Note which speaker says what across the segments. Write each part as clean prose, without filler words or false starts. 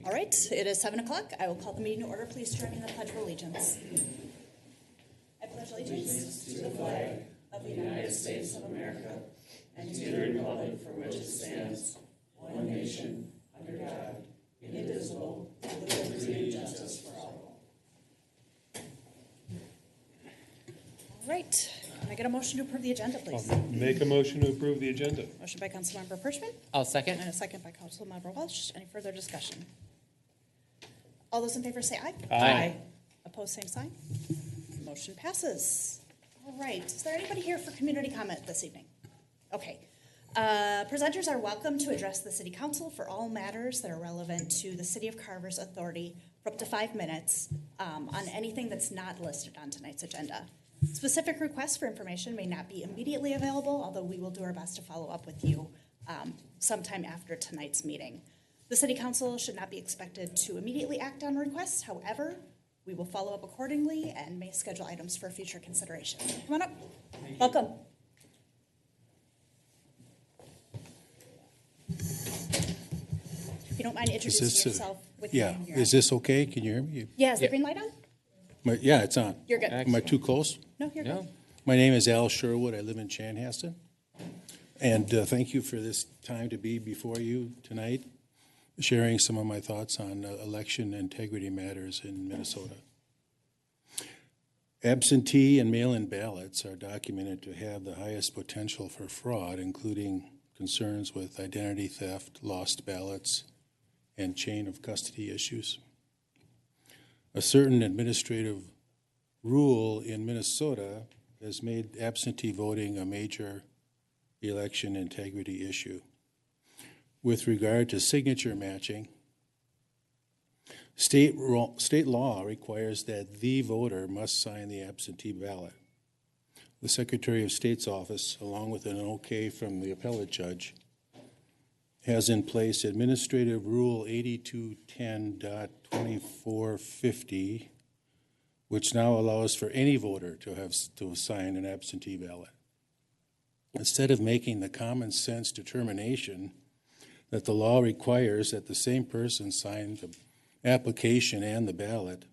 Speaker 1: All right, it is 7 o'clock. I will call the meeting to order. Please join me in the Pledge of Allegiance. I pledge allegiance to the flag of the United States of America and to the republic for which it stands, one nation, under God, indivisible, with liberty and justice for all. All right, can I get a motion to approve the agenda, please?
Speaker 2: I'll make a motion to approve the agenda.
Speaker 1: Motion by Councilmember Perchman.
Speaker 3: I'll second.
Speaker 1: And a second by Councilmember Welch. Any further discussion? All those in favor say aye.
Speaker 3: Aye.
Speaker 1: Opposed, same sign. Motion passes. All right. Is there anybody here for community comment this evening? Okay. Presenters are welcome to address the City Council for all matters that are relevant to the City of Carver's authority for up to 5 minutes on anything that's not listed on tonight's agenda. Specific requests for information may not be immediately available, although we will do our best to follow up with you sometime after tonight's meeting. The City Council should not be expected to immediately act on requests. However, we will follow up accordingly and may schedule items for future consideration. Come on up. Welcome. If you don't mind introducing yourself with your name.
Speaker 4: Is this okay? Can you hear me?
Speaker 1: Yeah, is the green light on?
Speaker 4: Yeah, it's on.
Speaker 1: You're good.
Speaker 4: Am I too close?
Speaker 1: No, you're good.
Speaker 4: My name is Al Sherwood. I live in Chanhassen. And thank you for this time to be before you tonight, sharing some of my thoughts on election integrity matters in Minnesota. Absentee and mail-in ballots are documented to have the highest potential for fraud, including concerns with identity theft, lost ballots, and chain of custody issues. A certain administrative rule in Minnesota has made absentee voting a major election integrity issue. With regard to signature matching, state law requires that the voter must sign the absentee ballot. The Secretary of State's office, along with an okay from the appellate judge, has in place Administrative Rule 8210.2450, which now allows for any voter to sign an absentee ballot. Instead of making the common sense determination that the law requires that the same person sign the application and the ballot,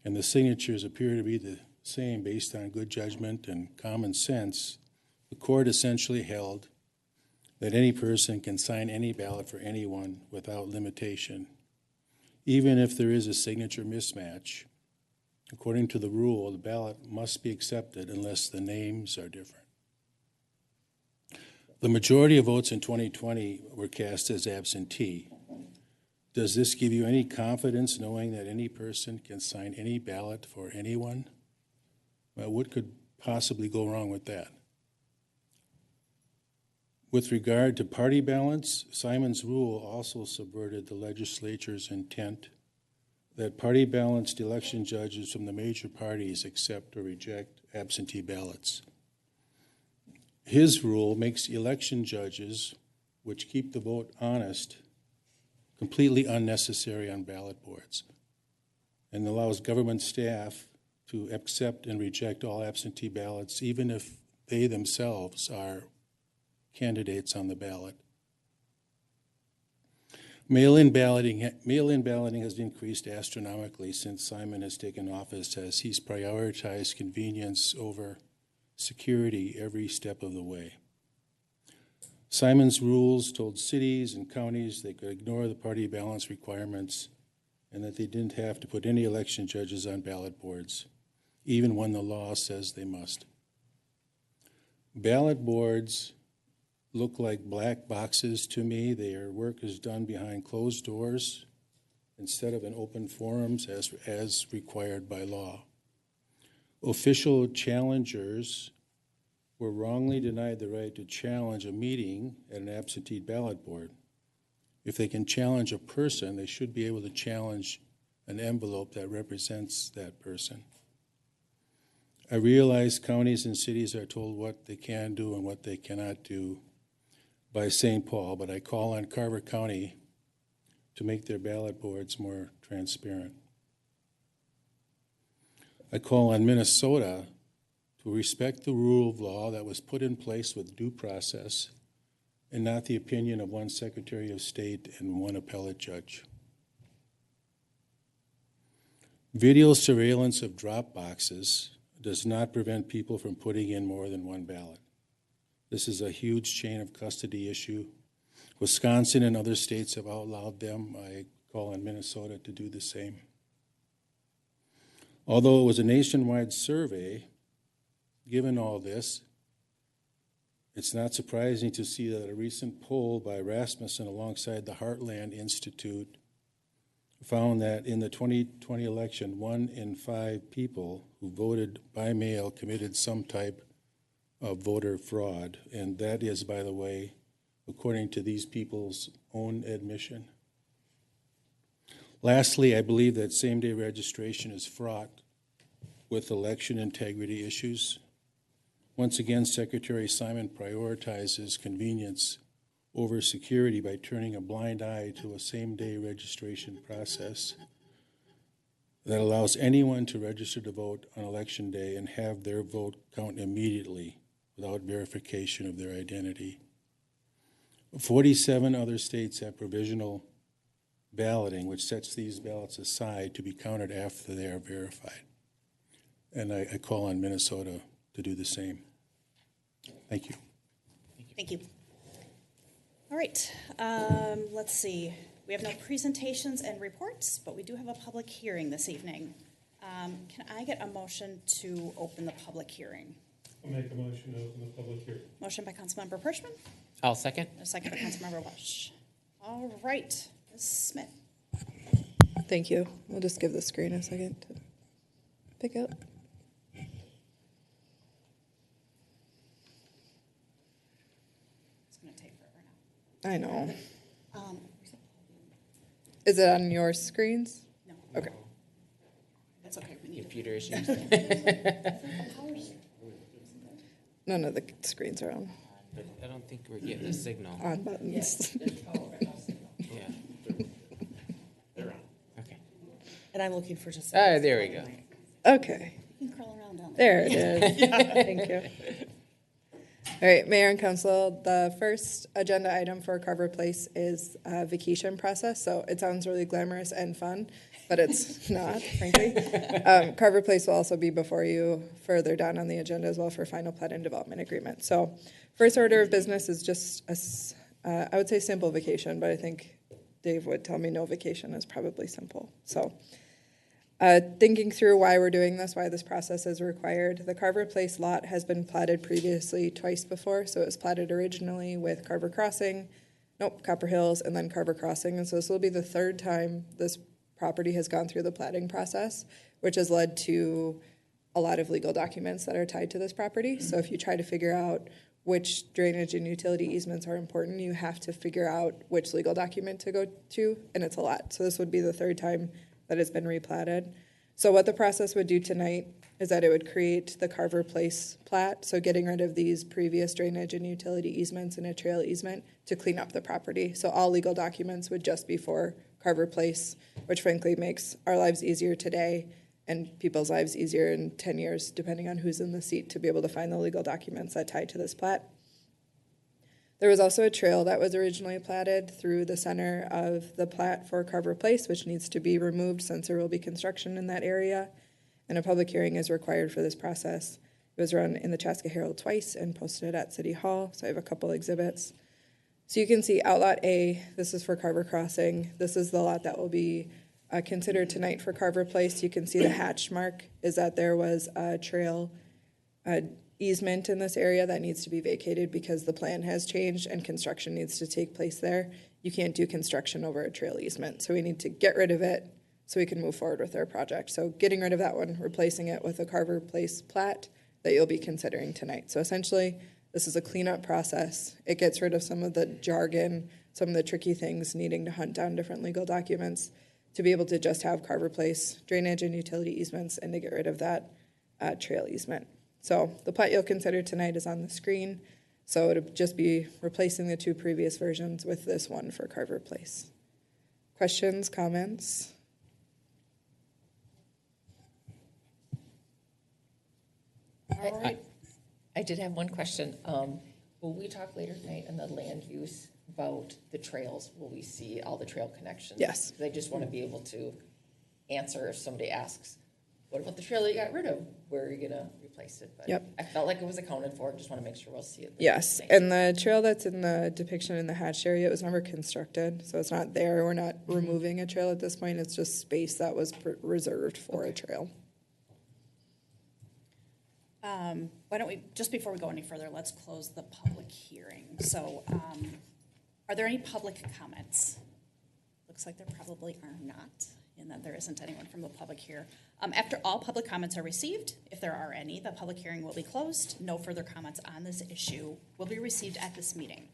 Speaker 4: and the signatures appear to be the same based on good judgment and common sense, the court essentially held that any person can sign any ballot for anyone without limitation, even if there is a signature mismatch. According to the rule, the ballot must be accepted unless the names are different. The majority of votes in 2020 were cast as absentee. Does this give you any confidence knowing that any person can sign any ballot for anyone? Well, what could possibly go wrong with that? With regard to party balance, Simon's rule also subverted the legislature's intent that party-balanced election judges from the major parties accept or reject absentee ballots. His rule makes election judges, which keep the vote honest, completely unnecessary on ballot boards, and allows government staff to accept and reject all absentee ballots, even if they themselves are candidates on the ballot. Mail-in balloting has increased astronomically since Simon has taken office, as he's prioritized convenience over security every step of the way. Simon's rules told cities and counties they could ignore the party balance requirements and that they didn't have to put any election judges on ballot boards, even when the law says they must. Ballot boards look like black boxes to me. Their work is done behind closed doors instead of in open forums as required by law. Official challengers were wrongly denied the right to challenge a meeting at an absentee ballot board. If they can challenge a person, they should be able to challenge an envelope that represents that person. I realize counties and cities are told what they can do and what they cannot do by St. Paul, but I call on Carver County to make their ballot boards more transparent. I call on Minnesota to respect the rule of law that was put in place with due process and not the opinion of one Secretary of State and one appellate judge. Video surveillance of drop boxes does not prevent people from putting in more than one ballot. This is a huge chain of custody issue. Wisconsin and other states have outlawed them. I call on Minnesota to do the same. Although it was a nationwide survey, given all this, it's not surprising to see that a recent poll by Rasmussen alongside the Heartland Institute found that in the 2020 election, 1 in 5 people who voted by mail committed some type of voter fraud. And that is, by the way, according to these people's own admission. Lastly, I believe that same-day registration is fraught with election integrity issues. Once again, Secretary Simon prioritizes convenience over security by turning a blind eye to a same-day registration process that allows anyone to register to vote on Election Day and have their vote count immediately without verification of their identity. 47 other states have provisional balloting, which sets these ballots aside to be counted after they are verified. And I call on Minnesota to do the same. Thank you.
Speaker 1: Thank you. All right, let's see. We have no presentations and reports, but we do have a public hearing this evening. Can I get a motion to open the public hearing?
Speaker 2: I'll make a motion to open the public hearing.
Speaker 1: Motion by Councilmember Pershman,
Speaker 3: I'll second.
Speaker 1: a second by Councilmember Welsh. All right, Ms. Smith.
Speaker 5: Thank you. We'll just give the screen a second to pick up.
Speaker 1: It's going to take forever now.
Speaker 5: I know.
Speaker 1: Um,
Speaker 5: Is it on your screens?
Speaker 1: no,
Speaker 5: Okay.
Speaker 1: that's okay. We need
Speaker 3: Computer issues.
Speaker 5: None of the screens are on
Speaker 3: But I don't think we're getting a signal.
Speaker 5: buttons.
Speaker 3: Yeah. Okay.
Speaker 6: And I'm looking for just.
Speaker 3: Ah, there we go.
Speaker 5: Okay.
Speaker 1: You can crawl around down there.
Speaker 5: There it is. Thank you. All right, Mayor and Council, the first agenda item for Carver Place is a vacation process. So it sounds really glamorous and fun, but it's not, frankly. Carver Place will also be before you further down on the agenda as well for final plat and development agreement. So first order of business is just I would say simple vacation, but I think Dave would tell me no vacation is probably simple. So thinking through why we're doing this, why this process is required, the Carver Place lot has been platted previously twice before. So it was platted originally with Copper Hills, and then Carver Crossing. And so this will be the third time this property has gone through the platting process, which has led to a lot of legal documents that are tied to this property. So if you try to figure out which drainage and utility easements are important, you have to figure out which legal document to go to, and it's a lot. So this would be the third time that has been replatted. So what the process would do tonight is that it would create the Carver Place plat, so getting rid of these previous drainage and utility easements and a trail easement to clean up the property. So all legal documents would just be for Carver Place, which frankly makes our lives easier today and people's lives easier in 10 years, depending on who's in the seat, to be able to find the legal documents that tie to this plat. There was also a trail that was originally platted through the center of the plat for Carver Place, which needs to be removed since there will be construction in that area, and a public hearing is required for this process. It was run in the Chaska Herald twice and posted at City Hall, so I have a couple exhibits. So you can see Outlot A, this is for Carver Crossing. This is the lot that will be considered tonight for Carver Place. You can see the hatch mark is that there was a trail easement in this area that needs to be vacated because the plan has changed and construction needs to take place there. You can't do construction over a trail easement, so we need to get rid of it so we can move forward with our project. So getting rid of that one, replacing it with a Carver Place plat that you'll be considering tonight. So essentially, this is a cleanup process. It gets rid of some of the jargon, some of the tricky things, needing to hunt down different legal documents to be able to just have Carver Place drainage and utility easements and to get rid of that trail easement. So the plat you'll consider tonight is on the screen. So it'll just be replacing the two previous versions with this one for Carver Place. Questions, comments?
Speaker 6: I did have one question. Will we talk later tonight on the land use about the trails? Will we see all the trail connections?
Speaker 5: Yes.
Speaker 6: 'Cause I just want to be able to answer if somebody asks, what about the trail that you got rid of? Where are you gonna replace it? But
Speaker 5: Yep.
Speaker 6: I felt like it was accounted for, just wanna make sure we'll see it.
Speaker 5: Yes, and the trail that's in the depiction in the hatched area, it was never constructed, so it's not there. We're not removing a trail at this point. It's just space that was reserved for a trail.
Speaker 1: Why don't we, just before we go any further, let's close the public hearing. So, are there any public comments? Looks like there probably are not, in that there isn't anyone from the public here. After all public comments are received, if there are any, the public hearing will be closed. No further comments on this issue will be received at this meeting.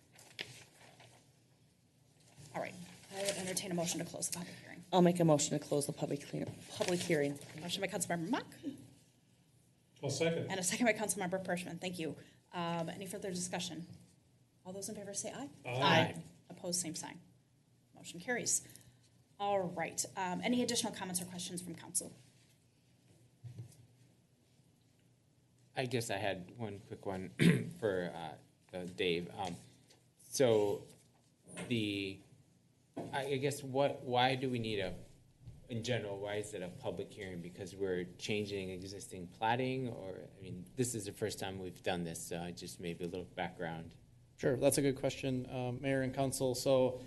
Speaker 1: All right, I would entertain a motion to close the public hearing.
Speaker 7: I'll make a motion to close the public hearing.
Speaker 1: Motion by Councilmember Mock
Speaker 2: I'll second.
Speaker 1: and a second by Councilmember Pershman. Thank you. Any further discussion? All those in favor say aye.
Speaker 2: Aye.
Speaker 1: Opposed, same sign. Motion carries. All right. Any additional comments or questions from council?
Speaker 3: I guess I had one quick one for Dave. So I guess why do we need in general, why is it a public hearing? Because we're changing existing plating, or, I mean, this is the first time we've done this, so just maybe a little background.
Speaker 8: Sure, that's a good question, Mayor and Council. So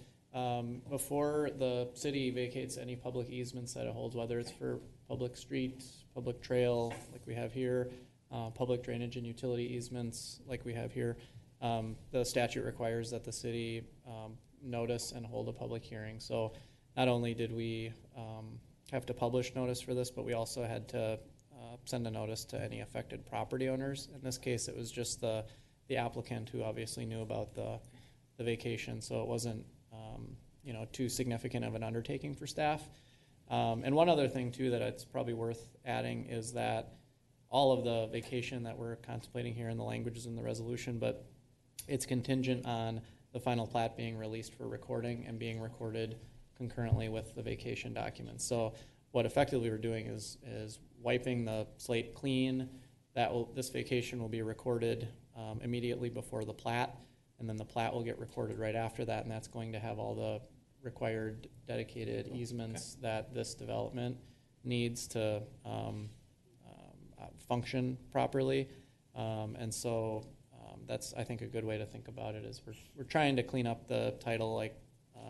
Speaker 8: before the city vacates any public easements that it holds, whether it's for public street, public trail, like we have here, public drainage and utility easements, like we have here, the statute requires that the city notice and hold a public hearing. So not only did we have to publish notice for this, but we also had to send a notice to any affected property owners. In this case, it was just the applicant who obviously knew about the vacation, so it wasn't too significant of an undertaking for staff. And one other thing too that it's probably worth adding is that all of the vacation that we're contemplating here in the language is in the resolution, but it's contingent on the final plat being released for recording and being recorded concurrently with the vacation documents. So what effectively we're doing is wiping the slate clean. This vacation will be recorded immediately before the plat, and then the plat will get recorded right after that, and that's going to have all the required dedicated easements that this development needs to function properly. And so that's, I think, a good way to think about it is we're trying to clean up the title like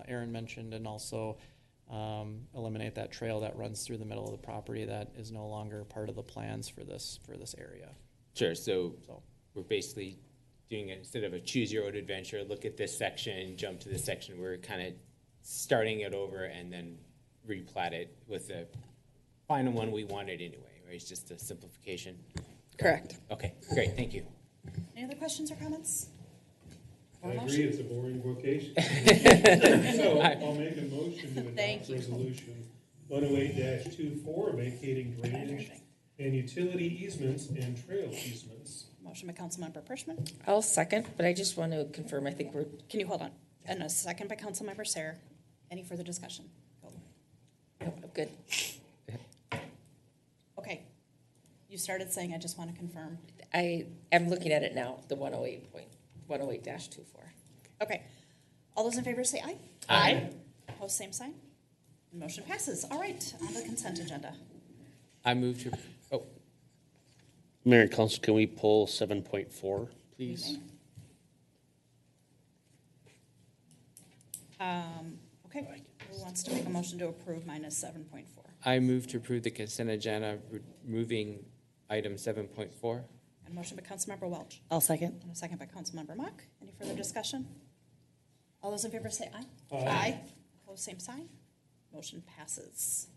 Speaker 8: Aaron mentioned, and also eliminate that trail that runs through the middle of the property that is no longer part of the plans for this area.
Speaker 3: Sure, so we're basically doing it instead of a choose your own adventure, look at this section, jump to this section, we're kind of starting it over and then replat it with the final one we wanted anyway, right? It's just a simplification.
Speaker 5: Correct.
Speaker 3: Okay, great, thank you.
Speaker 1: Any other questions or comments?
Speaker 2: I
Speaker 1: Or a
Speaker 2: agree,
Speaker 1: motion?
Speaker 2: it's a boring vocation. So I'll make a motion to
Speaker 1: Thank
Speaker 2: adopt
Speaker 1: you.
Speaker 2: resolution 108-24, vacating drainage and utility easements and trail easements.
Speaker 1: Motion by Councilmember Pershman.
Speaker 6: I'll second, but I just want to confirm, I think we're,
Speaker 1: Can you hold on? And a second by Councilmember Sarah. Any further discussion? Go.
Speaker 6: good.
Speaker 1: Okay. You started saying, I just want to confirm.
Speaker 6: I am looking at it now, the 108.108-24.
Speaker 1: Okay. All those in favor say aye.
Speaker 3: Aye.
Speaker 1: Opposed, same sign. Motion passes. All right, on the consent agenda.
Speaker 3: I move to,
Speaker 9: Mayor and Council, can we pull 7.4, please?
Speaker 1: Okay. Who wants to make a motion to approve minus 7.4?
Speaker 3: I move to approve the consent agenda, removing item 7.4.
Speaker 1: And a motion by Councilmember Welch.
Speaker 7: I'll second.
Speaker 1: And a second by Councilmember Mock. Any further discussion? All those in favor say aye.
Speaker 2: Aye.
Speaker 1: Opposed, same sign. Motion passes.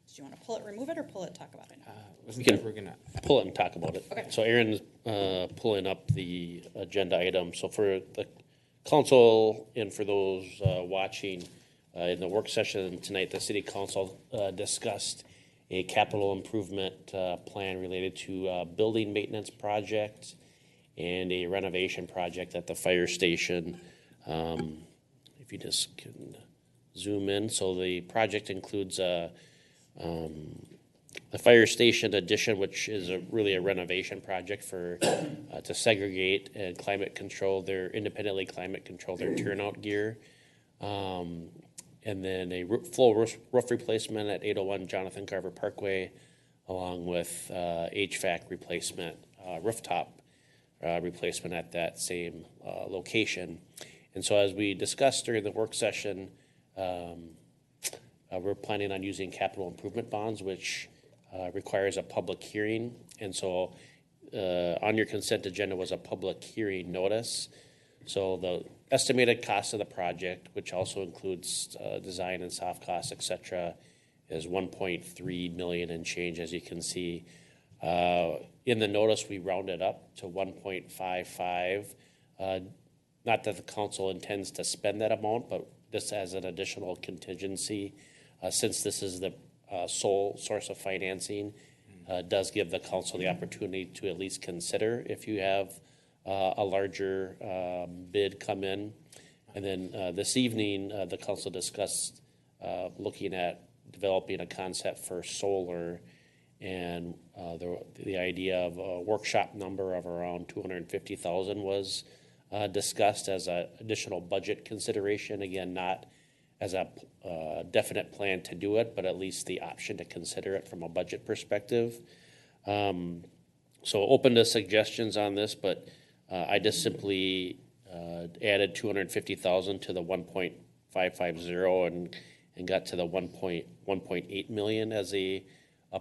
Speaker 1: Did you want to pull it, remove it, or pull it, talk about it now?
Speaker 3: Wasn't
Speaker 9: can-
Speaker 3: that we're gonna,
Speaker 9: Pull it and talk about it.
Speaker 1: Okay.
Speaker 9: So Aaron's pulling up the agenda item. So for the council and for those watching, in the work session tonight, the city council discussed a capital improvement plan related to a building maintenance project and a renovation project at the fire station. If you just can zoom in. So the project includes the fire station addition, which is really a renovation project for to segregate and independently climate control their turnout gear. and then a full roof replacement at 801 Jonathan Carver Parkway, along with HVAC replacement, rooftop replacement at that same location. And so as we discussed during the work session, we're planning on using capital improvement bonds, which requires a public hearing. And so on your consent agenda was a public hearing notice. So the estimated cost of the project, which also includes design and soft costs, et cetera, is 1.3 million and change, as you can see. In the notice, we rounded up to 1.55. Not that the council intends to spend that amount, but this as an additional contingency, since this is the sole source of financing, does give the council the opportunity to at least consider if you have a larger bid come in. And then this evening, the council discussed looking at developing a concept for solar, and the idea of a workshop number of around 250,000 was discussed as an additional budget consideration. Again, not as a definite plan to do it, but at least the option to consider it from a budget perspective. So open to suggestions on this, but I just simply added 250,000 to the 1.550 and got to the 1.8 million as a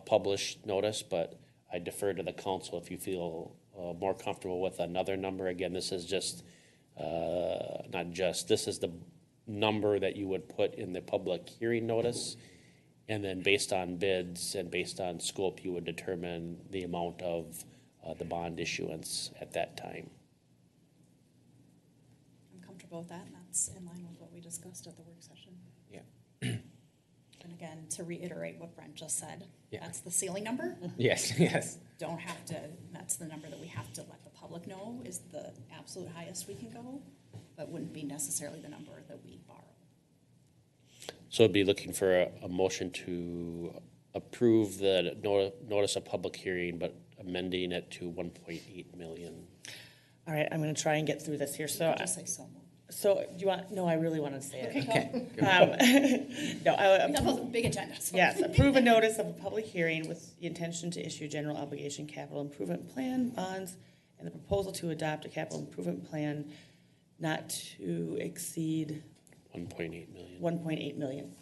Speaker 9: published notice. But I defer to the council if you feel more comfortable with another number. Again, this is just this is the number that you would put in the public hearing notice, and then based on bids and based on scope, you would determine the amount of the bond issuance at that time.
Speaker 1: I'm comfortable with that, and that's in line with what we discussed at the work session.
Speaker 3: Yeah.
Speaker 1: And again, to reiterate what Brent just said,
Speaker 3: Yeah.
Speaker 1: that's the ceiling number.
Speaker 3: Yes, yes.
Speaker 1: Don't have to, that's the number that we have to let the public know is the absolute highest we can go, but wouldn't be necessarily the number that we borrow.
Speaker 9: So I'd be looking for a motion to approve the notice of public hearing, but amending it to 1.8 million.
Speaker 7: All right, I'm going to try and get through this here. So,
Speaker 1: Just say so moved.
Speaker 7: so do you want? No, I really want to say it.
Speaker 1: Okay, go.
Speaker 7: No,
Speaker 1: We have a big agenda. So.
Speaker 7: yes, approve a notice of a public hearing with the intention to issue general obligation capital improvement plan bonds and the proposal to adopt a capital improvement plan not to exceed
Speaker 9: 1.8 million.
Speaker 7: 1.8 million.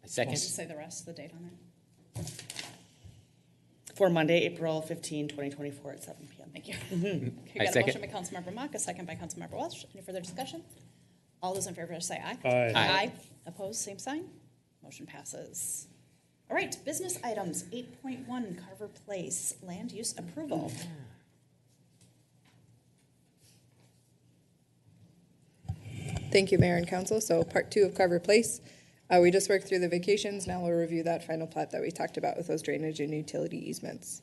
Speaker 3: A second.
Speaker 1: Just say the rest of the date on there.
Speaker 7: For Monday, April 15, 2024 at 7 p.m.
Speaker 1: Thank you.
Speaker 3: I
Speaker 1: Okay, got a
Speaker 3: second.
Speaker 1: motion by Councilmember Mock, a second by Councilmember Welsh. Any further discussion? All those in favor say aye.
Speaker 2: Aye.
Speaker 3: Aye.
Speaker 1: Opposed, same sign. Motion passes. All right, business items, 8.1 Carver Place, land use approval.
Speaker 5: Thank you, Mayor and Council. So part 2 of Carver Place, we just worked through the vacations. Now we'll review that final plat that we talked about with those drainage and utility easements.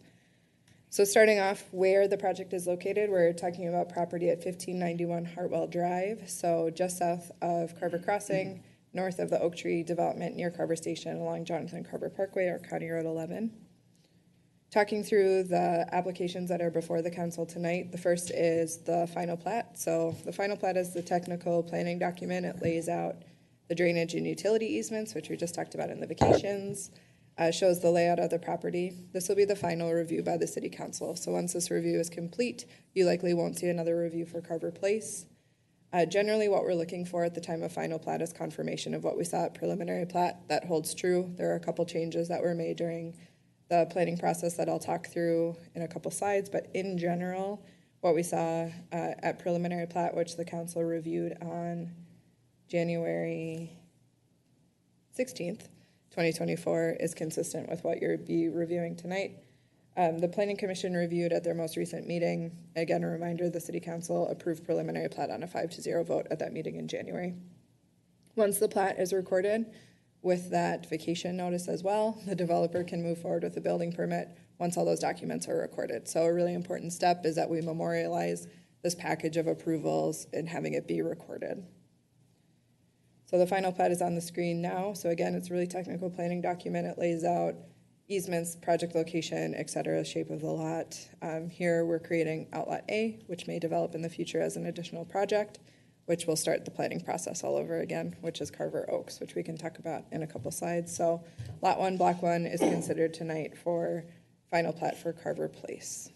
Speaker 5: So starting off where the project is located, we're talking about property at 1591 Hartwell Drive. So just south of Carver Crossing, north of the Oak Tree development near Carver Station along Jonathan Carver Parkway or County Road 11. Talking through the applications that are before the council tonight, the first is the final plat. So the final plat is the technical planning document. It lays out the drainage and utility easements, which we just talked about in the vacations, shows the layout of the property. This will be the final review by the city council. So once this review is complete, you likely won't see another review for Carver Place. Generally, what we're looking for at the time of final plat is confirmation of what we saw at preliminary plat. That holds true. There are a couple changes that were made during the planning process that I'll talk through in a couple slides, but in general, what we saw at preliminary plat, which the council reviewed on January 16th, 2024, is consistent with what you'll be reviewing tonight. The Planning Commission reviewed at their most recent meeting. Again, a reminder, the City Council approved preliminary plat on a 5-0 vote at that meeting in January. Once the plat is recorded, with that vacation notice as well, the developer can move forward with a building permit once all those documents are recorded. So a really important step is that we memorialize this package of approvals and having it be recorded. So the final plat is on the screen now. So again, it's a really technical planning document. It lays out easements, project location, et cetera, shape of the lot. Here we're creating Outlot A, which may develop in the future as an additional project. which will start the planning process all over again, which is Carver Oaks, which we can talk about in a couple slides. So Lot 1, Block 1 is considered tonight for final plat for Carver Place.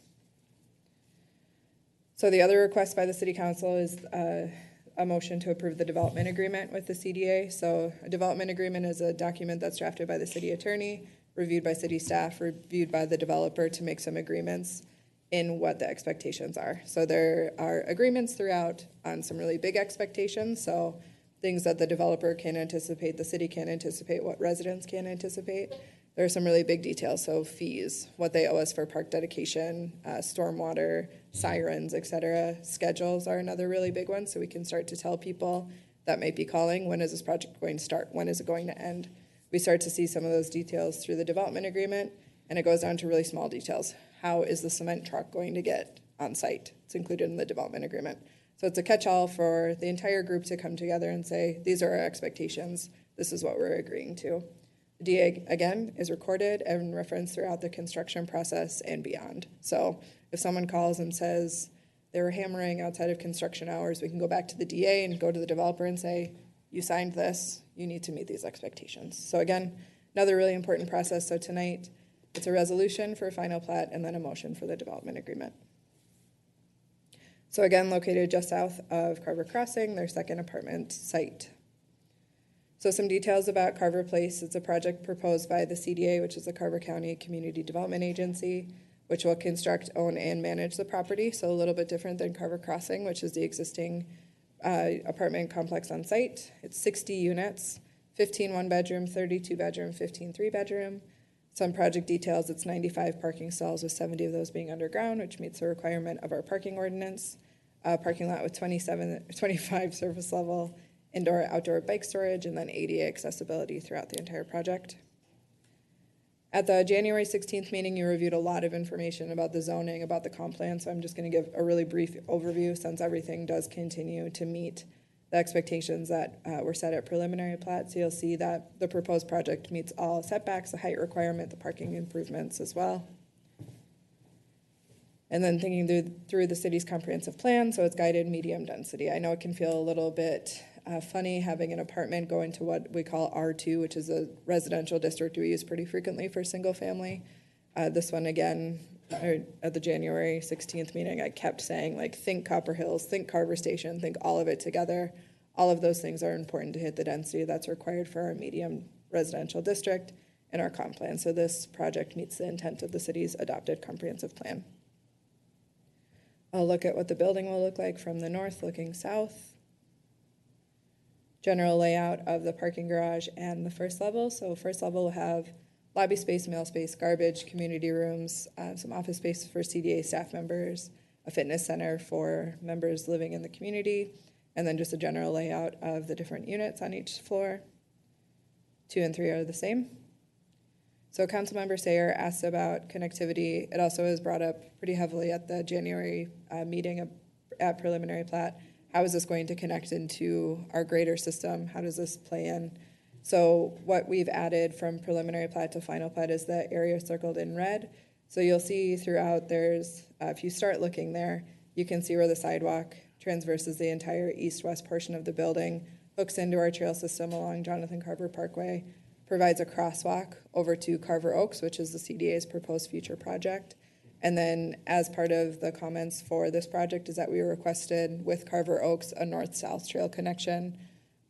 Speaker 5: So the other request by the City Council is a motion to approve the development agreement with the CDA. So a development agreement is a document that's drafted by the city attorney, reviewed by city staff, reviewed by the developer to make some agreements in what the expectations are. So there are agreements throughout on some really big expectations. So things that the developer can anticipate, the city can anticipate, what residents can anticipate. There are some really big details, so fees, what they owe us for park dedication, stormwater, sirens, et cetera. Schedules are another really big one, so we can start to tell people that might be calling, when is this project going to start? When is it going to end? We start to see some of those details through the development agreement, and it goes down to really small details. How is the cement truck going to get on site? It's included in the development agreement. So it's a catch-all for the entire group to come together and say, these are our expectations. This is what we're agreeing to. The DA, again, is recorded and referenced throughout the construction process and beyond. So if someone calls and says they were hammering outside of construction hours, we can go back to the DA and go to the developer and say, you signed this, you need to meet these expectations. So again, another really important process. So tonight, it's a resolution for final plat and then a motion for the development agreement. So again, located just south of Carver Crossing, their second apartment site. So some details about Carver Place. It's a project proposed by the CDA, which is the Carver County Community Development Agency, which will construct, own, and manage the property. So a little bit different than Carver Crossing, which is the existing apartment complex on site. It's 60 units, 15 one-bedroom, 32 bedroom, 15 three-bedroom. Some project details, it's 95 parking stalls with 70 of those being underground, which meets the requirement of our parking ordinance. Parking lot with 25 surface level, indoor, outdoor bike storage, and then ADA accessibility throughout the entire project. At the January 16th meeting, you reviewed a lot of information about the zoning, about the comp plan, so I'm just going to give a really brief overview since everything does continue to meet the expectations that were set at preliminary plat. So you'll see that the proposed project meets all setbacks, the height requirement, the parking improvements as well. And then thinking through the city's comprehensive plan, so it's guided medium density. I know it can feel a little bit funny having an apartment go into what we call R2, which is a residential district we use pretty frequently for single family. This one again, at the January 16th meeting, I kept saying, like, think Copper Hills, think Carver Station, think all of it together. All of those things are important to hit the density that's required for our medium residential district and our comp plan. So this project meets the intent of the city's adopted comprehensive plan. I'll look at what the building will look like from the north looking south. General layout of the parking garage and the first level. So first level will have lobby space, mail space, garbage, community rooms, some office space for CDA staff members, a fitness center for members living in the community, and then just a general layout of the different units on each floor. 2 and 3 are the same. So Councilmember Sayer asked about connectivity. It also was brought up pretty heavily at the January meeting at preliminary plat. How is this going to connect into our greater system? How does this play in? So what we've added from preliminary plat to final plat is the area circled in red. So you'll see throughout there's, if you start looking there, you can see where the sidewalk transverses the entire east-west portion of the building, hooks into our trail system along Jonathan Carver Parkway, provides a crosswalk over to Carver Oaks, which is the CDA's proposed future project. And then as part of the comments for this project is that we requested with Carver Oaks a north-south trail connection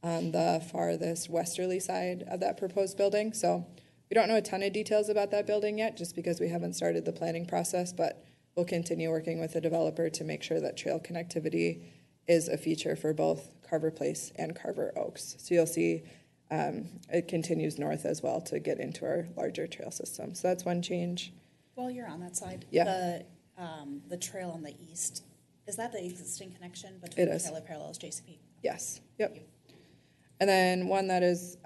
Speaker 5: on the farthest westerly side of that proposed building. So we don't know a ton of details about that building yet, just because we haven't started the planning process, but we'll continue working with the developer to make sure that trail connectivity is a feature for both Carver Place and Carver Oaks. So you'll see it continues north as well to get into our larger trail system. So that's one change.
Speaker 1: While you're on that side,
Speaker 5: Yeah.
Speaker 1: the trail on the east, is that the existing connection between
Speaker 5: It is.
Speaker 1: Taylor Parallels JCP?
Speaker 5: Yes, yep. And then one that is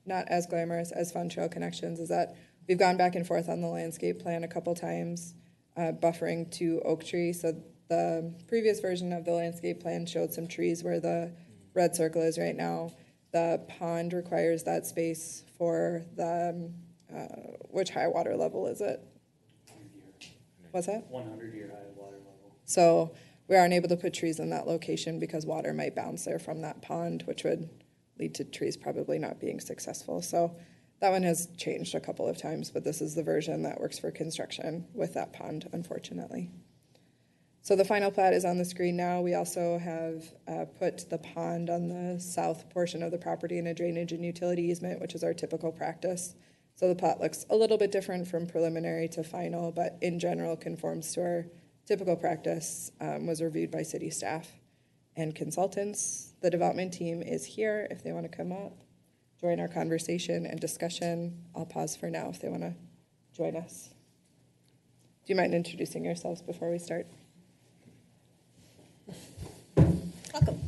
Speaker 5: not as glamorous as Fun Trail Connections is that we've gone back and forth on the landscape plan a couple times, buffering to oak tree. So the previous version of the landscape plan showed some trees where the red circle is right now. The pond requires that space for the, which high water level is it? What's that?
Speaker 8: 100-year high water level.
Speaker 5: So we are unable to put trees in that location because water might bounce there from that pond, which would lead to trees probably not being successful. So that one has changed a couple of times, but this is the version that works for construction with that pond, unfortunately. So the final plat is on the screen now. We also have put the pond on the south portion of the property in a drainage and utility easement, which is our typical practice. So the plat looks a little bit different from preliminary to final, but in general conforms to our typical practice, was reviewed by city staff and consultants. The development team is here if they want to come up, join our conversation and discussion. I'll pause for now if they want to join us. Do you mind introducing yourselves before we start?
Speaker 1: Welcome.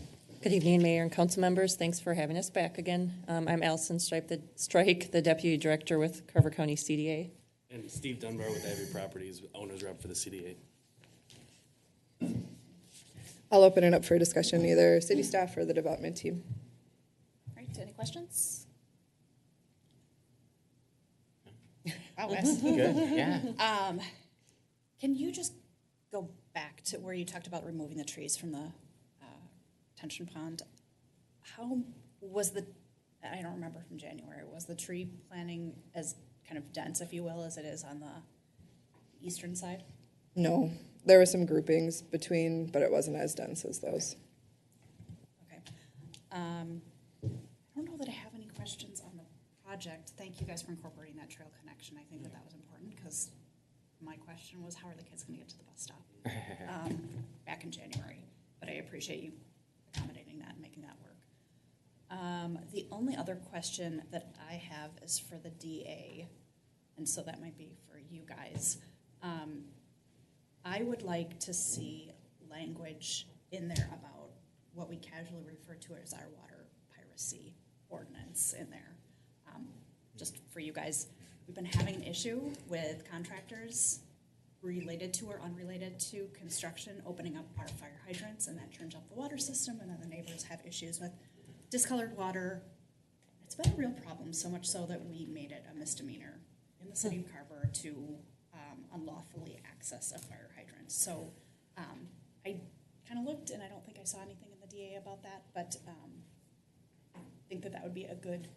Speaker 10: Good evening, Mayor and council members. Thanks for having us back again. I'm Allison Strike, the Deputy Director with Carver County CDA.
Speaker 11: And Steve Dunbar with Ivy Properties, owner's rep for the CDA.
Speaker 5: I'll open it up for discussion, either city staff or the development team.
Speaker 1: All right, any questions? Wow, guys.
Speaker 3: Good, yeah.
Speaker 1: Can you just go back to where you talked about removing the trees from the tension pond? How was I don't remember from January, was the tree planting as kind of dense, if you will, as it is on the eastern side?
Speaker 5: No, there were some groupings between, but it wasn't as dense as those.
Speaker 1: Okay. I don't know that I have any questions on the project. Thank you guys for incorporating that trail connection. I think that was important because my question was, how are the kids going to get to the bus stop back in January? But I appreciate you accommodating that and making that work. The only other question that I have is for the DA, and so that might be for you guys. I would like to see language in there about what we casually refer to as our water piracy ordinance in there. Just for you guys, we've been having an issue with contractors related to or unrelated to construction opening up our fire hydrants, and that turns up the water system, and then the neighbors have issues with discolored water. It's been a real problem, so much so that we made it a misdemeanor in the city of Carver to unlawfully access a fire hydrant. So I kind of looked, and I don't think I saw anything in the DA about that, but I think that would be a good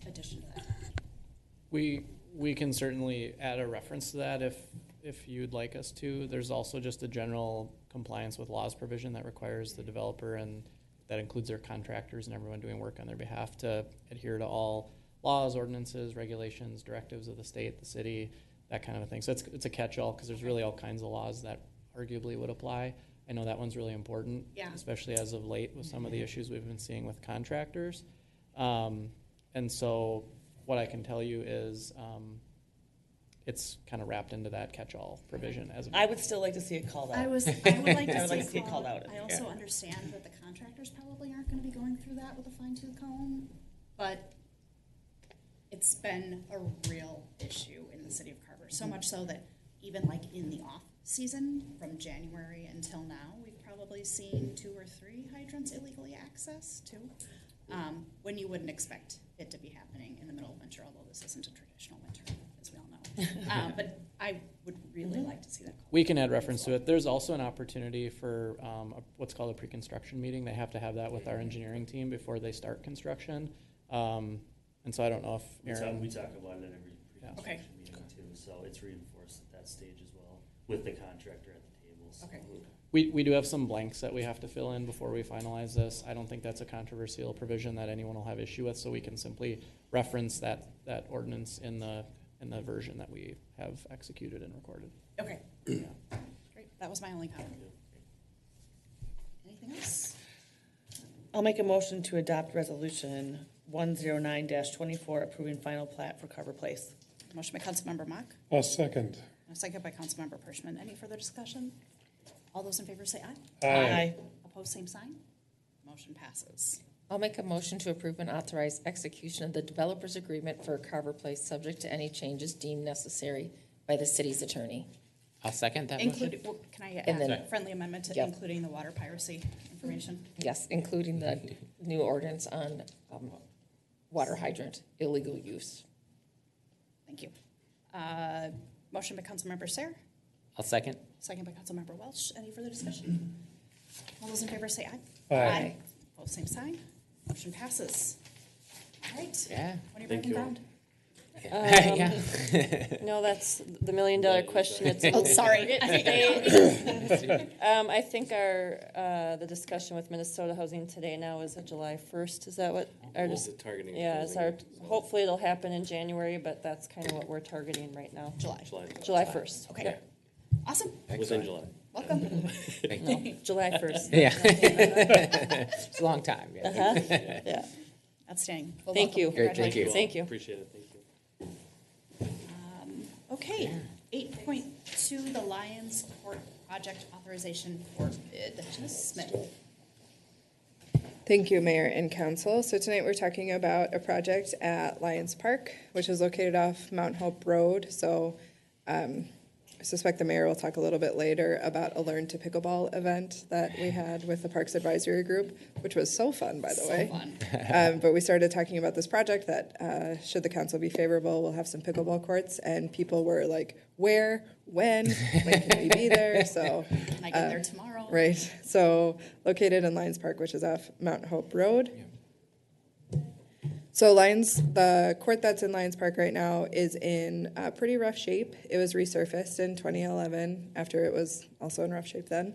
Speaker 1: addition to that.
Speaker 8: We can certainly add a reference to that if you'd like us to. There's also just a general compliance with laws provision that requires the developer, and that includes their contractors and everyone doing work on their behalf, to adhere to all laws, ordinances, regulations, directives of the state, the city, that kind of a thing. So it's a catch-all because there's really all kinds of laws that arguably would apply. I know that one's really important, especially as of late with some of the issues we've been seeing with contractors. And so what I can tell you is it's kind of wrapped into that catch-all provision.
Speaker 7: I would still like to see it called out.
Speaker 1: I would like to see it called out. I also understand that the contractors probably aren't going to be going through that with a fine-tooth comb, but it's been a real issue in the city of Carver. So much so that even like in the off season, from January until now, we've probably seen 2 or 3 hydrants illegally accessed too, when you wouldn't expect it to be happening in the middle of winter, although this isn't a traditional winter, as we all know. But I would really like to see that.
Speaker 8: We can add reference to it. There's also an opportunity for what's called a pre-construction meeting. They have to have that with our engineering team before they start construction. And so I don't know if Aaron...
Speaker 11: We talk about it at every pre-construction meeting too, so it's reinforced at that stage as well, with the contractor at the table. So.
Speaker 1: Okay.
Speaker 8: We do have some blanks that we have to fill in before we finalize this. I don't think that's a controversial provision that anyone will have issue with, so we can simply reference that ordinance in the version that we have executed and recorded.
Speaker 1: Okay. Yeah. Great. That was my only comment. Anything else?
Speaker 7: I'll make a motion to adopt resolution 109-24 approving final plat for Carver Place.
Speaker 1: Motion by Councilmember Mock.
Speaker 2: I'll second.
Speaker 1: A second by Councilmember Pershman. Any further discussion? All those in favor say aye.
Speaker 7: Aye.
Speaker 1: Opposed, same sign. Motion passes.
Speaker 6: I'll make a motion to approve and authorize execution of the developer's agreement for Carver Place, subject to any changes deemed necessary by the city's attorney.
Speaker 3: I'll second that motion.
Speaker 1: Can I
Speaker 6: And
Speaker 1: add
Speaker 6: then-
Speaker 1: a friendly amendment to
Speaker 6: Yep.
Speaker 1: including the water piracy information?
Speaker 6: Yes, including the new ordinance on water hydrant illegal use.
Speaker 1: Thank you. Motion by Councilmember Sayre,
Speaker 3: I'll second.
Speaker 1: second by Councilmember Welch. Any further discussion? All those in favor say aye.
Speaker 3: Aye.
Speaker 1: Opposed, same sign. Motion passes. All right.
Speaker 3: Yeah.
Speaker 1: When are you breaking ground?
Speaker 3: Yeah.
Speaker 10: No, that's the million-dollar question. It's
Speaker 1: Oh, sorry.
Speaker 10: I think the discussion with Minnesota Housing today now is July 1st. Is that what our
Speaker 9: targeting.
Speaker 10: yeah, hopefully it'll happen in January, but that's kind of what we're targeting right now.
Speaker 1: July.
Speaker 10: July 1st.
Speaker 1: Okay.
Speaker 10: Yep.
Speaker 1: Awesome.
Speaker 9: Within July.
Speaker 1: Welcome.
Speaker 10: No, July 1st.
Speaker 3: Yeah. It's a long time, yeah.
Speaker 10: Uh-huh. Yeah.
Speaker 1: Outstanding. Well,
Speaker 10: Thank
Speaker 1: welcome.
Speaker 10: you.
Speaker 3: Great, thank you.
Speaker 10: Thank you.
Speaker 9: Appreciate it, thank you.
Speaker 1: Okay, 8.2, the Lions Court project authorization for bid. Ms. Smith.
Speaker 5: Thank you, Mayor and Council. So tonight we're talking about a project at Lions Park, which is located off Mount Hope Road. So I suspect the mayor will talk a little bit later about a Learn to Pickleball event that we had with the Parks Advisory Group, which was so fun, by the way.
Speaker 1: Fun.
Speaker 5: But we started talking about this project that, should the council be favorable, we'll have some pickleball courts. And people were like, where, when can we be there? So,
Speaker 1: Can I get there tomorrow?
Speaker 5: right. So located in Lions Park, which is off Mount Hope Road. So the court that's in Lions Park right now is in pretty rough shape. It was resurfaced in 2011 after it was also in rough shape then.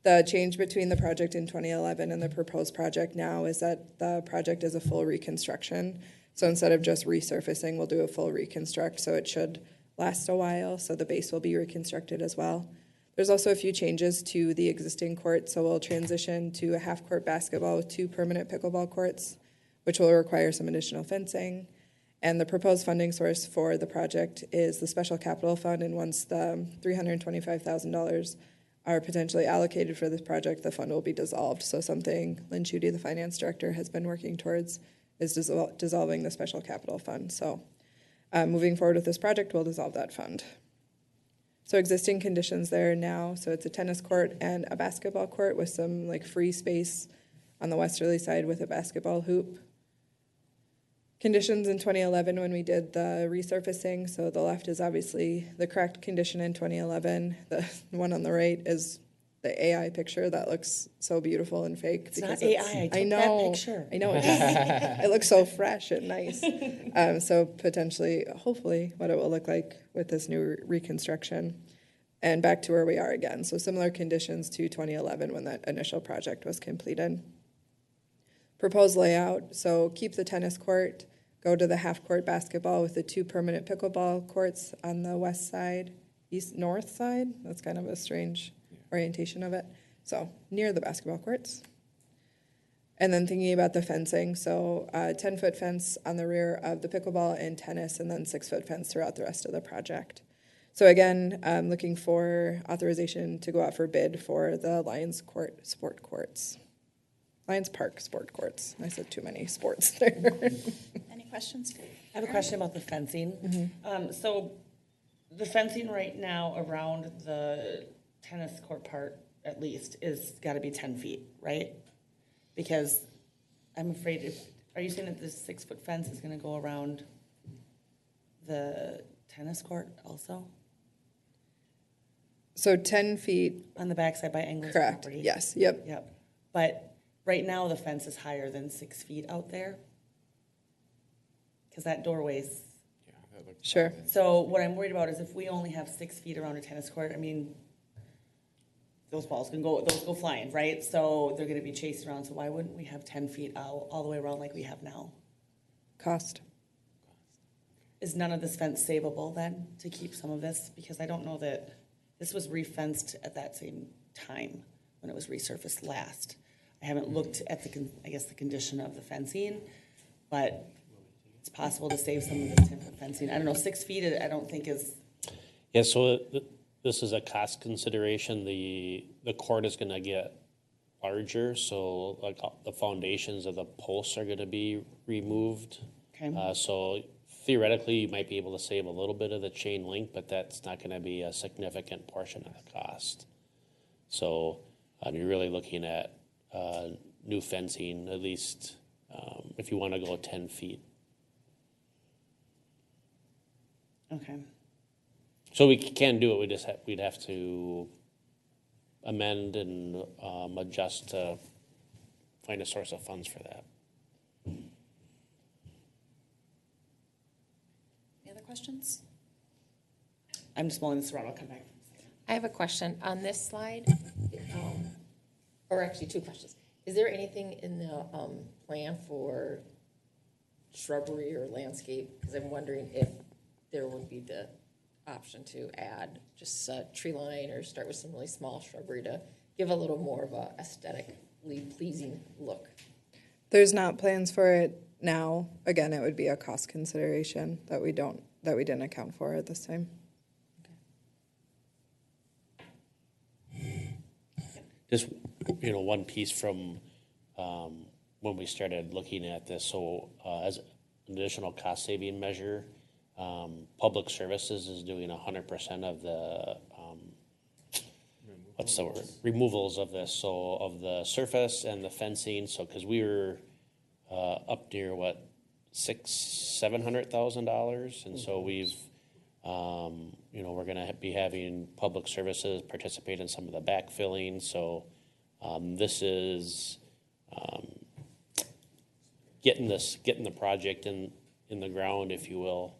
Speaker 5: The change between the project in 2011 and the proposed project now is that the project is a full reconstruction. So instead of just resurfacing, we'll do a full reconstruct. So it should last a while. So the base will be reconstructed as well. There's also a few changes to the existing court. So we'll transition to a half-court basketball with 2 permanent pickleball courts, which will require some additional fencing. And the proposed funding source for the project is the Special Capital Fund, and once the $325,000 are potentially allocated for this project, the fund will be dissolved. So something Lynn Schutte, the finance director, has been working towards is dissolving the Special Capital Fund. So moving forward with this project, we'll dissolve that fund. So existing conditions there now, so it's a tennis court and a basketball court with some like free space on the westerly side with a basketball hoop. Conditions in 2011 when we did the resurfacing, so the left is obviously the correct condition in 2011. The one on the right is the AI picture that looks so beautiful and fake.
Speaker 7: It's not AI, I took that picture.
Speaker 5: I know, it looks so fresh and nice. So potentially, hopefully, what it will look like with this new reconstruction. And back to where we are again. So similar conditions to 2011 when that initial project was completed. Proposed layout, so keep the tennis court, go to the half-court basketball with the 2 permanent pickleball courts on the west side, north side. That's kind of a strange orientation of it. So near the basketball courts. And then thinking about the fencing, so 10-foot fence on the rear of the pickleball and tennis, and then 6-foot fence throughout the rest of the project. So again, looking for authorization to go out for bid for the Lions Court sport courts. Lions Park sport courts. I said too many sports there.
Speaker 1: Any questions?
Speaker 7: I have a question about the fencing. So the fencing right now around the tennis court part, at least, is got to be 10 feet, right? Because I'm afraid are you saying that this 6-foot fence is going to go around the tennis court also?
Speaker 5: So 10 feet.
Speaker 7: On the backside by England's
Speaker 5: Correct.
Speaker 7: property?
Speaker 5: Yes. Yep.
Speaker 7: Yep. But right now the fence is higher than 6 feet out there. Because that doorway's.
Speaker 5: Sure.
Speaker 7: So what I'm worried about is if we only have 6 feet around a tennis court, I mean, those balls those go flying, right? So they're going to be chased around. So why wouldn't we have 10 feet out all the way around like we have now?
Speaker 5: Cost.
Speaker 7: Is none of this fence savable then to keep some of this? Because I don't know that this was refenced at that same time when it was resurfaced last. I haven't looked at the condition of the fencing, but it's possible to save some of this 10-foot fencing. I don't know, 6 feet I don't think is.
Speaker 9: Yeah, so this is a cost consideration. The court is gonna get larger, so like the foundations of the posts are gonna be removed.
Speaker 7: Okay.
Speaker 9: So theoretically, you might be able to save a little bit of the chain link, but that's not gonna be a significant portion of the cost. So you're really looking at new fencing, at least if you wanna go 10 feet.
Speaker 7: Okay.
Speaker 9: So we can do it, we'd have to amend and adjust to find a source of funds for that.
Speaker 1: Any other questions?
Speaker 7: I'm just mulling this around, I'll come back.
Speaker 6: I have a question on this slide, or actually two questions. Is there anything in the plan for shrubbery or landscape? Because I'm wondering if there would be the option to add just a tree line or start with some really small shrubbery to give a little more of a aesthetically pleasing look.
Speaker 5: There's not plans for it now. Again, it would be a cost consideration that we didn't account for at this time.
Speaker 9: Just, one piece from when we started looking at this, so as an additional cost-saving measure, Public Services is doing 100% of the, what's the word? Removals of this, so of the surface and the fencing, so, because we were up near, what, $700,000, and so we've, we're gonna be having Public Services participate in some of the backfilling, so this is getting the project in the ground, if you will.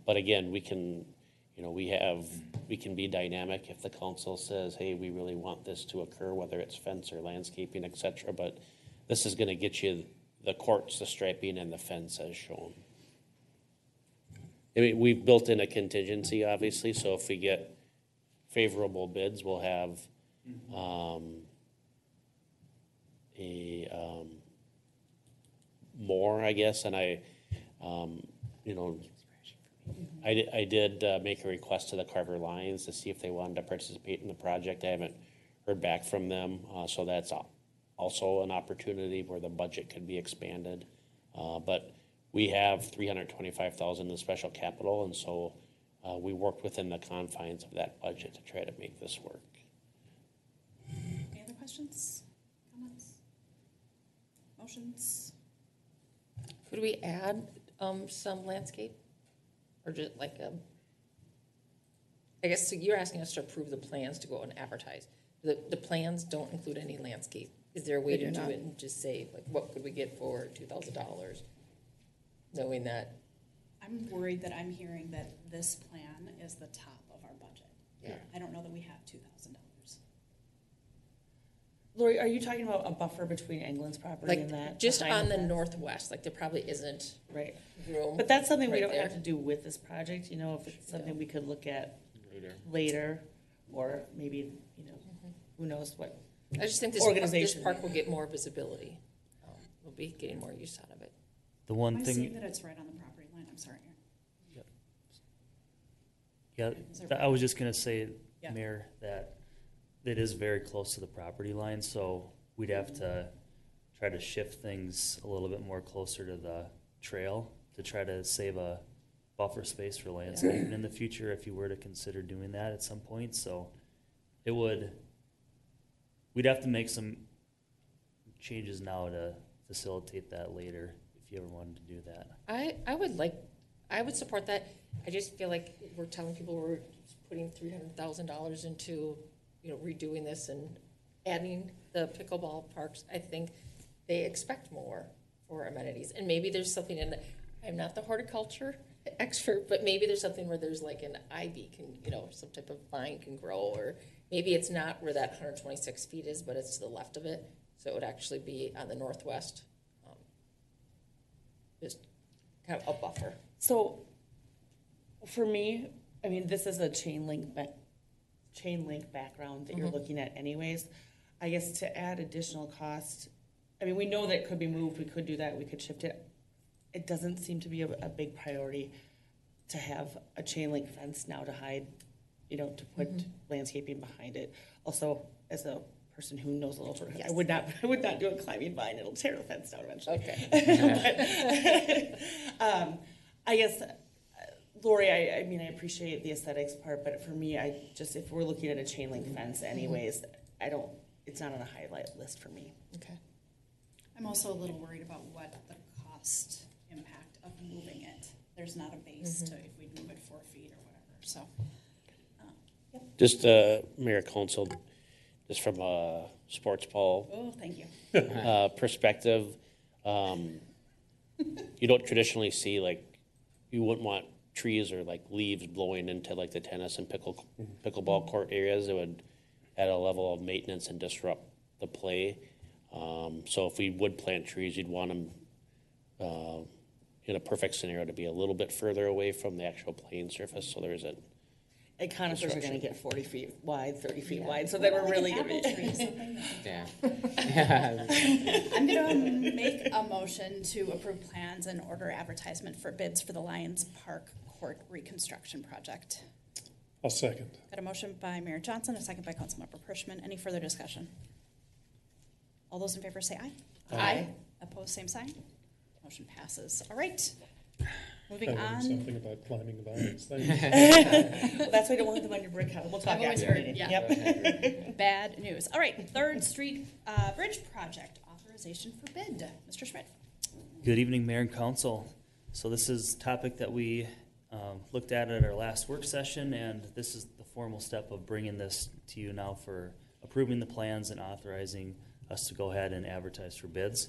Speaker 9: But again, we can be dynamic if the council says, hey, we really want this to occur, whether it's fence or landscaping, et cetera, but this is gonna get you the courts, the striping, and the fence as shown. I mean, we've built in a contingency, obviously, so if we get favorable bids, we'll have more, I guess, and I did make a request to the Carver Lions to see if they wanted to participate in the project. I haven't heard back from them, so that's also an opportunity where the budget could be expanded. But we have $325,000 in special capital, and so we worked within the confines of that budget to try to make this work.
Speaker 1: Any other questions, comments, motions?
Speaker 6: Could we add some landscape? Or just like I guess so you're asking us to approve the plans to go out and advertise. The plans don't include any landscape. Is there a way to do it and just say, like, what could we get for $2,000? Knowing that.
Speaker 1: I'm worried that I'm hearing that this plan is the top of our budget.
Speaker 6: Yeah.
Speaker 1: I don't know that we have $2,000.
Speaker 7: Lori, are you talking about a buffer between England's property and that?
Speaker 6: Like, just
Speaker 7: behind
Speaker 6: on the
Speaker 7: fence?
Speaker 6: northwest, like, there probably isn't
Speaker 7: Right.
Speaker 6: room.
Speaker 7: But that's something we
Speaker 6: right
Speaker 7: don't
Speaker 6: there.
Speaker 7: have to do with this project, if it's something we could look at later, or maybe, who knows what.
Speaker 6: I just think this
Speaker 7: organization.
Speaker 6: park will get more visibility. We'll be getting more use out of it.
Speaker 11: The one
Speaker 1: Am I
Speaker 11: thing.
Speaker 1: seeing that it's right on the property line? I'm sorry.
Speaker 11: Yeah,
Speaker 1: there-
Speaker 11: I was just gonna say,
Speaker 1: Yeah.
Speaker 11: Mayor, that it is very close to the property line, so we'd have to try to shift things a little bit more closer to the trail to try to save a buffer space for landscaping in the future if you were to consider doing that at some point, so we'd have to make some changes now to facilitate that later if you ever wanted to do that.
Speaker 6: I would support that. I just feel like we're telling people we're putting $300,000 into, redoing this and adding the pickleball parks. I think they expect more for amenities. And maybe there's something in I'm not the horticulture expert, but maybe there's something where there's like an ivy some type of vine can grow, or maybe it's not where that 126 feet is, but it's to the left of it. So it would actually be on the northwest, just kind of a buffer.
Speaker 7: So, for me, this is a chain link background that you're looking at anyways. I guess to add additional cost, we know that it could be moved, we could do that, we could shift it. It doesn't seem to be a big priority to have a chain link fence now to hide, to put landscaping behind it. Also, as a person who knows a little, I would not do a climbing vine, it'll tear the fence down eventually.
Speaker 6: Okay.
Speaker 7: But, I guess, Lori, I appreciate the aesthetics part, but for me, if we're looking at a chain link fence anyways, it's not on a highlight list for me.
Speaker 6: Okay.
Speaker 1: I'm also a little worried about what the cost impact of moving it. There's not a base to if we move it 4 feet or whatever, so.
Speaker 9: Just, Mayor, Council, just from a sports ball
Speaker 1: Oh, thank you.
Speaker 9: perspective, you don't traditionally see like, you wouldn't want trees or like leaves blowing into like the tennis and pickleball court areas. It would add a level of maintenance and disrupt the play. So if we would plant trees, you'd want them in a perfect scenario to be a little bit further away from the actual playing surface, so there isn't.
Speaker 7: And conifers are gonna
Speaker 9: Construction.
Speaker 7: get 40 feet wide, 30 feet wide, so they were really gonna
Speaker 1: Apple
Speaker 7: be.
Speaker 1: tree, something.
Speaker 3: Yeah.
Speaker 1: I'm gonna make a motion to approve plans and order advertisement for bids for the Lions Park Court reconstruction project.
Speaker 2: I'll second.
Speaker 1: Got a motion by Mayor Johnson, a second by Councilmember Pershman. Any further discussion? All those in favor say aye.
Speaker 7: Aye.
Speaker 1: Opposed, same sign. Motion passes. All right. Moving
Speaker 2: I learned
Speaker 1: on.
Speaker 2: something about climbing the vines. Thank you.
Speaker 7: Well, that's why you don't want them on your brick house. We'll talk
Speaker 1: I've always
Speaker 7: after the
Speaker 1: heard,
Speaker 7: meeting.
Speaker 1: yeah.
Speaker 7: Yep.
Speaker 1: Bad news. All right, Third Street Bridge Project, authorization for bid. Mr. Schmidt.
Speaker 11: Good evening, Mayor and Council. So this is a topic that we looked at our last work session, and this is the formal step of bringing this to you now for approving the plans and authorizing us to go ahead and advertise for bids.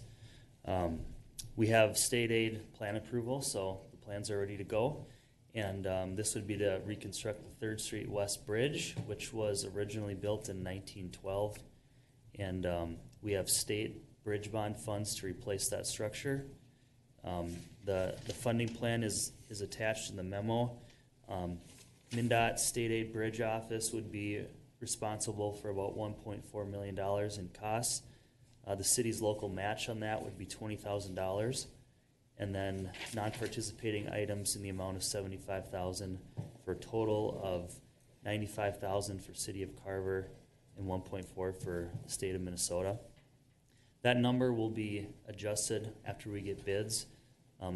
Speaker 11: We have state aid plan approval, so the plans are ready to go. And this would be to reconstruct the 3rd Street West Bridge, which was originally built in 1912. And we have state bridge bond funds to replace that structure. The funding plan is attached in the memo. MnDOT State Aid Bridge Office would be responsible for about $1.4 million in costs. The city's local match on that would be $20,000. And then non-participating items in the amount of $75,000 for a total of $95,000 for City of Carver and $1.4 for the state of Minnesota. That number will be adjusted after we get bids.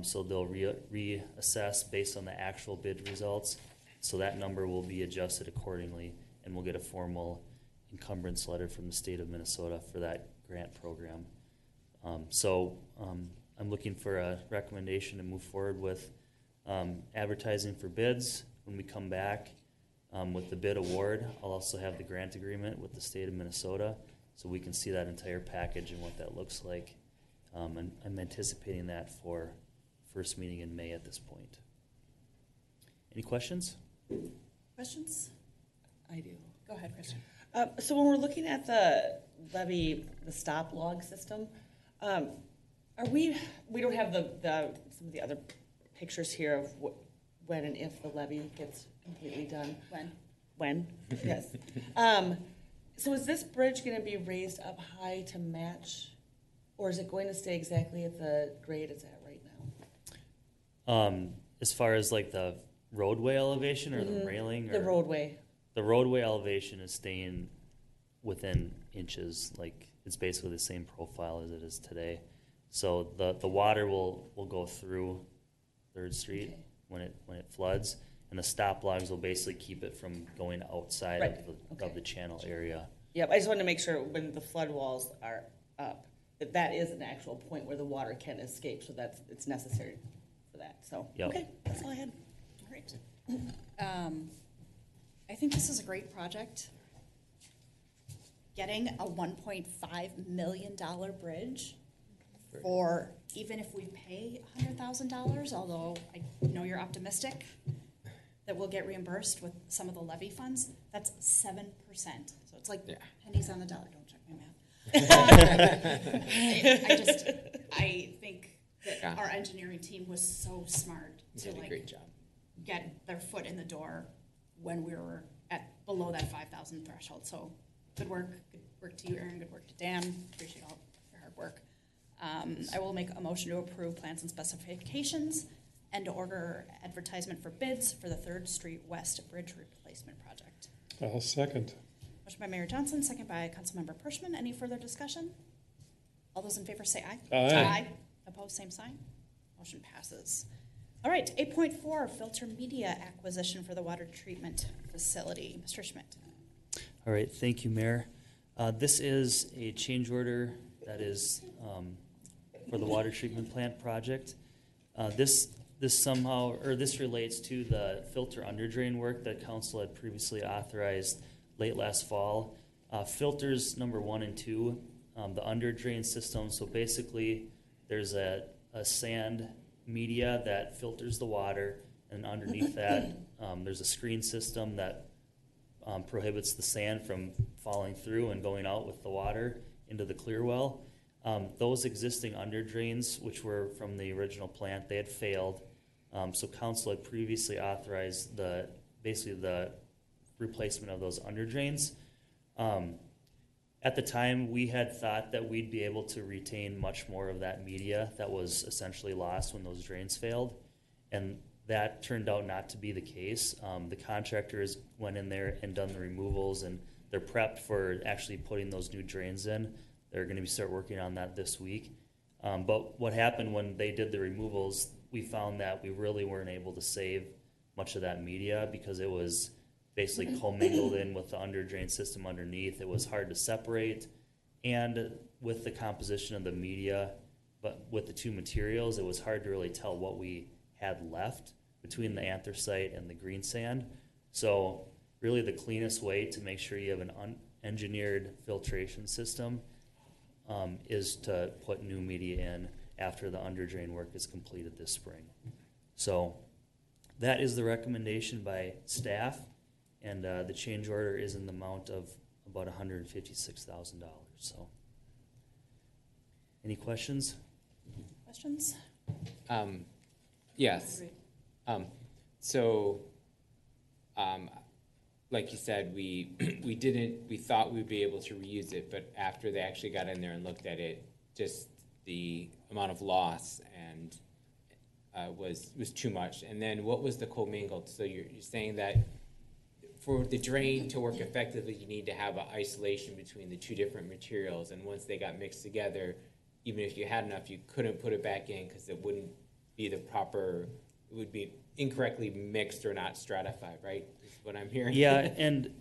Speaker 11: So they'll reassess based on the actual bid results. So that number will be adjusted accordingly, and we'll get a formal encumbrance letter from the state of Minnesota for that grant program. I'm looking for a recommendation to move forward with advertising for bids. When we come back with the bid award, I'll also have the grant agreement with the state of Minnesota, so we can see that entire package and what that looks like. And I'm anticipating that for first meeting in May at this point. Any questions?
Speaker 1: Questions?
Speaker 7: I do.
Speaker 1: Go ahead, Christian.
Speaker 7: So when we're looking at the levee, the stop log system, we don't have some of the other pictures here of when and if the levee gets completely done. When, yes. So is this bridge gonna be raised up high to match, or is it going to stay exactly at the grade it's at right now?
Speaker 11: As far as like the roadway elevation or the railing?
Speaker 7: The
Speaker 11: or
Speaker 7: roadway.
Speaker 11: The roadway elevation is staying within inches, like it's basically the same profile as it is today. So the water will go through 3rd Street when it floods, and the stop logs will basically keep it from going outside of the channel area.
Speaker 7: Yep, I just wanted to make sure when the flood walls are up, that is an actual point where the water can escape, so it's necessary for that, so.
Speaker 11: Yep.
Speaker 7: Okay, that's all I had.
Speaker 1: All right. I think this is a great project. Getting a $1.5 million bridge for, even if we pay $100,000, although I know you're optimistic that we'll get reimbursed with some of the levy funds, that's 7%. So it's like pennies on the dollar. Don't check my math. I think that our engineering team was so smart to
Speaker 3: Did a great job.
Speaker 1: get their foot in the door when we were at below that 5,000 threshold. So good work to you, Aaron. Good work to Dan. Appreciate all your hard work. I will make a motion to approve plans and specifications and to order advertisement for bids for the 3rd Street West Bridge Replacement Project.
Speaker 2: I'll second.
Speaker 1: Motion by Mayor Johnson, second by Councilmember Pershman. Any further discussion? All those in favor say aye.
Speaker 2: Aye.
Speaker 1: Opposed, same sign. Motion passes. All right, 8.4, filter media acquisition for the water treatment facility. Mr. Schmidt.
Speaker 11: All right, thank you, Mayor. This is a change order that is for the water treatment plant project. This relates to the filter under drain work that council had previously authorized late last fall. Filters number 1 and 2, the under drain system. So basically, there's a sand media that filters the water, and underneath that, there's a screen system that prohibits the sand from falling through and going out with the water into the clear well. Those existing under drains, which were from the original plant, they had failed. So council had previously authorized basically the replacement of those under drains. At the time, we had thought that we'd be able to retain much more of that media that was essentially lost when those drains failed, and that turned out not to be the case. The contractors went in there and done the removals, and they're prepped for actually putting those new drains in. They're going to start working on that this week. But what happened when they did the removals, we found that we really weren't able to save much of that media because it was basically commingled in with the under drain system underneath. It was hard to separate, and with the composition of the media, but with the two materials, it was hard to really tell what we had left between the anthracite and the green sand. So really the cleanest way to make sure you have an unengineered filtration system is to put new media in after the under drain work is completed this spring. So that is the recommendation by staff. And the change order is in the amount of about $156,000. So, any questions?
Speaker 1: Questions?
Speaker 3: Yes. Like you said, we thought we'd be able to reuse it, but after they actually got in there and looked at it, just the amount of loss and was too much. And then what was the commingled? So you're saying that for the drain to work effectively, you need to have an isolation between the two different materials. And once they got mixed together, even if you had enough, you couldn't put it back in because it wouldn't be it would be incorrectly mixed or not stratified, right? Is what I'm hearing.
Speaker 11: Yeah, and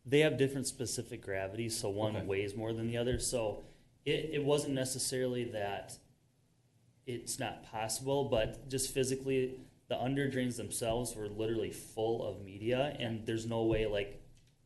Speaker 11: they have different specific gravities, so one weighs more than the other. So it wasn't necessarily that it's not possible, but just physically, the under drains themselves were literally full of media, and there's no way like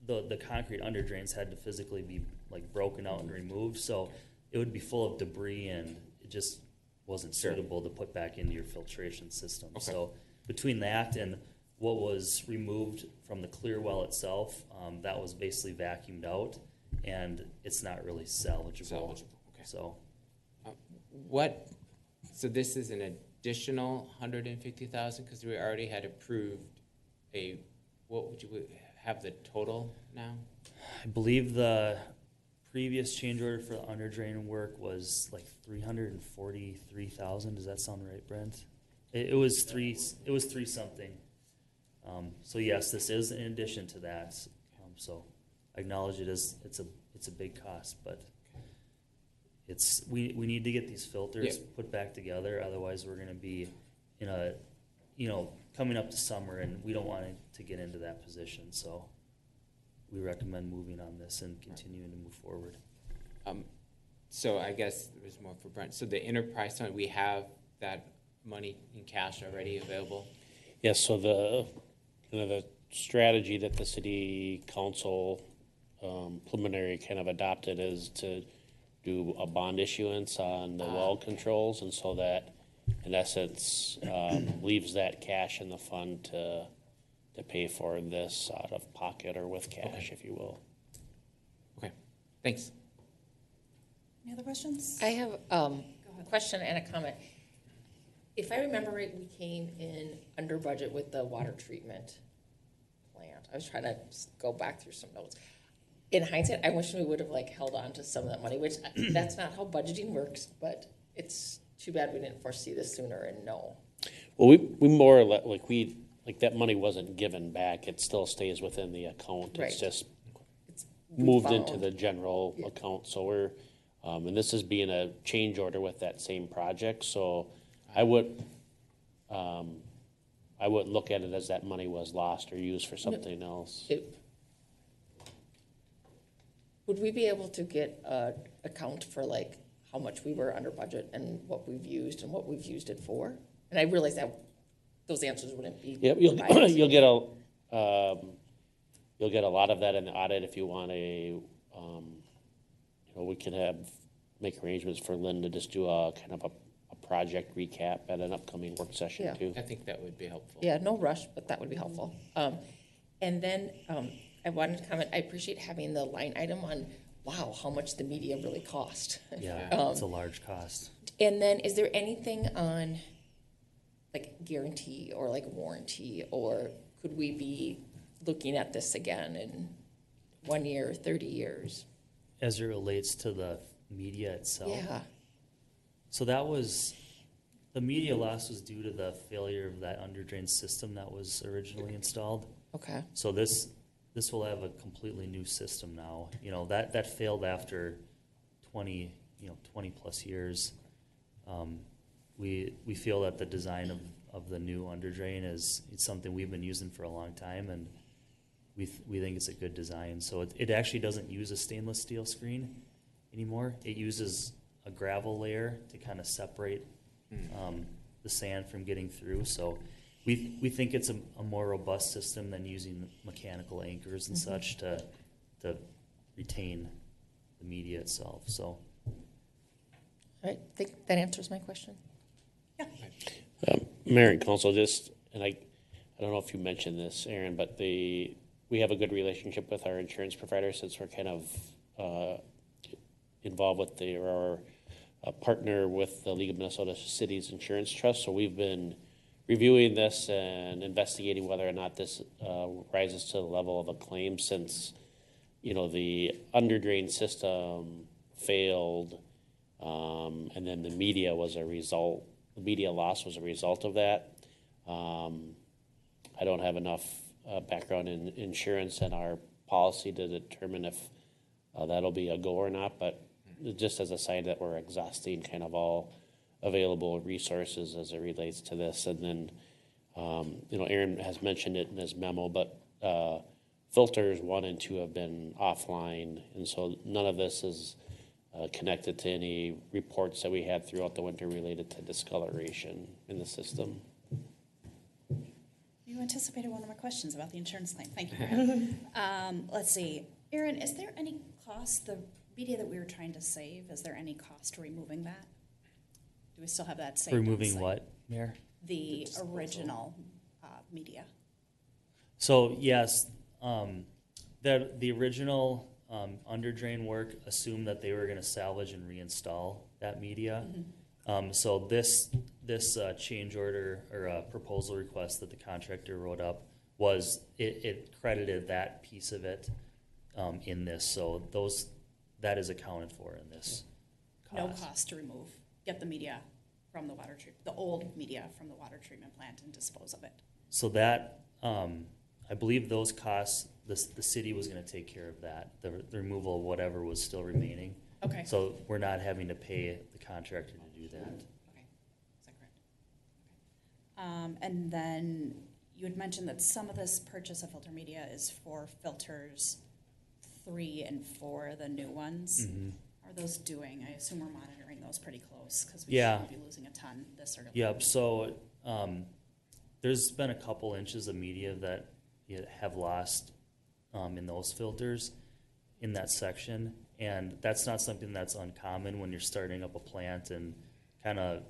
Speaker 11: the concrete under drains had to physically be like broken out and removed, so it would be full of debris, and it just wasn't suitable to put back into your filtration system. So between that and what was removed from the clear well itself, that was basically vacuumed out, and it's not really salvageable.
Speaker 3: Okay.
Speaker 11: So
Speaker 3: So this is an additional $150,000 because we already had approved what would you have the total now?
Speaker 11: I believe the previous change order for the under drain work was like $343,000. Does that sound right, Brent? It was three something. So yes, this is in addition to that. So I acknowledge it's a big cost, but we need to get these filters put back together. Otherwise, we're going to be in a coming up to summer, and we don't want to get into that position. So we recommend moving on this and continuing to move forward.
Speaker 3: So I guess there was more for Brent. So the enterprise fund, we have that money in cash already available?
Speaker 9: Yes, so the strategy that the city council preliminary kind of adopted is to do a bond issuance on the well controls, and so that in essence leaves that cash in the fund to pay for this out of pocket or with cash, if you will.
Speaker 3: Okay, thanks.
Speaker 1: Any other questions?
Speaker 6: I have a question and a comment. If I remember right, we came in under budget with the water treatment plant. I was trying to go back through some notes. In hindsight, I wish we would have held on to some of that money, which that's not how budgeting works, but it's too bad we didn't foresee this sooner and know.
Speaker 9: Well, we more or less, that money wasn't given back. It still stays within the account.
Speaker 6: Right.
Speaker 9: It's just
Speaker 6: It's
Speaker 9: moved
Speaker 6: found.
Speaker 9: into the general account. So we're, and this is being a change order with that same project. So I wouldn't look at it as that money was lost or used for something else.
Speaker 6: Would we be able to get an account for how much we were under budget and what we've used and what we've used it for? And I realize that those answers wouldn't be.
Speaker 9: Yep, you'll get you'll get a lot of that in the audit if you want we can make arrangements for Lynn to just do a kind of a project recap at an upcoming work session
Speaker 6: Yeah.
Speaker 9: too.
Speaker 3: I think that would be helpful.
Speaker 6: Yeah, no rush, but that would be helpful. And then I wanted to comment, I appreciate having the line item on, wow, how much the media really cost.
Speaker 11: Yeah, it's a large cost.
Speaker 6: And then is there anything on like guarantee or like warranty, or could we be looking at this again in 1 year, 30 years?
Speaker 11: As it relates to the media itself.
Speaker 6: Yeah,
Speaker 11: So the media loss was due to the failure of that underdrain system that was originally installed.
Speaker 6: okay.
Speaker 11: So this will have a completely new system now. That failed after 20 plus years. We feel that the design of the new underdrain is something we've been using for a long time, and we think it's a good design. So it actually doesn't use a stainless steel screen anymore. It uses a gravel layer to kind of separate the sand from getting through. So we think it's a more robust system than using mechanical anchors and such to retain the media itself. So.
Speaker 6: All right, I think that answers my question.
Speaker 9: Mayor and council, I don't know if you mentioned this, Aaron, but we have a good relationship with our insurance provider since we're kind of involved with or a partner with the League of Minnesota Cities Insurance Trust. So we've been reviewing this and investigating whether or not this rises to the level of a claim since, the underdrain system failed, and then the media was a result. The media loss was a result of that. I don't have enough background in insurance and our policy to determine if that'll be a go or not, but just as a sign that we're exhausting kind of all available resources as it relates to this. And then, Aaron has mentioned it in his memo, but filters 1 and 2 have been offline, and so none of this is connected to any reports that we had throughout the winter related to discoloration in the system.
Speaker 1: You anticipated one of my questions about the insurance claim. Thank you, Aaron. Let's see. Aaron, is there any cost, the media that we were trying to save, is there any cost to removing that? Do we still have that saved?
Speaker 11: Removing what, Mayor?
Speaker 1: The original media.
Speaker 11: So yes, the original underdrain work assumed that they were going to salvage and reinstall that media. So this change order or proposal request that the contractor wrote up it credited that piece of it in this. So that is accounted for in this cost.
Speaker 1: No cost to remove, get the media from the the old media from the water treatment plant and dispose of it.
Speaker 11: So that, I believe those costs, the city was going to take care of that, the removal of whatever was still remaining.
Speaker 1: Okay.
Speaker 11: So we're not having to pay the contractor to do that.
Speaker 1: Okay, is that correct? Okay. And then you had mentioned that some of this purchase of filter media is for filters 3 and 4, the new ones. Are those doing? I assume we're monitoring those pretty close because we shouldn't be losing a ton this early.
Speaker 11: Yep. So there's been a couple inches of media that have lost in those filters in that section, and that's not something that's uncommon when you're starting up a plant and kind of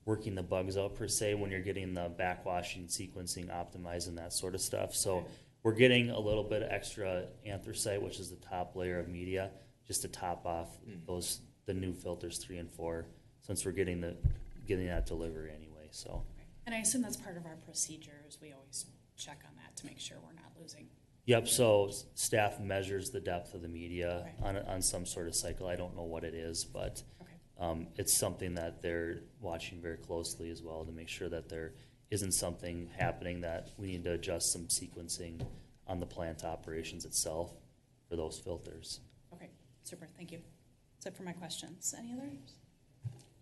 Speaker 11: working the bugs out per se when you're getting the backwashing, sequencing, optimizing, that sort of stuff. So we're getting a little bit of extra anthracite, which is the top layer of media, just to top off the new filters 3 and 4, since we're getting that delivery anyway. So.
Speaker 1: And I assume that's part of our procedures. We always check on that to make sure we're not losing.
Speaker 11: Yep. So staff measures the depth of the media on some sort of cycle. I don't know what it is, but it's something that they're watching very closely as well to make sure that there isn't something happening that we need to adjust some sequencing on the plant operations itself for those filters.
Speaker 1: Okay, super. Thank you. That's it for my questions. Any others?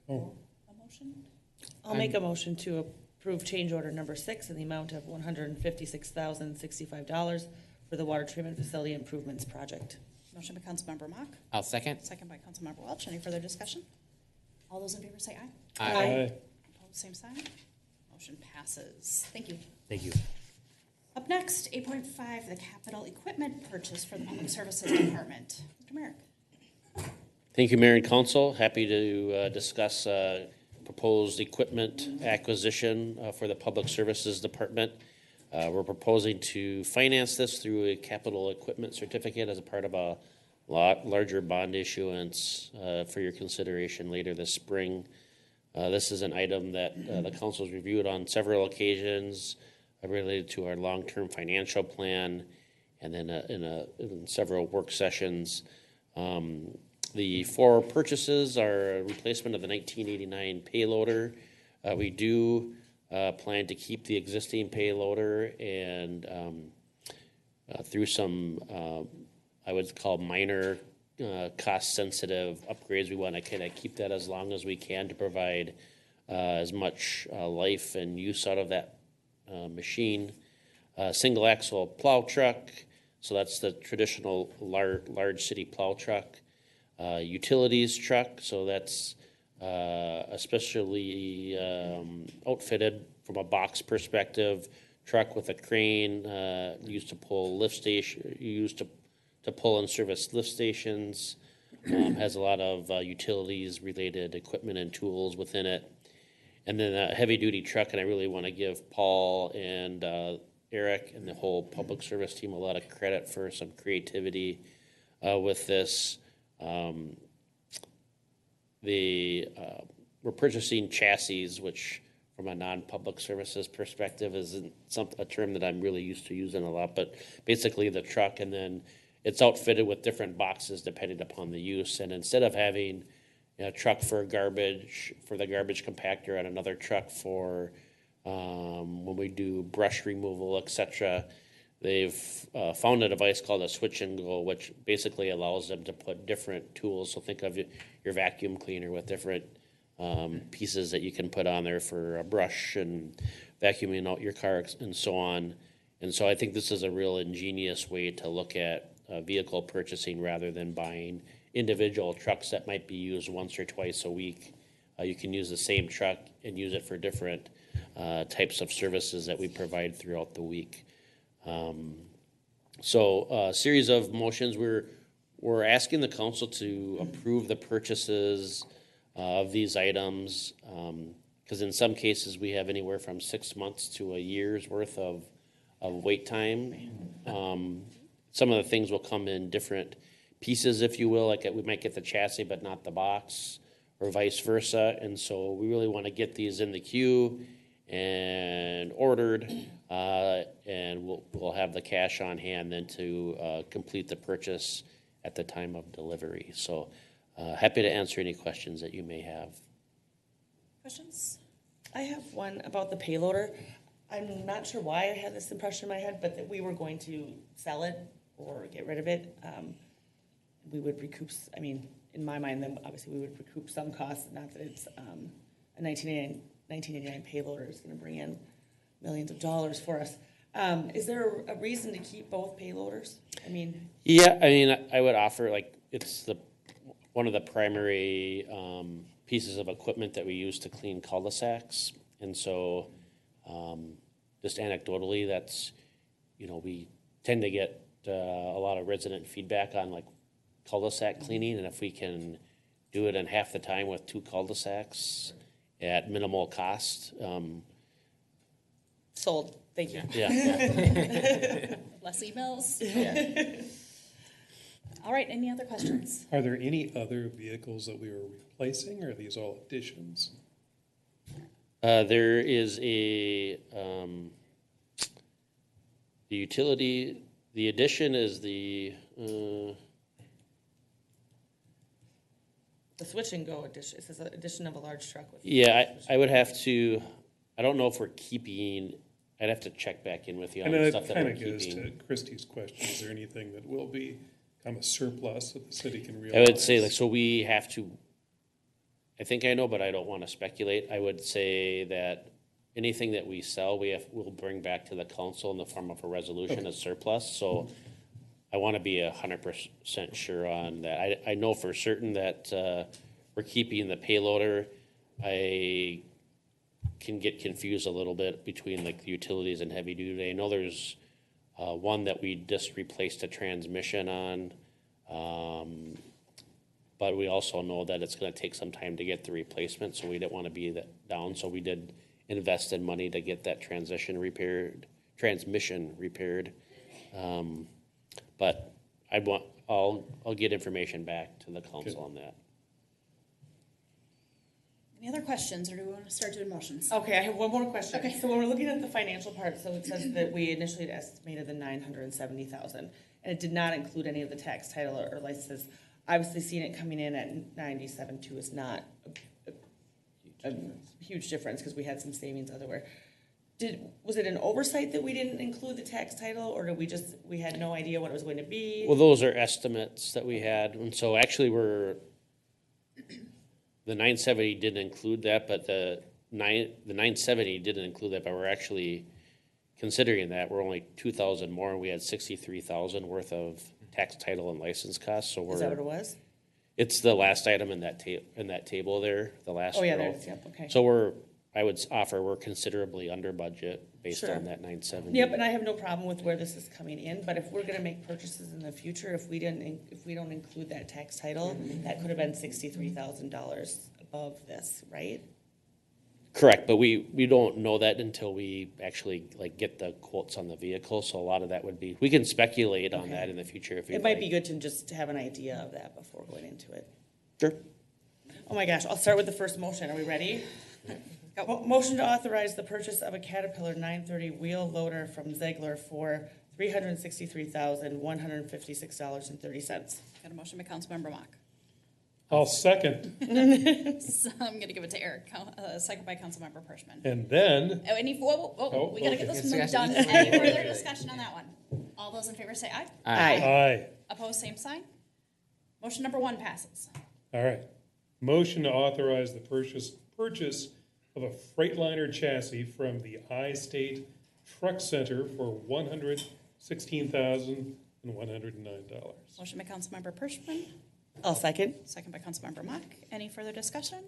Speaker 1: A motion?
Speaker 7: I'll make a motion to approve change order number 6 in the amount of $156,065 for the water treatment facility improvements project.
Speaker 1: Motion by Councilmember Mock,
Speaker 3: I'll second.
Speaker 1: second by Councilmember Welch. Any further discussion? All those in favor say aye.
Speaker 3: Aye.
Speaker 1: Opposed, same sign. Motion passes. Thank you.
Speaker 11: Thank you.
Speaker 1: Up next, 8.5, the capital equipment purchase for the Public Services Department. Dr. Merrick.
Speaker 9: Thank you, Mayor and Council. Happy to discuss proposed equipment acquisition for the Public Services Department. We're proposing to finance this through a capital equipment certificate as a part of a larger bond issuance for your consideration later this spring. This is an item that the council's reviewed on several occasions related to our long-term financial plan, and then in several work sessions. The four purchases are a replacement of the 1989 payloader. We do plan to keep the existing payloader, and through some I would call minor cost-sensitive upgrades, we want to kind of keep that as long as we can to provide as much life and use out of that machine. Single axle plow truck, so that's the traditional large city plow truck. Utilities truck, so that's especially outfitted from a box perspective. Truck with a crane used to pull to pull and service lift stations. Has a lot of utilities related equipment and tools within it. And then a heavy duty truck, and I really want to give Paul and Eric and the whole public service team a lot of credit for some creativity with this. We're purchasing chassis, which from a non-public services perspective isn't a term that I'm really used to using a lot, but basically the truck, and then it's outfitted with different boxes depending upon the use. And instead of having a truck for the garbage compactor and another truck for when we do brush removal, etc., they've found a device called a switch and go, which basically allows them to put different tools. So think of your vacuum cleaner with different pieces that you can put on there for a brush and vacuuming out your car and so on. And so I think this is a real ingenious way to look at vehicle purchasing rather than buying individual trucks that might be used once or twice a week. You can use the same truck and use it for different types of services that we provide throughout the week. So a series of motions. We're asking the council to approve the purchases of these items, because in some cases we have anywhere from 6 months to a year's worth of wait time. Some of the things will come in different pieces, if you will, like we might get the chassis but not the box, or vice versa. And so we really want to get these in the queue and ordered, and we'll have the cash on hand then to complete the purchase at the time of delivery. So happy to answer any questions that you may have.
Speaker 1: Questions?
Speaker 7: I have one about the payloader. I'm not sure why I had this impression in my head, but that we were going to sell it or get rid of it. We would recoup, in my mind, then obviously we would recoup some costs, not that it's a 1989 payloader is going to bring in millions of dollars for us. Is there a reason to keep both payloaders?
Speaker 9: Yeah, I would offer, it's one of the primary pieces of equipment that we use to clean cul-de-sacs. And so just anecdotally, that's, we tend to get a lot of resident feedback on cul-de-sac cleaning, and if we can do it in half the time with 2 cul-de-sacs at minimal cost.
Speaker 7: Sold. Thank you.
Speaker 9: Yeah.
Speaker 1: Less emails? All right, any other questions?
Speaker 2: Are there any other vehicles that we are replacing, or are these all additions?
Speaker 9: There is the utility. The addition is the
Speaker 7: switch and go addition. It says addition of a large truck.
Speaker 9: I would have to. I don't know if we're keeping. I'd have to check back in with you on the stuff that we're keeping.
Speaker 2: And it kind of goes to Christie's question: is there anything that will become a surplus that the city can realize?
Speaker 9: I would say so. We have to. I think I know, but I don't want to speculate. I would say that anything that we sell, we'll bring back to the council in the form of a resolution as surplus. So I want to be 100% sure on that. I know for certain that we're keeping the payloader. I can get confused a little bit between the utilities and heavy duty. I know there's one that we just replaced a transmission on. But we also know that it's gonna take some time to get the replacement, so we didn't wanna be that down, so we did invest in money to get that transmission repaired. But I'll get information back to the council on that.
Speaker 1: Any other questions, or do we want to start doing motions?
Speaker 7: Okay, I have one more question.
Speaker 1: Okay.
Speaker 7: So when we're looking at the financial part, so it says that we initially had estimated the 970,000, and it did not include any of the tax title or licenses. Obviously, seeing it coming in at 97.2 is not a huge difference, because we had some savings elsewhere. Was it an oversight that we didn't include the tax title, or did we had no idea what it was going to be?
Speaker 9: Well, those are estimates that we had, and so actually the 970 didn't include that, but the 970 didn't include that, but we're actually considering that. We're only 2,000 more, and we had 63,000 worth of tax title and license costs, so
Speaker 7: Is that what it was?
Speaker 9: it's the last item in that table there, the last
Speaker 7: Oh, yeah,
Speaker 9: row.
Speaker 7: there it is, yep, okay.
Speaker 9: So I would offer we're considerably under budget based
Speaker 7: Sure.
Speaker 9: on that 970.
Speaker 7: Yep, and I have no problem with where this is coming in, but if we're gonna make purchases in the future, if we don't include that tax title, that could have been $63,000 above this, right?
Speaker 9: Correct, but we don't know that until we actually get the quotes on the vehicle, so a lot of that would be, we can speculate on that in the future if we
Speaker 7: It might be good to just have an idea of that before going into it.
Speaker 9: Sure.
Speaker 7: Oh my gosh, I'll start with the first motion. Are we ready? Motion to authorize the purchase of a Caterpillar 930 wheel loader from Ziegler for $363,156.30.
Speaker 1: Got a motion by Councilmember Mock.
Speaker 2: I'll second.
Speaker 1: So I'm going to give it to Eric, second by Councilmember Pershman.
Speaker 2: And then,
Speaker 1: Oh, we got to get this one
Speaker 3: Discussion.
Speaker 1: done. Any further discussion on that one? All those in favor say aye.
Speaker 2: aye.
Speaker 1: Opposed, same sign. Motion number 1 passes.
Speaker 2: All right. Motion to authorize the purchase of a Freightliner chassis from the I-State Truck Center for $116,109.
Speaker 1: Motion by Councilmember Pershman,
Speaker 7: I'll second.
Speaker 1: second by Councilmember Mock. Any further discussion?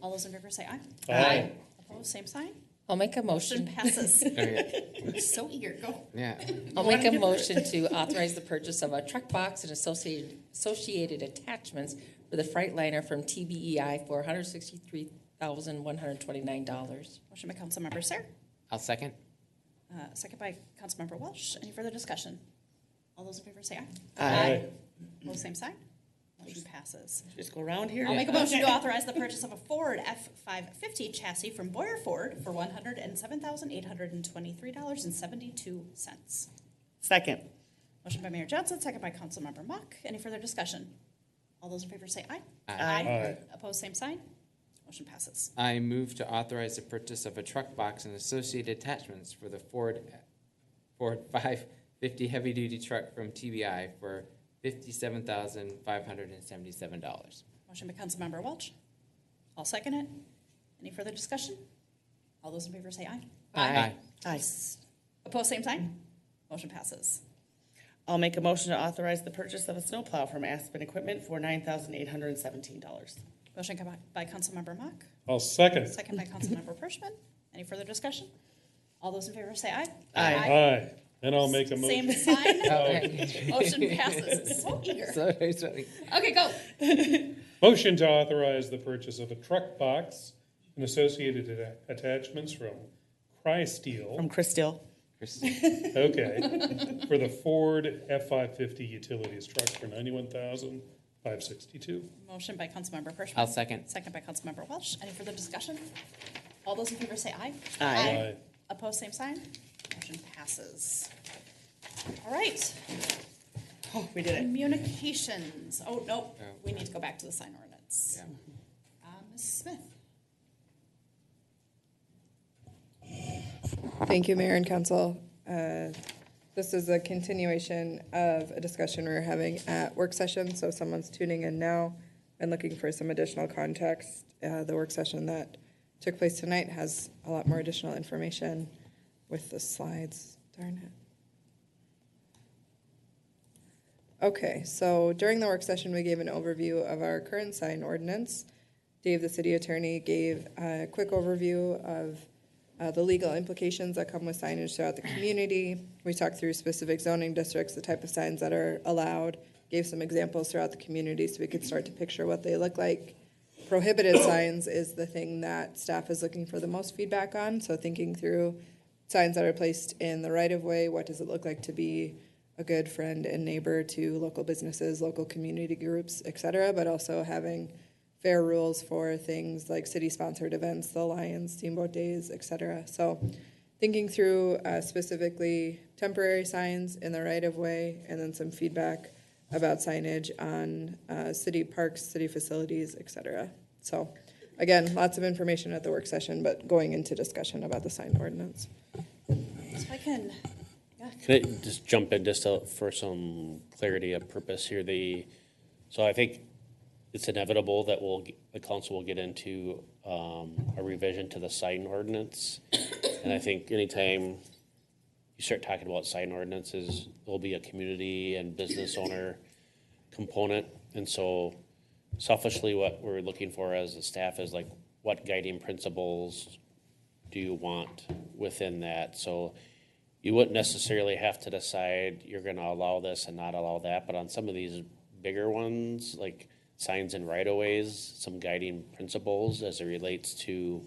Speaker 1: All those in favor say aye.
Speaker 2: Aye.
Speaker 1: Opposed, same sign.
Speaker 6: I'll make a
Speaker 1: Motion
Speaker 6: motion,
Speaker 1: passes.
Speaker 3: Okay.
Speaker 1: So eager, go.
Speaker 3: Yeah.
Speaker 6: I'll make a motion to authorize the purchase of a truck box and associated attachments for the Freightliner from TBEI for $163,129.
Speaker 1: Motion by Councilmember Sarah,
Speaker 3: I'll second.
Speaker 1: second by Councilmember Welsh. Any further discussion? All those in favor say aye.
Speaker 2: Aye.
Speaker 1: Opposed, same sign. Motion passes.
Speaker 7: Just go around here.
Speaker 1: I'll make a motion to authorize the purchase of a Ford F-550 chassis from Boyer Ford for $107,823.72.
Speaker 7: Second.
Speaker 1: Motion by Mayor Johnson, second by Councilmember Mock. Any further discussion? All those in favor say aye.
Speaker 2: Aye.
Speaker 1: Opposed, same sign. Motion passes.
Speaker 3: I move to authorize the purchase of a truck box and associated attachments for the Ford 550 heavy-duty truck from TBI for $57,577.
Speaker 1: Motion by Councilmember Welch. I'll second it. Any further discussion? All those in favor say aye.
Speaker 3: Aye.
Speaker 7: Aye.
Speaker 1: Opposed, same sign. Motion passes.
Speaker 7: I'll make a motion to authorize the purchase of a snowplow from Aspen Equipment for $9,817.
Speaker 1: Motion by Councilmember Mock,
Speaker 2: I'll second.
Speaker 1: second by Councilmember Pershman. Any further discussion? All those in favor say aye.
Speaker 2: Aye. Then I'll make a
Speaker 1: Same
Speaker 2: motion.
Speaker 1: sign.
Speaker 3: Okay.
Speaker 1: Motion passes. So eager.
Speaker 3: Sorry.
Speaker 1: Okay, go.
Speaker 2: Motion to authorize the purchase of a truck box and associated attachments from Crysteel.
Speaker 7: From Crysteel.
Speaker 2: Okay. For the Ford F-550 utilities truck for $91,562.
Speaker 1: Motion by Councilmember Pershman.
Speaker 3: I'll second.
Speaker 1: Second by Councilmember Welch. Any further discussion? All those in favor say aye.
Speaker 2: Aye.
Speaker 1: Opposed, same sign. Motion passes. All right.
Speaker 7: Oh, we did it.
Speaker 1: Communications. Oh, nope. We need to go back to the sign ordinance.
Speaker 3: Yeah.
Speaker 1: Ms. Smith.
Speaker 5: Thank you, Mayor and Council. This is a continuation of a discussion we were having at work session, so if someone's tuning in now and looking for some additional context, the work session that took place tonight has a lot more additional information with the slides. Darn it. Okay, so during the work session, we gave an overview of our current sign ordinance. Dave, the city attorney, gave a quick overview of the legal implications that come with signage throughout the community. We talked through specific zoning districts, the type of signs that are allowed, gave some examples throughout the community so we could start to picture what they look like. Prohibited signs is the thing that staff is looking for the most feedback on. So thinking through signs that are placed in the right-of-way, what does it look like to be a good friend and neighbor to local businesses, local community groups, et cetera, but also having fair rules for things like city-sponsored events, the Lions, Steamboat Days, et cetera. So thinking through specifically temporary signs in the right-of-way, and then some feedback about signage on city parks, city facilities, et cetera. So again, lots of information at the work session, but going into discussion about the sign ordinance.
Speaker 1: So I can, yeah.
Speaker 9: Can I just jump in just for some clarity of purpose here? So I think it's inevitable that the council will get into a revision to the sign ordinance. And I think anytime you start talking about sign ordinances, there'll be a community and business owner component. And so selfishly, what we're looking for as a staff is like, what guiding principles do you want within that? So you wouldn't necessarily have to decide you're going to allow this and not allow that, but on some of these bigger ones, like signs and right-of-ways, some guiding principles as it relates to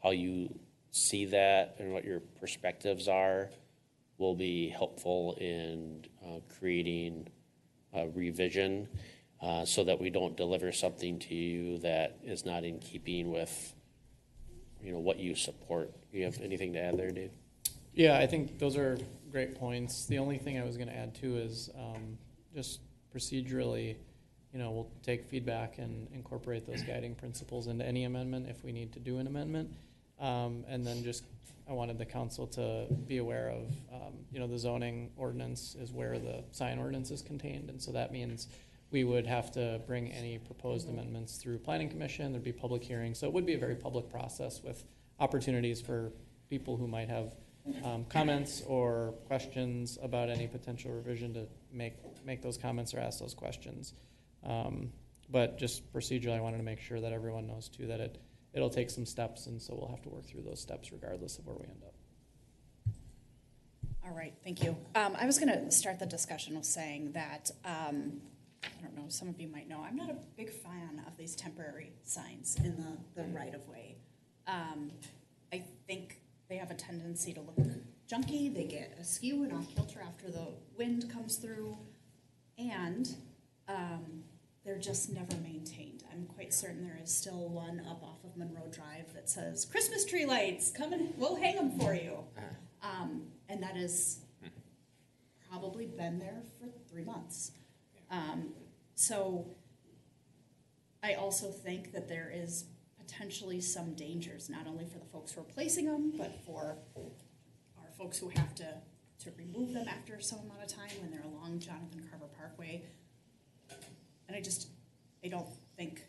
Speaker 9: how you see that and what your perspectives are will be helpful in creating a revision so that we don't deliver something to you that is not in keeping with what you support. You have anything to add there, Dave?
Speaker 8: Yeah, I think those are great points. The only thing I was going to add too is just procedurally, we'll take feedback and incorporate those guiding principles into any amendment if we need to do an amendment. And then I wanted the council to be aware of, the zoning ordinance is where the sign ordinance is contained. And so that means we would have to bring any proposed amendments through planning commission. There'd be public hearings. So it would be a very public process with opportunities for people who might have comments or questions about any potential revision to make those comments or ask those questions. But just procedurally, I wanted to make sure that everyone knows too that it'll take some steps, and so we'll have to work through those steps regardless of where we end up.
Speaker 1: All right, thank you. I was going to start the discussion with saying that, I don't know, some of you might know, I'm not a big fan of these temporary signs in the right-of-way. I think they have a tendency to look junky, they get askew and off kilter after the wind comes through, and they're just never maintained. I'm quite certain there is still one up off of Monroe Drive that says, "Christmas tree lights, come and we'll hang them for you." And that has probably been there for 3 months. So I also think that there is potentially some dangers, not only for the folks who are placing them, but for our folks who have to remove them after some amount of time when they're along Jonathan Carver Parkway. And I don't think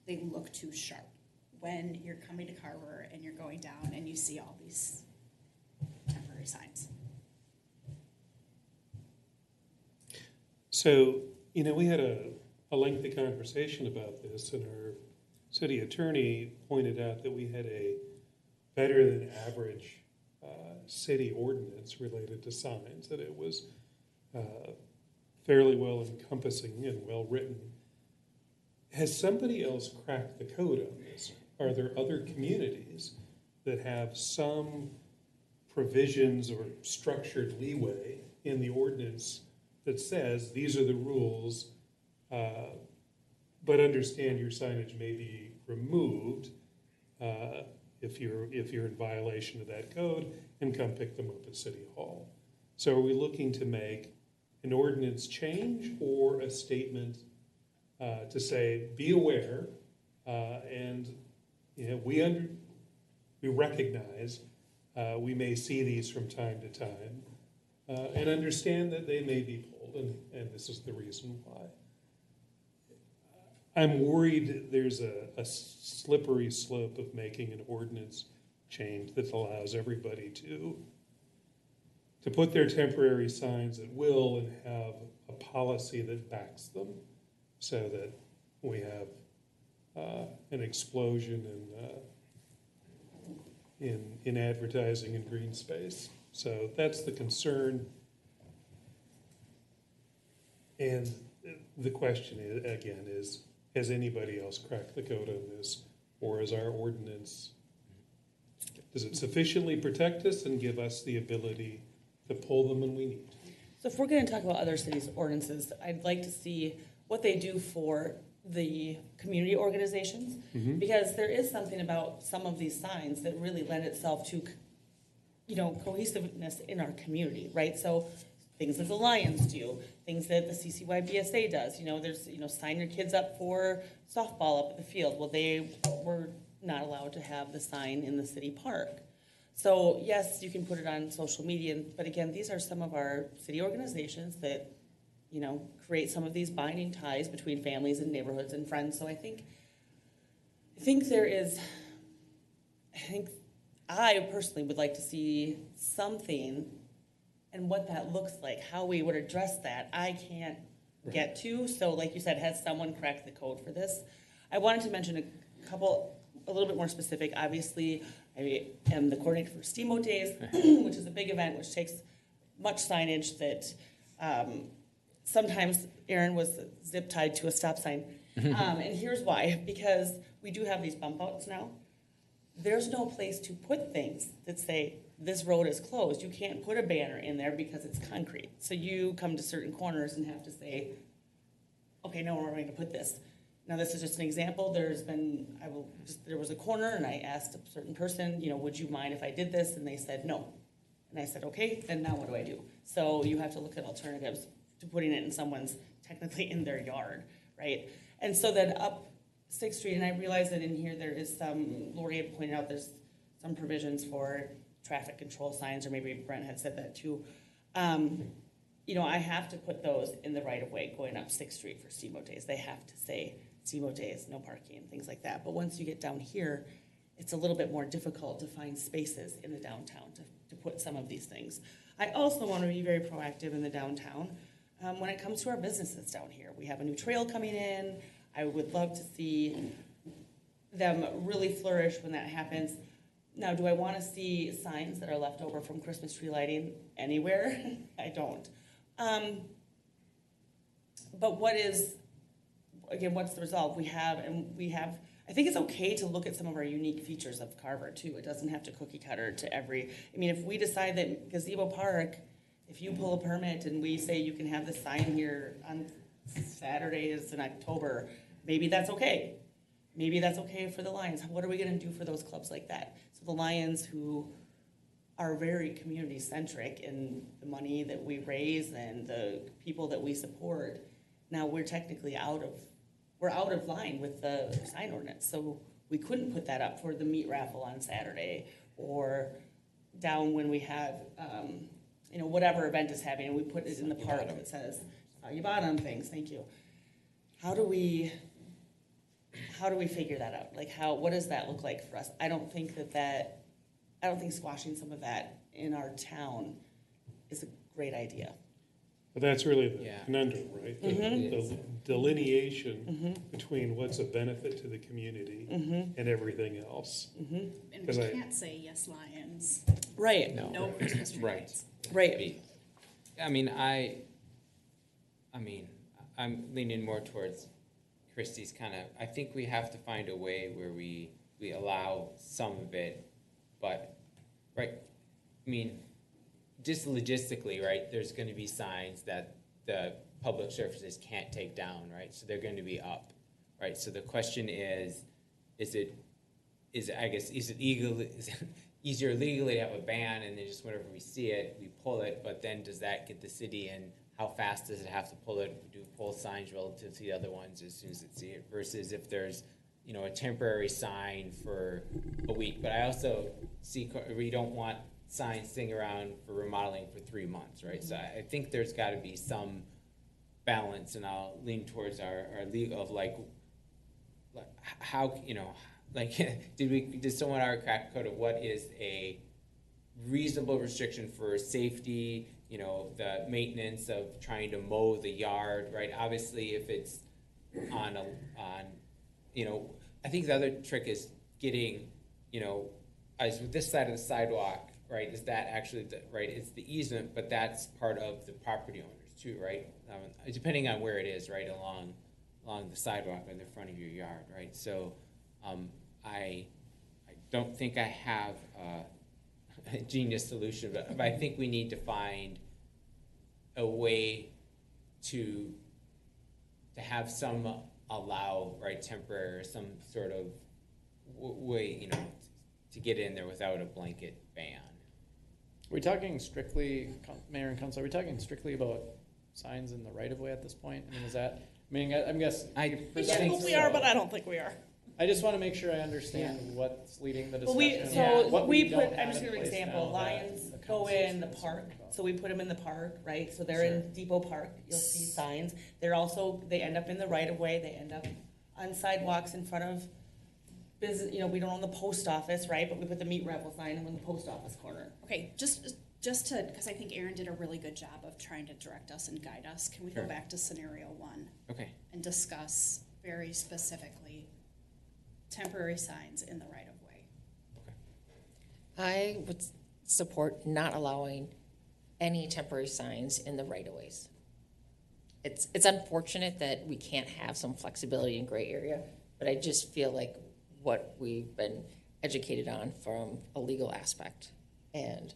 Speaker 1: they look too sharp when you're coming to Carver and you're going down and you see all these temporary signs.
Speaker 2: So, we had a lengthy conversation about this, and our city attorney pointed out that we had a better than average city ordinance related to signs, that it was fairly well encompassing and well written. Has somebody else cracked the code on this? Are there other communities that have some provisions or structured leeway in the ordinance that says these are the rules, but understand your signage may be removed if you're in violation of that code, and come pick them up at City Hall? So are we looking to make an ordinance change or a statement to say, be aware, and we recognize we may see these from time to time, and understand that they may be pulled, and this is the reason why. I'm worried there's a slippery slope of making an ordinance change that allows everybody to put their temporary signs at will and have a policy that backs them, so that we have an explosion in advertising and green space. So that's the concern. And the question is, again, is, has anybody else cracked the code on this? Or is our ordinance, does it sufficiently protect us and give us the ability to pull them when we need to?
Speaker 7: So if we're gonna talk about other cities' ordinances, I'd like to see what they do for the community organizations. Because there is something about some of these signs that really lend itself to, cohesiveness in our community, right? So things that the Lions do, things that the CCYBSA does, there's, sign your kids up for softball up at the field. Well, they were not allowed to have the sign in the city park. So yes, you can put it on social media, but again, these are some of our city organizations that, create some of these binding ties between families and neighborhoods and friends. So I think I personally would like to see something and what that looks like, how we would address that. I can't get to, so like you said, has someone cracked the code for this? I wanted to mention a little bit more specific. Obviously, I am the coordinator for STEAMO Days, which is a big event which takes much signage that sometimes Aaron was zip tied to a stop sign. And here's why, because we do have these bump outs now. There's no place to put things that say, this road is closed. You can't put a banner in there because it's concrete. So you come to certain corners and have to say, okay, no, we're going to put this. Now, this is just an example. There was a corner and I asked a certain person, would you mind if I did this? And they said no. And I said, okay, then now what do I do? So you have to look at alternatives to putting it in someone's, technically in their yard, right? And so then up 6th Street, and I realize that in here there is some, Lori had pointed out there's some provisions for traffic control signs, or maybe Brent had said that too. I have to put those in the right of way going up 6th Street for STEAMO Days. They have to say STEAMO Days, no parking, things like that. But once you get down here, it's a little bit more difficult to find spaces in the downtown to put some of these things. I also want to be very proactive in the downtown when it comes to our businesses down here. We have a new trail coming in. I would love to see them really flourish when that happens. Now, do I want to see signs that are left over from Christmas tree lighting anywhere? I don't. But what's the result? We have, I think it's okay to look at some of our unique features of Carver too. It doesn't have to cookie cutter to if we decide that Gazebo Park, if you pull a permit and we say you can have the sign here on Saturdays in October, maybe that's okay. Maybe that's okay for the Lions. What are we going to do for those clubs like that? So the Lions, who are very community-centric in the money that we raise and the people that we support, now we're technically out of line with the sign ordinance. So we couldn't put that up for the meat raffle on Saturday, or down when we have, whatever event is happening, and we put it in the park that says, you bottom things, thank you. How do we figure that out? What does that look like for us? I don't think squashing some of that in our town is a great idea.
Speaker 2: But that's really the conundrum, right? The delineation between what's a benefit to the community and everything else.
Speaker 1: And we can't say yes, Lions.
Speaker 7: Right.
Speaker 1: No Christmas tree lights.
Speaker 7: Right.
Speaker 3: I'm leaning more towards Christie's I think we have to find a way where we allow some of it, but, right, just logistically, right, there's going to be signs that the public surfaces can't take down, right? So they're going to be up, right? So the question is it easier legally to have a ban, and then just whenever we see it, we pull it, but then does that get the city in? How fast does it have to pull it? Do pull signs relative to the other ones as soon as it see it? Versus if there's, a temporary sign for a week. But I also see we don't want signs sitting around for remodeling for 3 months, right? So I think there's got to be some balance, and I'll lean towards our legal of how did someone ever crack the code of what is a reasonable restriction for safety? The maintenance of trying to mow the yard, right? Obviously, if it's I think the other trick is getting, is with this side of the sidewalk, right, is that actually, right, it's the easement, but that's part of the property owners too, right? Depending on where it is, right, along the sidewalk in the front of your yard, right? So I don't think I have a genius solution, but I think we need to find a way to have some allow, right, temporary, or some sort of way, you know, to get in there without a blanket ban.
Speaker 8: Are we talking strictly, Mayor and Council, are we talking strictly about signs in the right-of-way at this point? I mean, is that, I mean, I'm guessing.
Speaker 3: I
Speaker 1: hope we are, but I don't think we are.
Speaker 8: I just want to make sure I understand what's leading the
Speaker 7: Well,
Speaker 8: discussion.
Speaker 7: so we
Speaker 8: don't
Speaker 7: put,
Speaker 8: have
Speaker 7: I'm just
Speaker 8: in
Speaker 7: giving an
Speaker 8: place
Speaker 7: example,
Speaker 8: now that
Speaker 7: lions
Speaker 8: the
Speaker 7: go
Speaker 8: council's
Speaker 7: in the
Speaker 8: concerned
Speaker 7: park,
Speaker 8: about.
Speaker 7: so we put them in the park, right? So they're in Depot Park, you'll see signs. They're also, they end up in the right of way, they end up on sidewalks in front of business, you know, we don't own the post office, right? But we put the meat raffle sign in the post office corner.
Speaker 1: Okay, just to, because I think Aaron did a really good job of trying to direct us and guide us, can we go
Speaker 3: Sure.
Speaker 1: back to scenario 1?
Speaker 3: Okay.
Speaker 1: And discuss very specifically temporary signs in the right of way?
Speaker 6: I would support not allowing any temporary signs in the right-of-ways. It's unfortunate that we can't have some flexibility in gray area, but I just feel like what we've been educated on from a legal aspect, and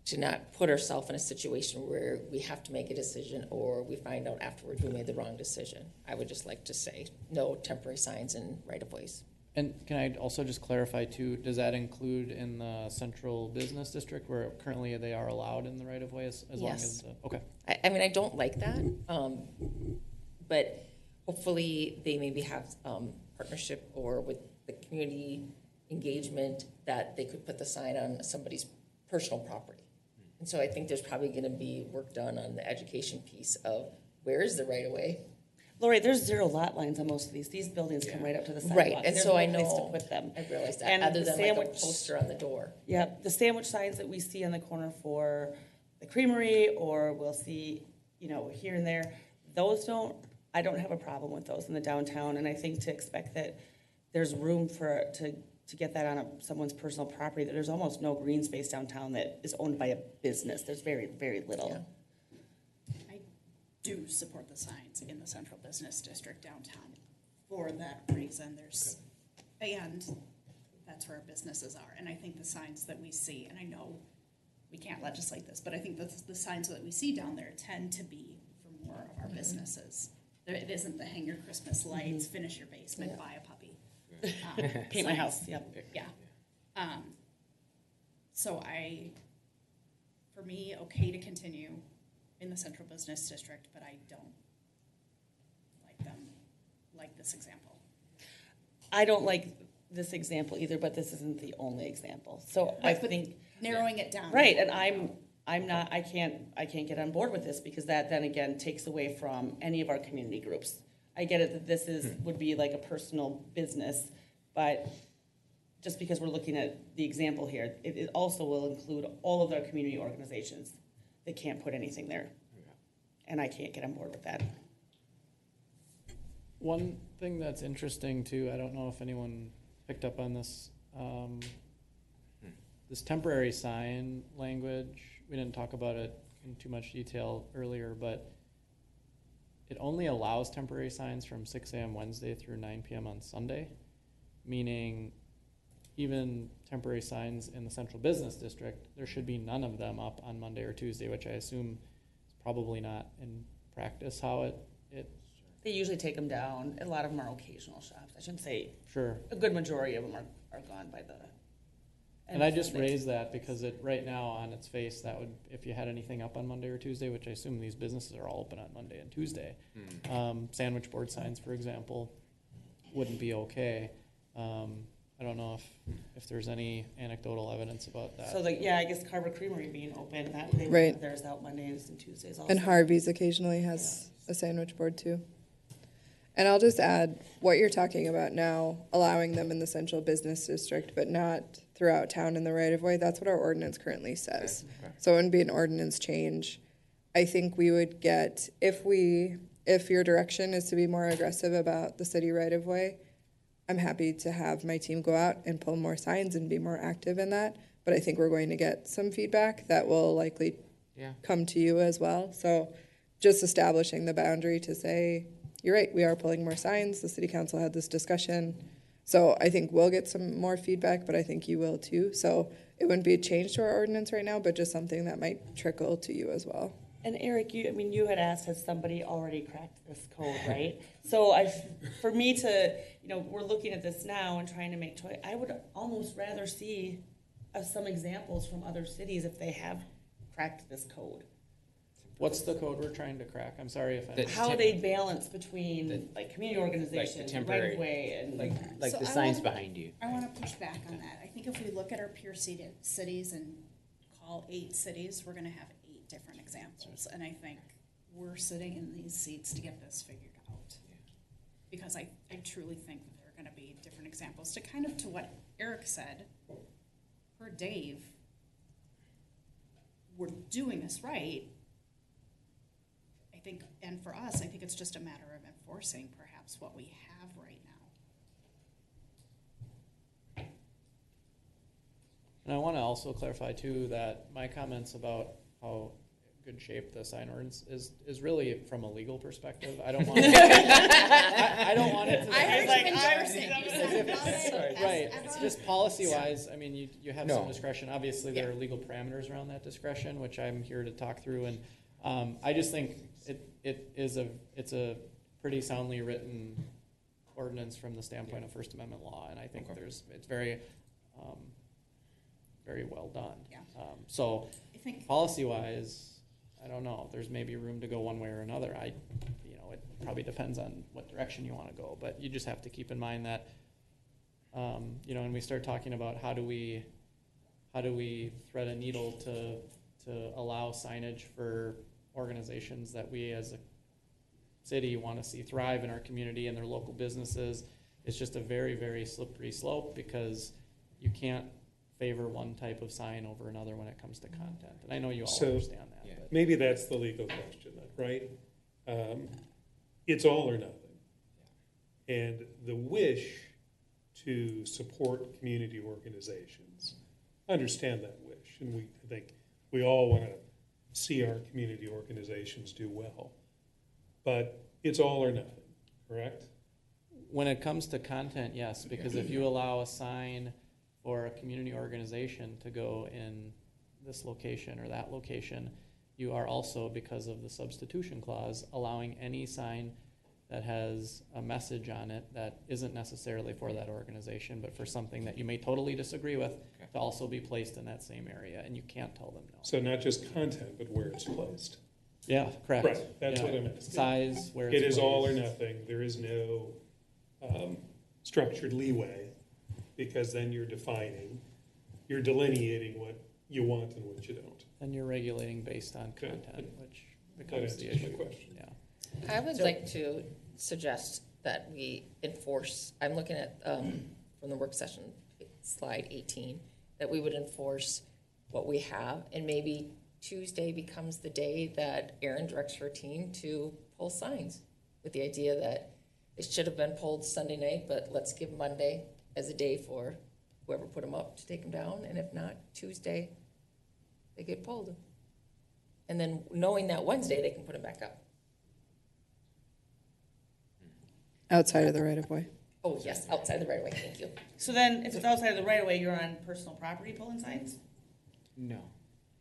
Speaker 6: to not put ourselves in a situation where we have to make a decision or we find out afterwards we made the wrong decision. I would just like to say no temporary signs in right-of-ways.
Speaker 8: And can I also just clarify too, does that include in the central business district where currently they are allowed in the right of way as long
Speaker 6: Yes.
Speaker 8: as, okay.
Speaker 6: I mean, I don't like that, but hopefully they maybe have partnership or with the community engagement that they could put the sign on somebody's personal property. And so I think there's probably gonna be work done on the education piece of where is the right of way?
Speaker 7: Lori, there's 0 lot lines on most of these. These buildings come right up to the sidewalk.
Speaker 6: Right, and
Speaker 7: There's
Speaker 6: so
Speaker 7: no
Speaker 6: I
Speaker 7: place
Speaker 6: know,
Speaker 7: to put them.
Speaker 6: I realize that,
Speaker 7: And
Speaker 6: other
Speaker 7: the
Speaker 6: than like a
Speaker 7: sandwich-
Speaker 6: poster on the door.
Speaker 7: Yeah, the sandwich signs that we see on the corner for the creamery, or we'll see, you know, here and there, I don't have a problem with those in the downtown, and I think to expect that there's room to get that on someone's personal property, that there's almost no green space downtown that is owned by a business. There's very, very little.
Speaker 6: Yeah.
Speaker 1: I do support the signs in the central business district downtown for that reason. And that's where our businesses are. And I think the signs that we see, and I know we can't legislate this, but I think the signs that we see down there tend to be for more of our businesses. It isn't the hang your Christmas lights, finish your basement, buy a puppy.
Speaker 7: Paint my house, yep.
Speaker 1: Yeah. So for me, okay to continue in the central business district, but I don't like this example.
Speaker 7: I don't like this example either, but this isn't the only example. So I
Speaker 1: But
Speaker 7: think,
Speaker 1: narrowing it down.
Speaker 7: right, and I can't get on board with this, because that then again takes away from any of our community groups. I get it that this would be like a personal business, but just because we're looking at the example here, it also will include all of our community organizations that can't put anything there. And I can't get on board with that.
Speaker 8: One thing that's interesting too, I don't know if anyone picked up on this, this temporary sign language, we didn't talk about it in too much detail earlier, but it only allows temporary signs from 6 a.m. Wednesday through 9 p.m. on Sunday, meaning even temporary signs in the central business district, there should be none of them up on Monday or Tuesday, which I assume is probably not in practice how it
Speaker 7: They usually take them down. A lot of them are occasional shops. I shouldn't say,
Speaker 8: sure.
Speaker 7: a good majority of them are gone by the.
Speaker 8: And I just raised that because right now on its face, that would, if you had anything up on Monday or Tuesday, which I assume these businesses are all open on Monday and Tuesday, sandwich board signs, for example, wouldn't be okay. I don't know if there's any anecdotal evidence about that.
Speaker 7: So I guess Carver Creamery being open, that they
Speaker 5: Right.
Speaker 7: have theirs out Mondays and Tuesdays also.
Speaker 5: And Harvey's occasionally has a sandwich board too. And I'll just add, what you're talking about now, allowing them in the central business district, but not throughout town in the right of way, that's what our ordinance currently says. So it wouldn't be an ordinance change. I think we would get, if your direction is to be more aggressive about the city right of way, I'm happy to have my team go out and pull more signs and be more active in that. But I think we're going to get some feedback that will likely
Speaker 3: Yeah.
Speaker 5: come to you as well. So just establishing the boundary to say, you're right, we are pulling more signs. The city council had this discussion. So I think we'll get some more feedback, but I think you will too. So it wouldn't be a change to our ordinance right now, but just something that might trickle to you as well.
Speaker 7: And Eric, you had asked, has somebody already cracked this code, right? So for me to, we're looking at this now and trying to make choice. I would almost rather see some examples from other cities if they have cracked this code.
Speaker 8: What's the code we're trying to crack? I'm sorry if I.
Speaker 7: How they balance between community organizations,
Speaker 3: temporary-
Speaker 7: right of way, and
Speaker 3: Like
Speaker 1: So
Speaker 3: the
Speaker 1: I
Speaker 3: signs
Speaker 1: wanna-
Speaker 3: behind you.
Speaker 1: I want to push back on that. I think if we look at our peer cities and call 8 cities, we're going to have 8 different examples. And I think we're sitting in these seats to get this figured out. Because I truly think that there are going to be different examples. To what Eric said, for Dave, we're doing this right. I think, and for us, I think it's just a matter of enforcing perhaps what we have right now.
Speaker 8: And I want to also clarify too that my comments about how good shape the sign ordinance is really from a legal perspective. I don't want I don't want it to.
Speaker 1: I heard
Speaker 7: like,
Speaker 1: you endorse it. You
Speaker 8: As if
Speaker 1: said love
Speaker 8: it's-
Speaker 1: it.
Speaker 8: Right, it's just policy-wise, I mean, you have some
Speaker 3: No.
Speaker 8: discretion. Obviously, there are legal parameters around that discretion, which I'm here to talk through. And I just think it's a pretty soundly written ordinance from the standpoint of First Amendment law. And I think it's very, very well done.
Speaker 1: Yeah.
Speaker 8: So
Speaker 1: I think
Speaker 8: policy-wise, I don't know, there's maybe room to go one way or another. It probably depends on what direction you want to go, but you just have to keep in mind that, when we start talking about how do we thread a needle to allow signage for organizations that we as a city want to see thrive in our community and their local businesses, it's just a very, very slippery slope because you can't favor one type of sign over another when it comes to content. And I know you all
Speaker 2: So,
Speaker 8: understand that.
Speaker 3: yeah.
Speaker 8: But.
Speaker 2: Maybe that's the legal question then, right? It's all or nothing. And the wish to support community organizations, I understand that wish, and I think we all want to see our community organizations do well. But it's all or nothing, correct?
Speaker 8: When it comes to content, yes, because if you allow a sign for a community organization to go in this location or that location, you are also, because of the substitution clause, allowing any sign that has a message on it that isn't necessarily for that organization, but for something that you may totally disagree with, to also be placed in that same area, and you can't tell them no.
Speaker 2: So not just content, but where it's placed.
Speaker 8: Yeah, correct.
Speaker 2: Right, that's
Speaker 8: Yeah.
Speaker 2: what I'm asking.
Speaker 8: Size, where
Speaker 2: It
Speaker 8: it's
Speaker 2: is all or
Speaker 8: placed.
Speaker 2: nothing. There is no structured leeway, because then you're delineating what you want and what you don't.
Speaker 8: And you're regulating based on
Speaker 2: Okay.
Speaker 8: content, which
Speaker 2: That
Speaker 8: becomes the
Speaker 2: answers my
Speaker 8: issue.
Speaker 2: question.
Speaker 8: Yeah.
Speaker 6: I would like to suggest that we enforce, I'm looking at, from the work session, slide 18, that we would enforce what we have, and maybe Tuesday becomes the day that Erin directs her team to pull signs, with the idea that it should have been pulled Sunday night, but let's give Monday as a day for whoever put them up to take them down, and if not, Tuesday, they get pulled. And then knowing that Wednesday, they can put them back up.
Speaker 5: Outside of the right of way.
Speaker 6: Oh, yes, outside the right of way, thank you.
Speaker 7: So then, if it's outside of the right of way, you're on personal property pulling signs?
Speaker 3: No.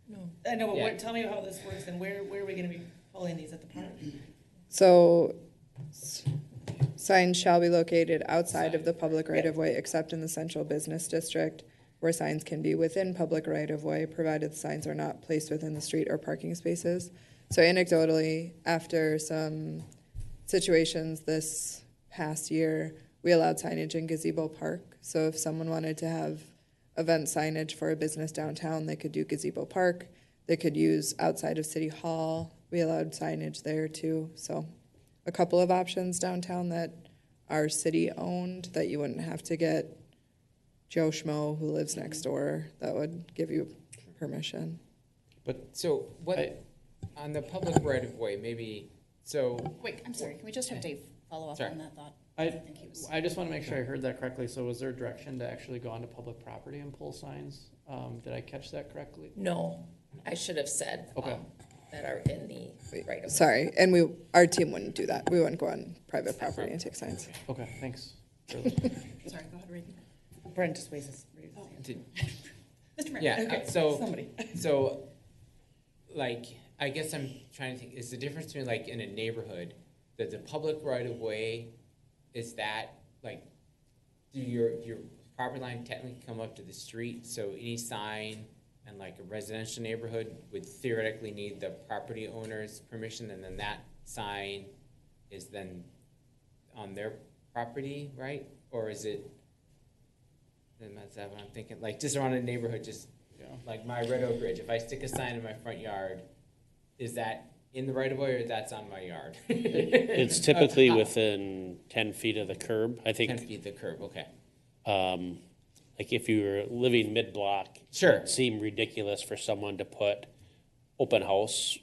Speaker 6: No.
Speaker 7: I know, but
Speaker 3: Yeah.
Speaker 7: tell me how this works, and where are we gonna be pulling these at the park?
Speaker 5: So signs shall be located outside of the public right of way except in the central business district, where signs can be within public right of way, provided the signs are not placed within the street or parking spaces. So anecdotally, after some situations this past year, we allowed signage in Gazebo Park. So if someone wanted to have event signage for a business downtown, they could do Gazebo Park. They could use outside of City Hall. We allowed signage there too. So a couple of options downtown that are city-owned that you wouldn't have to get Joe Schmo who lives next door that would give you permission.
Speaker 8: But
Speaker 3: So what, on the public right of way, maybe, so,
Speaker 1: Wait, I'm sorry, can we just have Dave follow up
Speaker 3: Sorry.
Speaker 1: on that thought?
Speaker 8: I just want to make sure I heard that correctly. So was there direction to actually go onto public property and pull signs? Did I catch that correctly?
Speaker 6: No, I should have said.
Speaker 8: Okay.
Speaker 6: That are in the right of way.
Speaker 5: Sorry, and our team wouldn't do that. We wouldn't go on private property and take signs.
Speaker 8: Okay, thanks.
Speaker 1: Sorry, go ahead, Reed.
Speaker 7: Brent just raises his hand.
Speaker 1: Mr. Mayor.
Speaker 3: Yeah,
Speaker 7: Okay,
Speaker 3: so,
Speaker 7: somebody.
Speaker 3: so, like, I guess I'm trying to think, is the difference between like in a neighborhood, that the public right of way, is that, like, do your property line technically come up to the street? So any sign in like a residential neighborhood would theoretically need the property owner's permission, and then that sign is then on their property, right? Or is it, then that's what I'm thinking, like just around a neighborhood, just like my Red Oak Ridge, if I stick a sign in my front yard, is that in the right of way or that's on my yard?
Speaker 9: It's typically within 10 feet of the curb, I
Speaker 3: 10
Speaker 9: think.
Speaker 3: feet the curb, okay.
Speaker 9: Like if you were living mid-block,
Speaker 3: Sure.
Speaker 9: it'd seem ridiculous for someone to put open house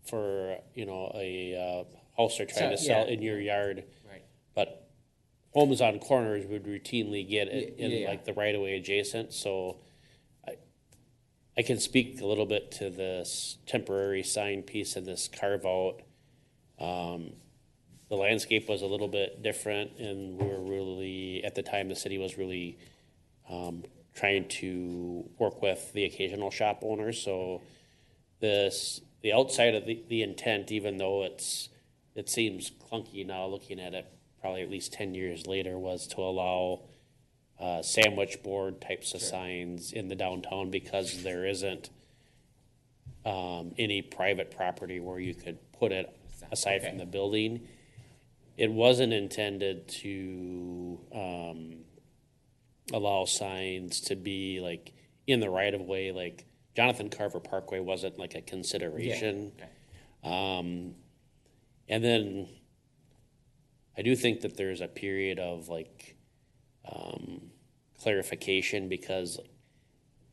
Speaker 9: for, a house they're trying to sell
Speaker 3: yeah.
Speaker 9: in your yard.
Speaker 3: Right.
Speaker 9: But homes on corners would routinely get it in
Speaker 3: Yeah.
Speaker 9: like the right of way adjacent, so I can speak a little bit to this temporary sign piece and this carve out. The landscape was a little bit different, and we were really, at the time, the city was really trying to work with the occasional shop owners. So the outside of the intent, even though it seems clunky now, looking at it probably at least 10 years later, was to allow sandwich board types of signs in the downtown, because there isn't any private property where you could put it aside from the building. It wasn't intended to allow signs to be like in the right of way, like Jonathan Carver Parkway wasn't like a consideration.
Speaker 3: Yeah. Okay.
Speaker 9: And then I do think that there's a period of like clarification, because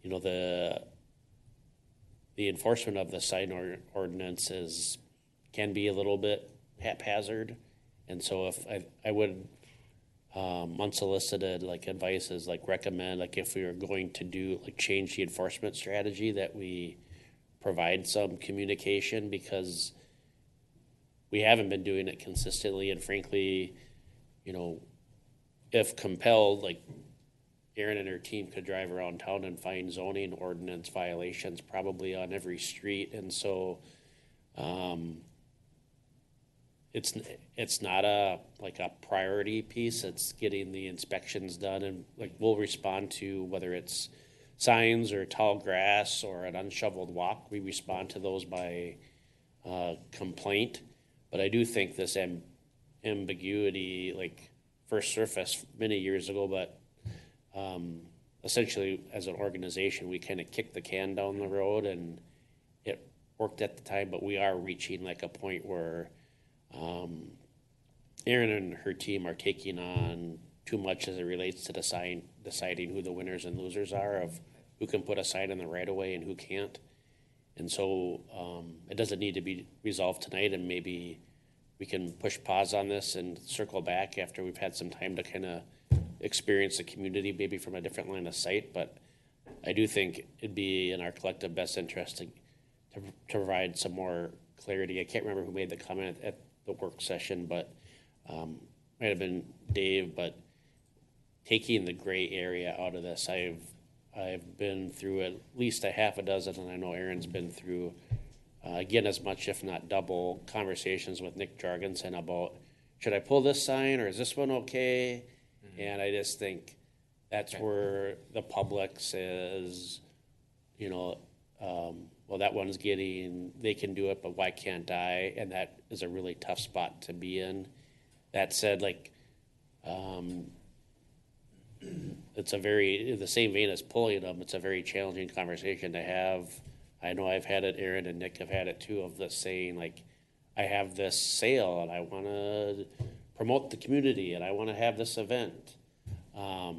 Speaker 9: the enforcement of the sign ordinance can be a little bit haphazard, and so if I would unsolicited like advice is like recommend, like if we were going to do like change the enforcement strategy, that we provide some communication, because we haven't been doing it consistently, and frankly, if compelled, like Erin and her team could drive around town and find zoning ordinance violations probably on every street, and so it's not a priority piece. It's getting the inspections done, and like we'll respond to whether it's signs or tall grass or an unshoveled walk. We respond to those by complaint, but I do think this ambiguity like first surfaced many years ago, but essentially as an organization we kind of kicked the can down the road, and it worked at the time, but we are reaching like a point where Erin and her team are taking on too much as it relates to deciding who the winners and losers are, of who can put a sign in the right of way and who can't. And so it doesn't need to be resolved tonight, and maybe we can push pause on this and circle back after we've had some time to kind of experience the community, maybe from a different line of sight. But I do think it'd be in our collective best interest to provide some more clarity. I can't remember who made the comment at the work session, but might have been Dave, but taking the gray area out of this, I've been through at least a half a dozen, and I know Erin's been through again as much, if not double, conversations with Nick Jorgensen about, should I pull this sign or is this one okay? Mm-hmm. And I just think that's where the public says, well, that one's they can do it, but why can't I? And that is a really tough spot to be in. That said, it's in the same vein as pulling them, it's a very challenging conversation to have. I know I've had it, Erin and Nick have had it too, of this saying, like, I have this sale and I want to promote the community and I want to have this event. I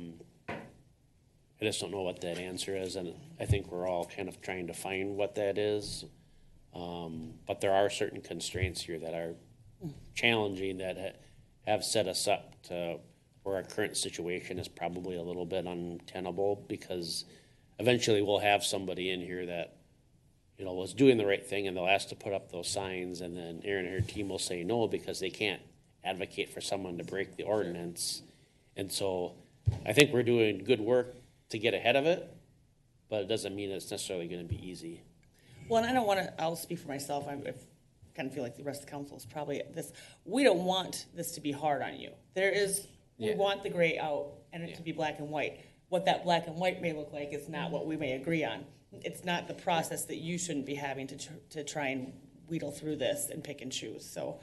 Speaker 9: just don't know what that answer is, and I think we're all kind of trying to find what that is. But there are certain constraints here that are challenging, that have set us up to where our current situation is probably a little bit untenable, because eventually we'll have somebody in here that, you know, was doing the right thing and they'll ask to put up those signs, and then Erin and her team will say no because they can't advocate for someone to break the ordinance. And so I think we're doing good work to get ahead of it, but it doesn't mean it's necessarily going to be easy.
Speaker 7: Well, and I don't want to, I'll speak for myself. I kind of feel like the rest of the council is probably this. We don't want this to be hard on you. We want the gray out and it to be black and white. What that black and white may look like is not what we may agree on. It's not the process that you shouldn't be having to try and wheedle through this and pick and choose. So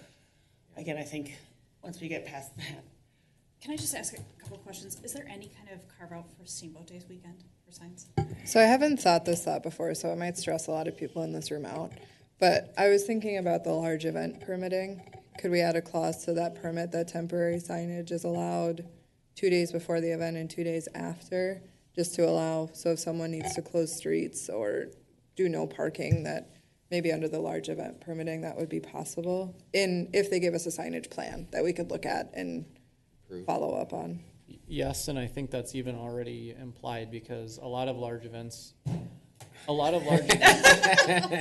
Speaker 7: again, I think once we get past that.
Speaker 1: Can I just ask a couple of questions? Is there any kind of carve out for Steamboat Days weekend for signs?
Speaker 5: So I haven't thought this thought before, so it might stress a lot of people in this room out. But I was thinking about the large event permitting. Could we add a clause to that permit that temporary signage is allowed 2 days before the event and 2 days after, just to allow, so if someone needs to close streets or do no parking, that maybe under the large event permitting that would be possible, if they give us a signage plan that we could look at and follow up on.
Speaker 8: Yes, and I think that's even already implied, because a lot of large events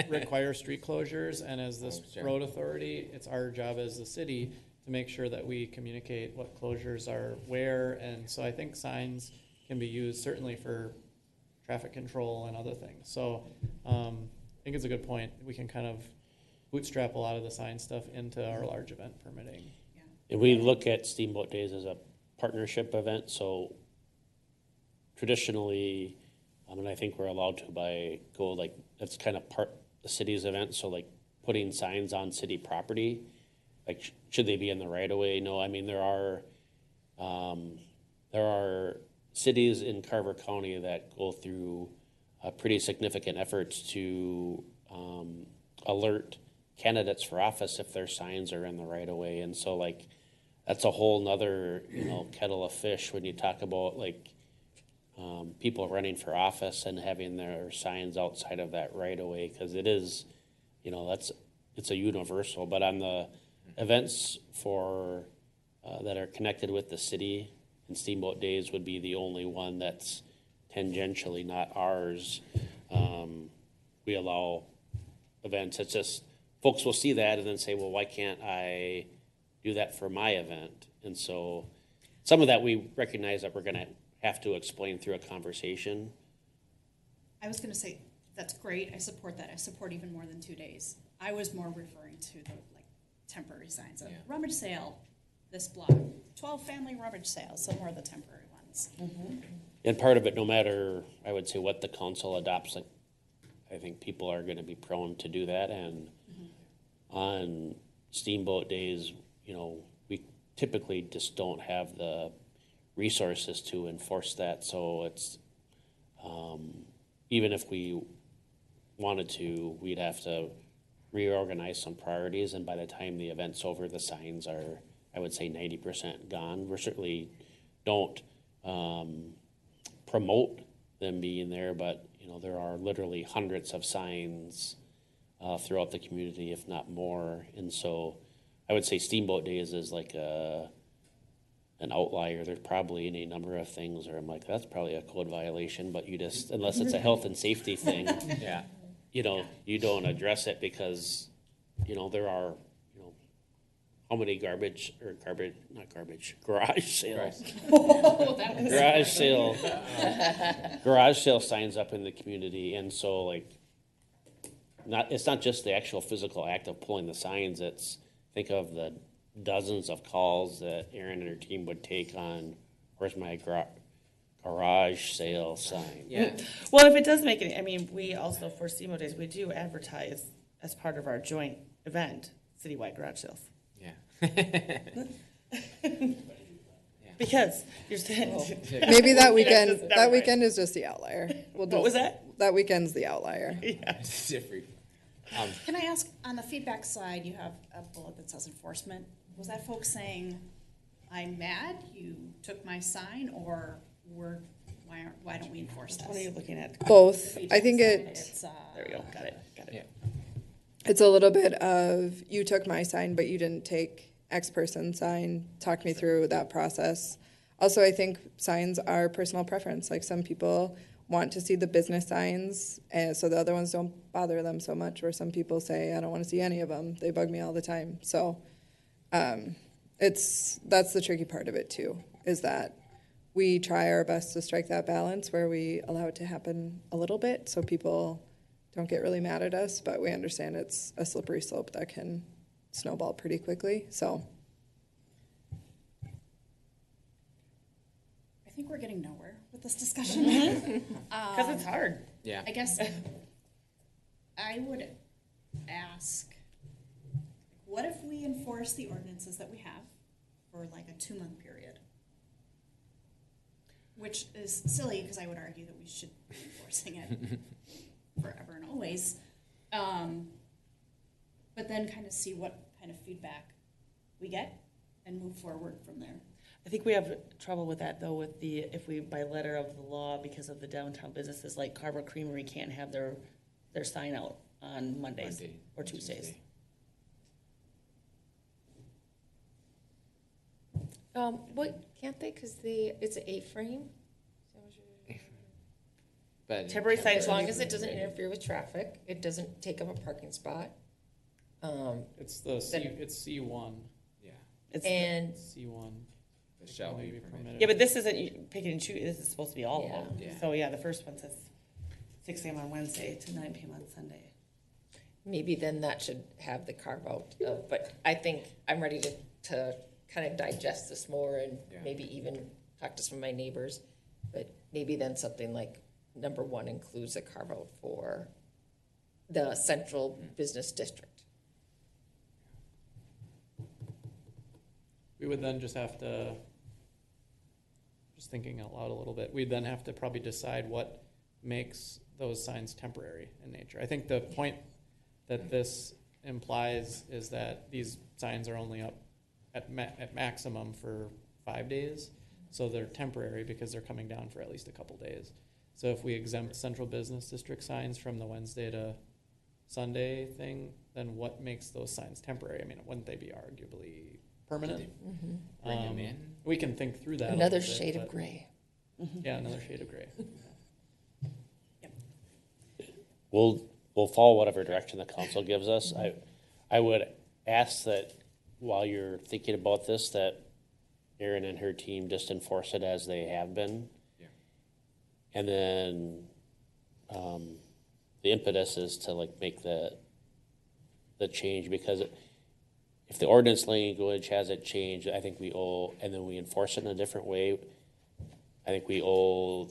Speaker 8: require street closures, and as this road authority, it's our job as the city to make sure that we communicate what closures are where, and so I think signs can be used certainly for traffic control and other things. So I think it's a good point. We can kind of bootstrap a lot of the sign stuff into our large event permitting.
Speaker 9: And we look at Steamboat Days as a partnership event, so traditionally, and I think we're allowed to that's kind of part the city's event, so like putting signs on city property, like should they be in the right of way? No, I mean, there are cities in Carver County that go through pretty significant efforts to alert candidates for office if their signs are in the right of way. And so like that's a whole nother, kettle of fish when you talk about like people running for office and having their signs outside of that right of way, because it is, it's a universal. But on the events for that are connected with the city, and Steamboat Days would be the only one that's tangentially not ours. We allow events. It's just folks will see that and then say, well, why can't I do that for my event? And so some of that we recognize that we're going to have to explain through a conversation.
Speaker 1: I was going to say, that's great. I support that. I support even more than 2 days. I was more referring to the temporary signs. Rummage sale this block, 12 family rummage sales, some more of the temporary ones.
Speaker 7: Mm-hmm.
Speaker 9: And part of it, no matter, I would say, what the council adopts, I think people are going to be prone to do that. And on Steamboat Days, we typically just don't have the resources to enforce that. So it's, even if we wanted to, we'd have to reorganize some priorities. And by the time the event's over, the signs are, I would say, 90% gone. We certainly don't promote them being there, but there are literally hundreds of signs throughout the community, if not more. And so I would say Steamboat Days is like an outlier. There's probably any number of things where I'm like, that's probably a code violation, but you just, unless it's a health and safety thing, you don't address it, because there are how many garage sales, garage sale signs up in the community. And so it's not just the actual physical act of pulling the signs. It's, think of the dozens of calls that Erin and her team would take on, where's my garage sale sign?
Speaker 3: Yeah.
Speaker 7: Well, if it does make any, we also, for Steamboat Days, we do advertise as part of our joint event, citywide garage sales.
Speaker 3: Yeah.
Speaker 7: Because you're saying.
Speaker 5: Maybe that weekend is just the outlier.
Speaker 7: What was that?
Speaker 5: That weekend's the outlier.
Speaker 7: Yeah.
Speaker 3: Different.
Speaker 1: Can I ask, on the feedback side, you have a bullet that says enforcement. Was that folks saying, I'm mad you took my sign, or why don't we enforce this?
Speaker 7: What are you looking at?
Speaker 5: Both. I think
Speaker 1: It's,
Speaker 7: There we go. Got it.
Speaker 3: Yeah.
Speaker 5: it's a little bit of, you took my sign, but you didn't take X person sign, talk me through that process. Also, I think signs are personal preference. Like some people want to see the business signs, and so the other ones don't bother them so much. Or some people say, I don't want to see any of them. They bug me all the time. So that's the tricky part of it too, is that we try our best to strike that balance where we allow it to happen a little bit so people don't get really mad at us, but we understand it's a slippery slope that can snowball pretty quickly. So
Speaker 1: I think we're getting nowhere with this discussion.
Speaker 7: Because it's hard.
Speaker 3: Yeah.
Speaker 1: I guess I would ask, what if we enforce the ordinances that we have for like a 2-month period? Which is silly, because I would argue that we should be enforcing it forever and always. But then kind of see what kind of feedback we get and move forward from there.
Speaker 7: I think we have trouble with that though, with if we, by letter of the law, because of the downtown businesses, like Carver Creamery can't have their sign out on Mondays
Speaker 3: Monday
Speaker 7: or Tuesdays.
Speaker 3: Tuesday.
Speaker 6: What, can't they, because it's an A-frame?
Speaker 3: But
Speaker 7: Temporary signs.
Speaker 6: As long as it doesn't interfere with traffic, it doesn't take up a parking spot.
Speaker 8: It's it's C1.
Speaker 3: Yeah,
Speaker 7: It's
Speaker 6: And
Speaker 8: C1.
Speaker 3: the shall be
Speaker 8: Maybe
Speaker 3: permitted.
Speaker 8: permitted.
Speaker 7: Yeah, but this isn't picking and choosing. This is supposed to be all
Speaker 6: Yeah.
Speaker 7: of them.
Speaker 3: Yeah.
Speaker 7: So yeah, the first one says 6 a.m. on Wednesday to 9 p.m. on Sunday.
Speaker 6: maybe then that should have the carve out of, but I think I'm ready to kind of digest this more and
Speaker 3: Yeah.
Speaker 6: maybe even talk to some of my neighbors. But maybe then something like number 1 includes a carve out for the central business district.
Speaker 8: We would then just have to, just thinking out loud a little bit, we'd then have to probably decide what makes those signs temporary in nature. I think the point that this implies is that these signs are only up at maximum for 5 days. So they're temporary because they're coming down for at least a couple days. So if we exempt central business district signs from the Wednesday to Sunday thing, then what makes those signs temporary? I mean, wouldn't they be arguably permanent?
Speaker 3: Bring them in.
Speaker 8: We can think through that. a
Speaker 6: Another
Speaker 8: little bit,
Speaker 6: shade of
Speaker 8: but-
Speaker 6: gray.
Speaker 8: Yeah, another shade of gray.
Speaker 9: We'll follow whatever direction the council gives us. I would ask that while you're thinking about this, that Erin and her team just enforce it as they have been.
Speaker 3: Yeah.
Speaker 9: And then, the impetus is to like make the change, because if the ordinance language hasn't changed, I think we owe, and then we enforce it in a different way, I think we owe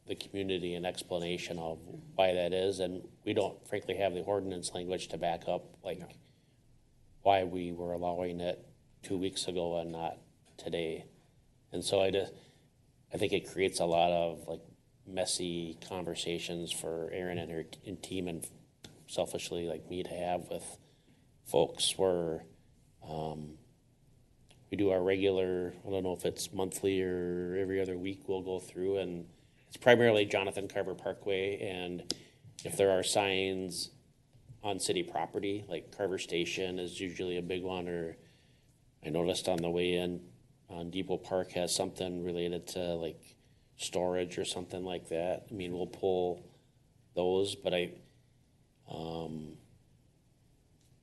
Speaker 9: the community an explanation of why that is, and we don't frankly have the ordinance language to back up like why we were allowing it 2 weeks ago and not today. And so I think it creates a lot of like messy conversations for Erin and her team, and selfishly like me to have with folks where we do our regular, I don't know if it's monthly or every other week, we'll go through, and it's primarily Jonathan Carver Parkway, and if there are signs on city property, like Carver Station is usually a big one, or I noticed on the way in on Depot Park has something related to like storage or something like that. I mean, we'll pull those, but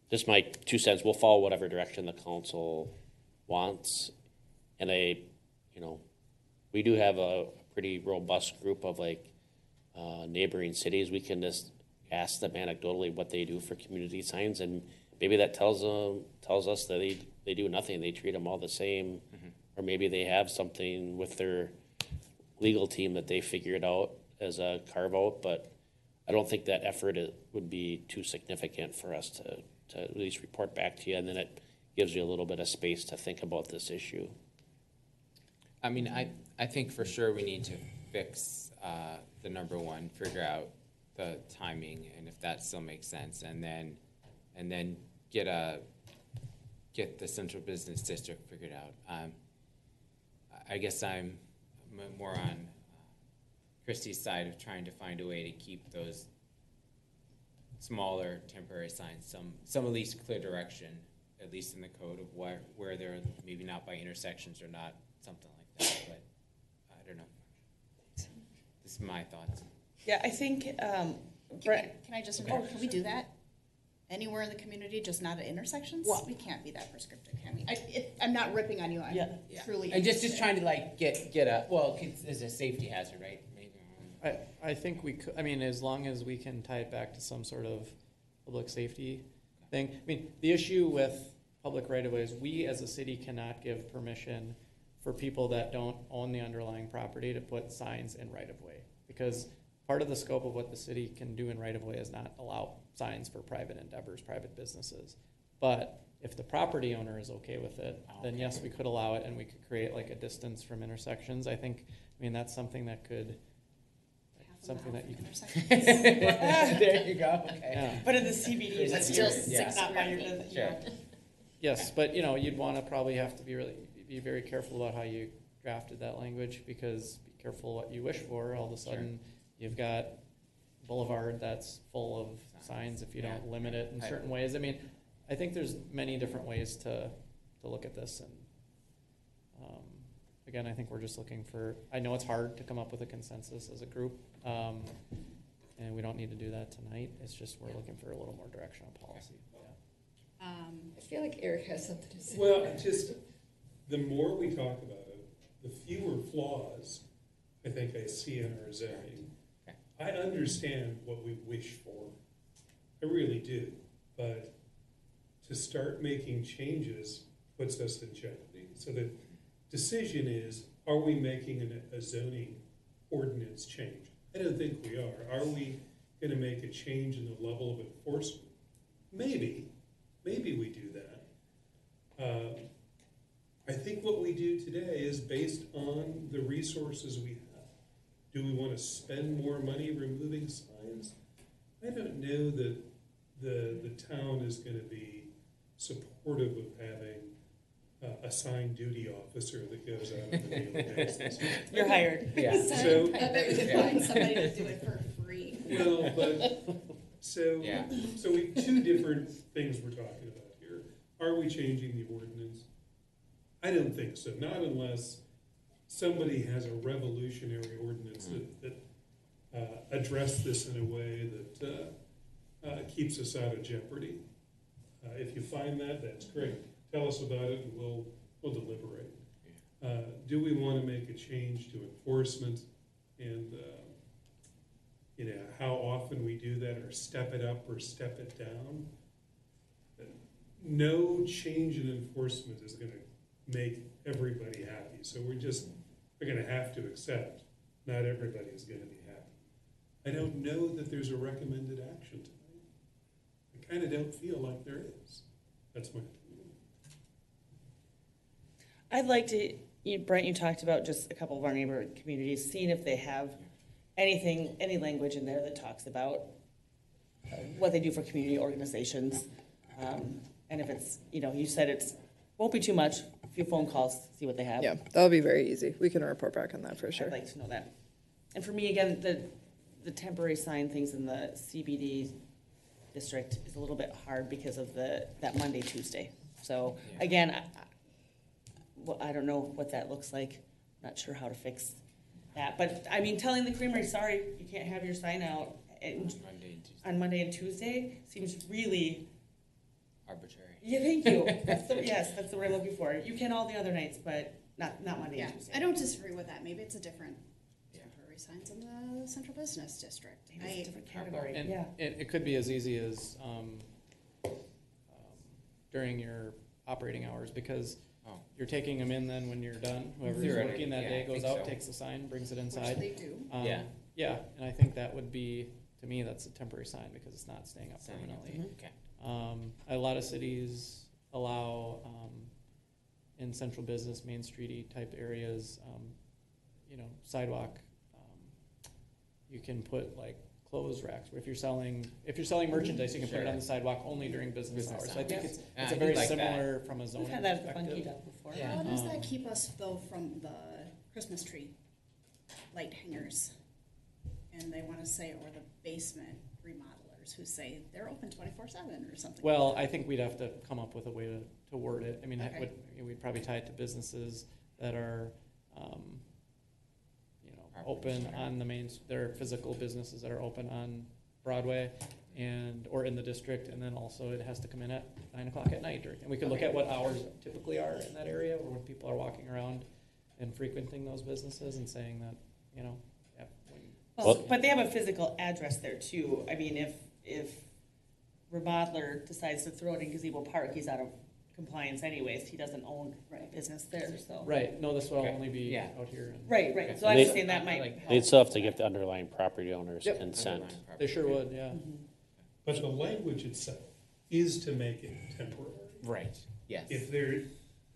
Speaker 9: just my 2 cents, we'll follow whatever direction the council wants. And we do have a pretty robust group of like neighboring cities. We can just ask them anecdotally what they do for community signs, and maybe that tells us that they do nothing. They treat them all the same, or maybe they have something with their legal team that they figured out as a carve out. But I don't think that effort would be too significant for us to at least report back to you, and then it gives you a little bit of space to think about this issue.
Speaker 3: I mean, I think for sure we need to fix the number 1, figure out the timing, and if that still makes sense, and then get the central business district figured out. I guess I'm more on Christie's side of trying to find a way to keep those smaller temporary signs some at least clear direction at least in the code of where they're maybe not by intersections or not, something like that, but I don't know. This is my thoughts.
Speaker 7: Yeah, I think, Brett,
Speaker 1: Can I just, can we do that? Anywhere in the community, just not at intersections? We can't be that prescriptive, can we? I'm not ripping on you, I'm
Speaker 7: Yeah.
Speaker 1: truly
Speaker 3: And just
Speaker 1: interested.
Speaker 3: trying to like get a, well, it's a safety hazard, right? Maybe.
Speaker 8: I think we could, I mean, as long as we can tie it back to some sort of public safety thing. I mean, the issue with public right-of-ways, we as a city cannot give permission for people that don't own the underlying property to put signs in right-of-way. Because part of the scope of what the city can do in right-of-way is not allow signs for private endeavors, private businesses. But if the property owner is okay with it, then yes, we could allow it and we could create like a distance from intersections. I mean, that's something that could, something that you can.
Speaker 3: There you go, okay.
Speaker 8: Yeah.
Speaker 7: but in the CBD,
Speaker 3: That's
Speaker 7: that's
Speaker 3: still
Speaker 7: still
Speaker 3: six
Speaker 7: not by your business.
Speaker 3: Sure.
Speaker 8: Yes, but you'd want to probably have to be very careful about how you drafted that language, because be careful what you wish for. All of a sudden, you've got boulevard that's full of signs if you don't limit it in certain ways. I mean, I think there's many different ways to look at this, and again, I think we're just looking for. I know it's hard to come up with a consensus as a group, and we don't need to do that tonight. It's just we're looking for a little more directional policy.
Speaker 6: I feel like Eric has something to say.
Speaker 2: Well, just, the more we talk about it, the fewer flaws I think I see in our zoning. I understand what we wish for. I really do. But to start making changes puts us in jeopardy. So the decision is, are we making a zoning ordinance change? I don't think we are. Are we going to make a change in the level of enforcement? Maybe. Maybe we do that. I think what we do today is based on the resources we have. Do we want to spend more money removing signs? I don't know that the town is going to be supportive of having a sign duty officer that goes out on a daily basis.
Speaker 7: You're hired.
Speaker 3: Yeah.
Speaker 2: So,
Speaker 1: I bet we could find somebody to do it for free.
Speaker 2: well, but, so,
Speaker 3: Yeah.
Speaker 2: so two different things we're talking about here. Are we changing the ordinance? I don't think so, not unless somebody has a revolutionary ordinance that addressed this in a way that keeps us out of jeopardy. If you find that, that's great. Tell us about it and we'll deliberate. Do we want to make a change to enforcement and how often we do that, or step it up or step it down? No change in enforcement is going to make everybody happy. So we're going to have to accept not everybody is going to be happy. I don't know that there's a recommended action tonight. I kind of don't feel like there is. That's my opinion.
Speaker 7: I'd like to, Brent, you talked about just a couple of our neighborhood communities, seeing if they have anything, any language in there that talks about what they do for community organizations. And if it's, you said it's, won't be too much, a few phone calls, see what they have.
Speaker 5: Yeah, that'll be very easy. We can report back on that for sure.
Speaker 7: I'd like to know that. And for me, again, the temporary sign things in the CBD district is a little bit hard because of that Monday, Tuesday. So again, I don't know what that looks like. Not sure how to fix that. But I mean, telling the creamery, sorry, you can't have your sign out on Monday and Tuesday seems really
Speaker 3: Arbitrary.
Speaker 7: Yeah, thank you. That's the word I'm looking for. You can all the other nights, but not Monday
Speaker 1: Yeah,
Speaker 7: and Tuesday.
Speaker 1: I don't disagree with that. Maybe it's a different temporary signs in the central business district.
Speaker 7: Maybe it's a different category.
Speaker 8: And
Speaker 7: Yeah.
Speaker 8: it could be as easy as during your operating hours, because you're taking them in then when you're done. Whoever's
Speaker 3: Theoretically,
Speaker 8: working that
Speaker 3: yeah,
Speaker 8: day
Speaker 3: I
Speaker 8: goes
Speaker 3: think
Speaker 8: out,
Speaker 3: so.
Speaker 8: takes the sign, brings it
Speaker 1: Which
Speaker 8: inside.
Speaker 1: they do.
Speaker 3: Yeah.
Speaker 8: Yeah, and I think that would be, to me, that's a temporary sign because it's not staying up permanently.
Speaker 3: Okay.
Speaker 8: A lot of cities allow, in central business, Main Street-y type areas, sidewalk, you can put like clothes racks. If you're selling merchandise, you can put it on the sidewalk only during business hours. So I think it's
Speaker 3: I
Speaker 8: a very
Speaker 3: like that.
Speaker 8: similar from a zoning
Speaker 7: We've had that
Speaker 8: perspective.
Speaker 7: funky up before.
Speaker 3: Yeah.
Speaker 1: How does that keep us though from the Christmas tree light hangers? And they want to say, or the basement remodelers folks who say they're open 24/7 or something?
Speaker 8: Well, I think we'd have to come up with a way to word it. I mean,
Speaker 1: Okay.
Speaker 8: we'd probably tie it to businesses that are, open on the they're physical businesses that are open on Broadway or in the district, and then also it has to come in at 9 o'clock at night. And we could look at what hours typically are in that area, or when people are walking around and frequenting those businesses and saying that, yeah,
Speaker 7: But they have a physical address there too. I mean, if Remodeler decides to throw it in Gazebo Park, he's out of compliance anyways. He doesn't own a business there, so.
Speaker 8: right, no, this will
Speaker 3: Okay.
Speaker 8: only be
Speaker 3: Yeah.
Speaker 8: out here.
Speaker 7: Right.
Speaker 3: Okay.
Speaker 7: So I'm
Speaker 9: They-
Speaker 7: just saying that
Speaker 3: I
Speaker 7: might
Speaker 3: like-
Speaker 7: help.
Speaker 9: They'd still have to get the underlying property owner's
Speaker 8: Yep.
Speaker 9: consent.
Speaker 8: They sure would, yeah.
Speaker 2: But the language itself is to make it temporary.
Speaker 3: Right, yes.
Speaker 2: If there,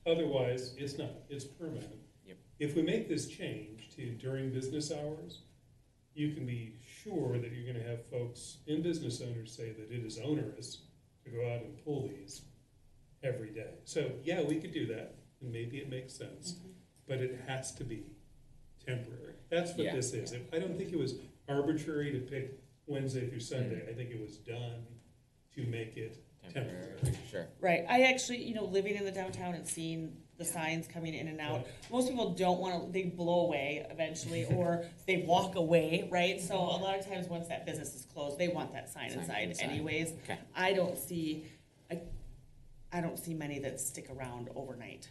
Speaker 2: otherwise, it's not, it's permanent.
Speaker 3: Yep.
Speaker 2: If we make this change to during business hours, you can be sure that you're gonna have folks and business owners say that it is onerous to go out and pull these every day. So, yeah, we could do that, and maybe it makes sense, but it has to be temporary. That's what
Speaker 3: Yeah.
Speaker 2: this is. I don't think it was arbitrary to pick Wednesday through Sunday. I think it was done to make it temporary.
Speaker 3: Sure.
Speaker 7: Right. I actually, living in the downtown and seeing the signs coming in and out, most people don't want to, they blow away eventually, or they walk away, right? So a lot of times once that business is closed, they want that sign inside anyways.
Speaker 3: Okay.
Speaker 7: I don't see many that stick around overnight.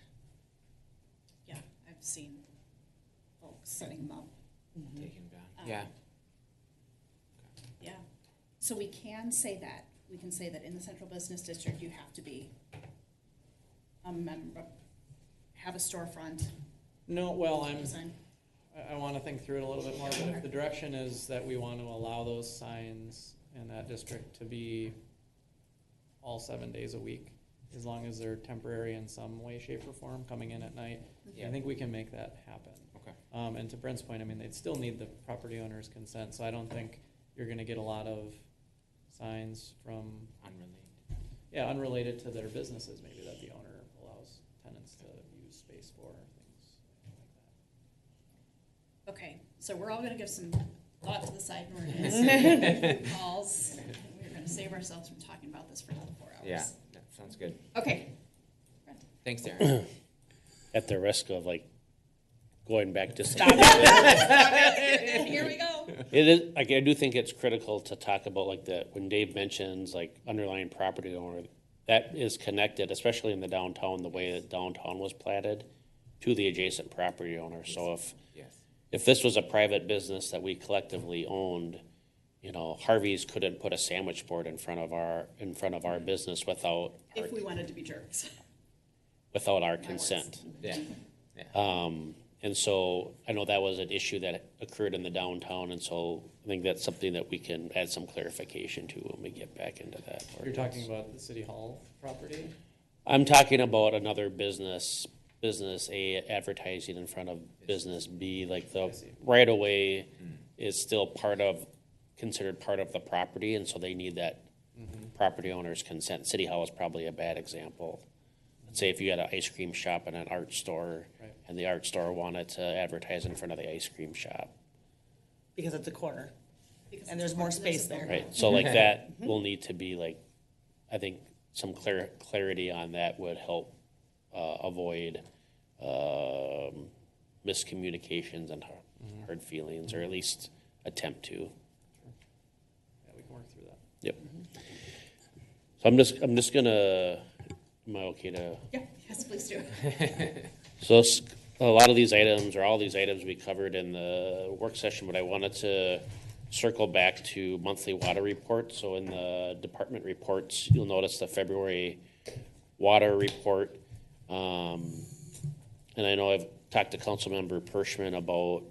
Speaker 1: Yeah, I've seen folks setting them up.
Speaker 3: Taking them down. Yeah.
Speaker 1: Yeah. So we can say that. We can say that in the central business district, you have to be a member, have a storefront,
Speaker 8: No, well,
Speaker 1: sign.
Speaker 8: I want to think through it a little bit more, but if the direction is that we want to allow those signs in that district to be all 7 days a week, as long as they're temporary in some way, shape, or form, coming in at night, I think we can make that happen.
Speaker 3: Okay.
Speaker 8: And to Brent's point, I mean, they'd still need the property owner's consent, so I don't think you're gonna get a lot of signs from, unrelated to their businesses, maybe that the owner allows tenants to use space for, things like that.
Speaker 1: Okay, so we're all gonna give some thought to the side and we're gonna calls. We're gonna save ourselves from talking about this for another 4 hours.
Speaker 3: Yeah, that sounds good.
Speaker 1: Okay.
Speaker 3: Thanks, Darren.
Speaker 9: At the risk of going back to.
Speaker 1: Here we go.
Speaker 9: It is, I do think it's critical to talk about when Dave mentions underlying property owner, that is connected, especially in the downtown, the way that downtown was platted, to the adjacent property owner. So if this was a private business that we collectively owned, Harvey's couldn't put a sandwich board in front of our business without
Speaker 1: If we wanted to be jerks.
Speaker 9: our consent.
Speaker 3: Yeah.
Speaker 9: And so I know that was an issue that occurred in the downtown, and so I think that's something that we can add some clarification to when we get back into that.
Speaker 8: You're talking about the city hall property?
Speaker 9: I'm talking about another business A advertising in front of business B, the right of way is still considered part of the property, and so they need that property owner's consent. City hall is probably a bad example. Let's say if you had an ice cream shop and an art store, and the art store wanted to advertise in front of the ice cream shop.
Speaker 7: Because it's a corner. And there's more space there.
Speaker 9: Right, so that will need to be I think some clarity on that would help avoid miscommunications and hard feelings, or at least attempt to.
Speaker 8: Yeah, we can work through that.
Speaker 9: Yep. So I'm just gonna, am I okay to?
Speaker 1: Yeah, yes, please do.
Speaker 9: So a lot of these items, or all these items we covered in the work session, but I wanted to circle back to monthly water reports. So in the department reports, you'll notice the February water report. And I know I've talked to Councilmember Pershman about,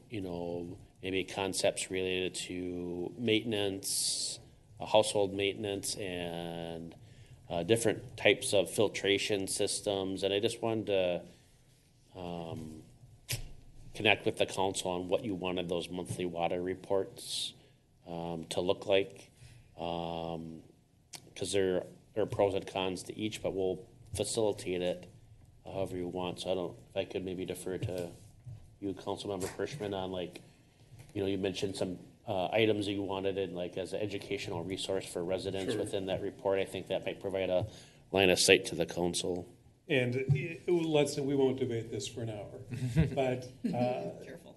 Speaker 9: maybe concepts related to maintenance, household maintenance, and different types of filtration systems. And I just wanted to connect with the council on what you wanted those monthly water reports to look like. Because there are pros and cons to each, but we'll facilitate it however you want. So if I could maybe defer to you, Councilmember Frischman, on you mentioned some items you wanted in, like, as an educational resource for residents
Speaker 2: Sure.
Speaker 9: within that report, I think that might provide a line of sight to the council.
Speaker 2: And let's say we won't debate this for an hour, but
Speaker 1: Careful.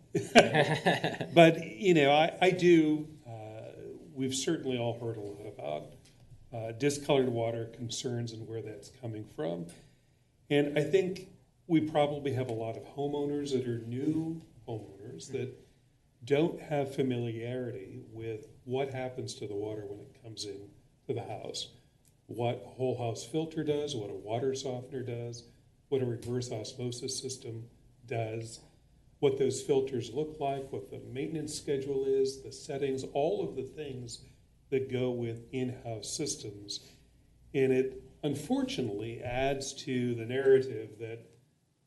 Speaker 2: but you know, I do. We've certainly all heard a lot about discolored water concerns and where that's coming from, and I think we probably have a lot of homeowners that are new homeowners that don't have familiarity with what happens to the water when it comes in to the house, what a whole house filter does, what a water softener does, what a reverse osmosis system does, what those filters look like, what the maintenance schedule is, the settings, all of the things that go with in-house systems. And it unfortunately adds to the narrative that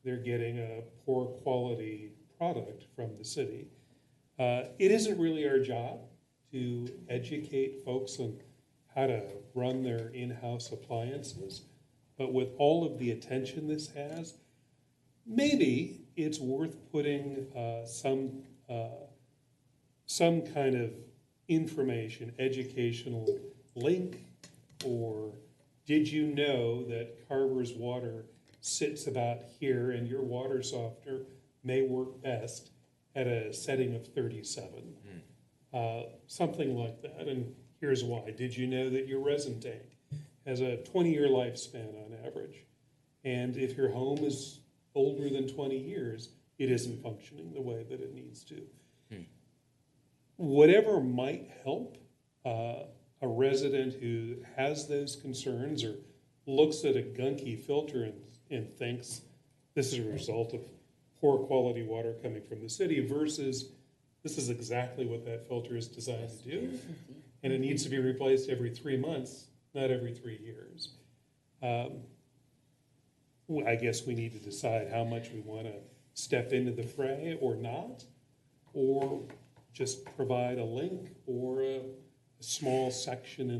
Speaker 2: they're getting a poor quality product from the city. It isn't really our job to educate folks on how to run their in-house appliances, but with all of the attention this has, maybe it's worth putting some kind of information, educational link, or did you know that Carver's water sits about here and your water softener may work best at a setting of 37? Something like that. And here's why. Did you know that your resin tank has a 20-year lifespan on average? And if your home is older than 20 years, it isn't functioning the way that it needs to. Whatever might help a resident who has those concerns or looks at a gunky filter and thinks this is a result of poor quality water coming from the city versus this is exactly what that filter is designed to do. And it needs to be replaced every 3 months, not every 3 years. I guess we need to decide how much we want to step into the fray or not, or just provide a link or a small section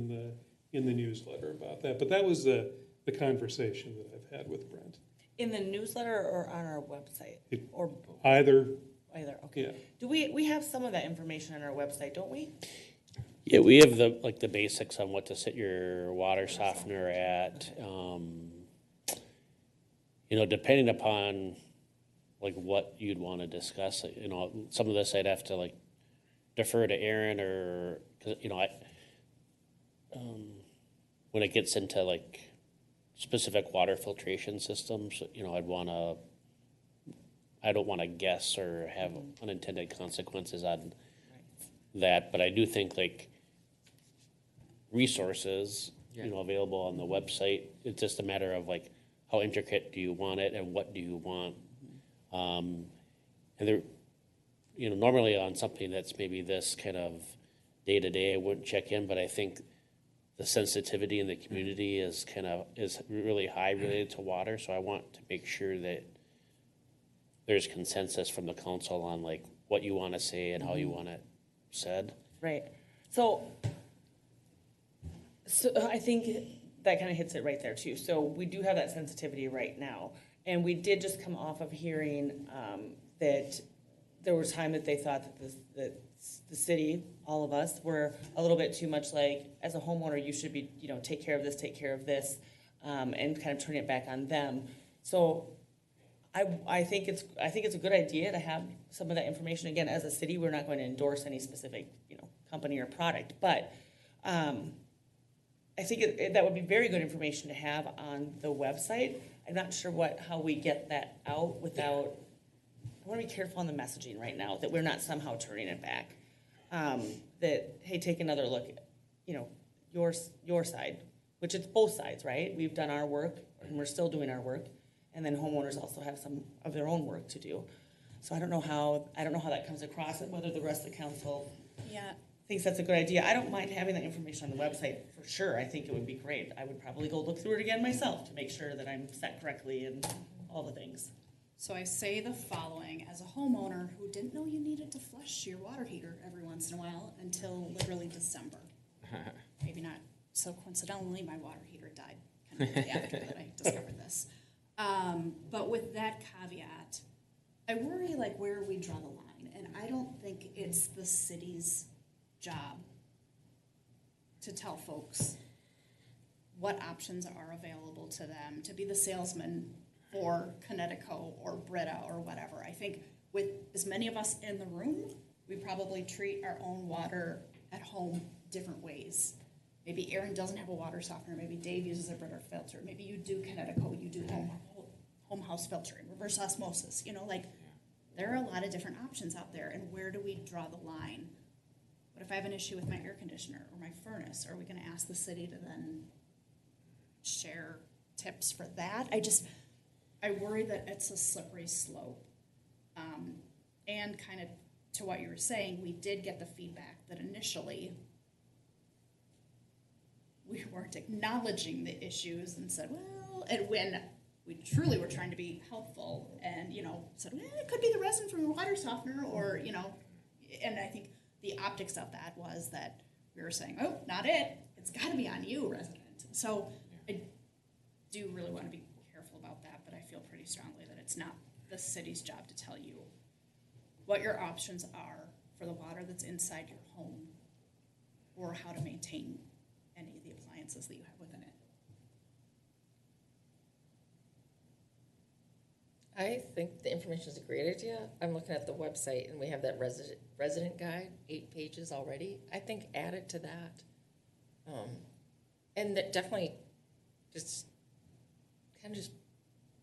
Speaker 2: in the newsletter about that. But that was the conversation that I've had with Brent.
Speaker 7: In the newsletter or on our website? Or
Speaker 2: Either.
Speaker 7: either, okay.
Speaker 2: Yeah.
Speaker 7: Do we have some of that information on our website, don't we?
Speaker 9: Yeah, we have the basics on what to set your water softener at. Depending upon like what you'd want to discuss, some of this I'd have to like defer to Aaron or, cause when it gets into like specific water filtration systems, I don't want to guess or have unintended consequences on that, but I do think like resources, available on the website. It's just a matter of like how intricate do you want it and what do you want. And there, normally on something that's maybe this kind of day to day, I wouldn't check in, but I think the sensitivity in the community is really high related to water. So I want to make sure that there's consensus from the council on like what you want to say and how you want it said.
Speaker 7: Right. So I think that kind of hits it right there too. So we do have that sensitivity right now. And we did just come off of hearing that there was time that they thought that the city, all of us, were a little bit too much like, as a homeowner, you should be, take care of this, and kind of turn it back on them. So I think it's a good idea to have some of that information. Again, as a city, we're not going to endorse any specific, company or product, but I think that would be very good information to have on the website. I'm not sure how we get that out without. I want to be careful on the messaging right now that we're not somehow turning it back. That hey, take another look. Your side, which it's both sides, right? We've done our work and we're still doing our work, and then homeowners also have some of their own work to do. So I don't know how that comes across and whether the rest of the council thinks that's a good idea. I don't mind having that information on the website for sure. I think it would be great. I would probably go look through it again myself to make sure that I'm set correctly and all the things.
Speaker 1: So I say the following, as a homeowner who didn't know you needed to flush your water heater every once in a while until literally December. Maybe not so coincidentally, my water heater died kind of the day after that I discovered this. But with that caveat, I worry like where we draw the line, and I don't think it's the city's job to tell folks what options are available to them, to be the salesman for Connecticut or Brita or whatever. I think with as many of us in the room, we probably treat our own water at home different ways. Maybe Aaron doesn't have a water softener. Maybe Dave uses a Brita filter. Maybe you do Connecticut, you do home house filtering, reverse osmosis. You know, like there are a lot of different options out there. And where do we draw the line? What if I have an issue with my air conditioner or my furnace? Are we going to ask the city to then share tips for that? I worry that it's a slippery slope. And kind of to what you were saying, we did get the feedback that initially we weren't acknowledging the issues and said, well, and when we truly were trying to be helpful and, you know, said, well, it could be the resin from the water softener or, you know, and I think the optics of that was that we were saying, oh, not it. It's got to be on you, resident. So I do really want to be careful about that, but I feel pretty strongly that it's not the city's job to tell you what your options are for the water that's inside your home or how to maintain any of the appliances that you have within it.
Speaker 6: I think the information is a great idea. I'm looking at the website and we have that resident guide, 8 pages already. I think add it to that. And that definitely just kind of just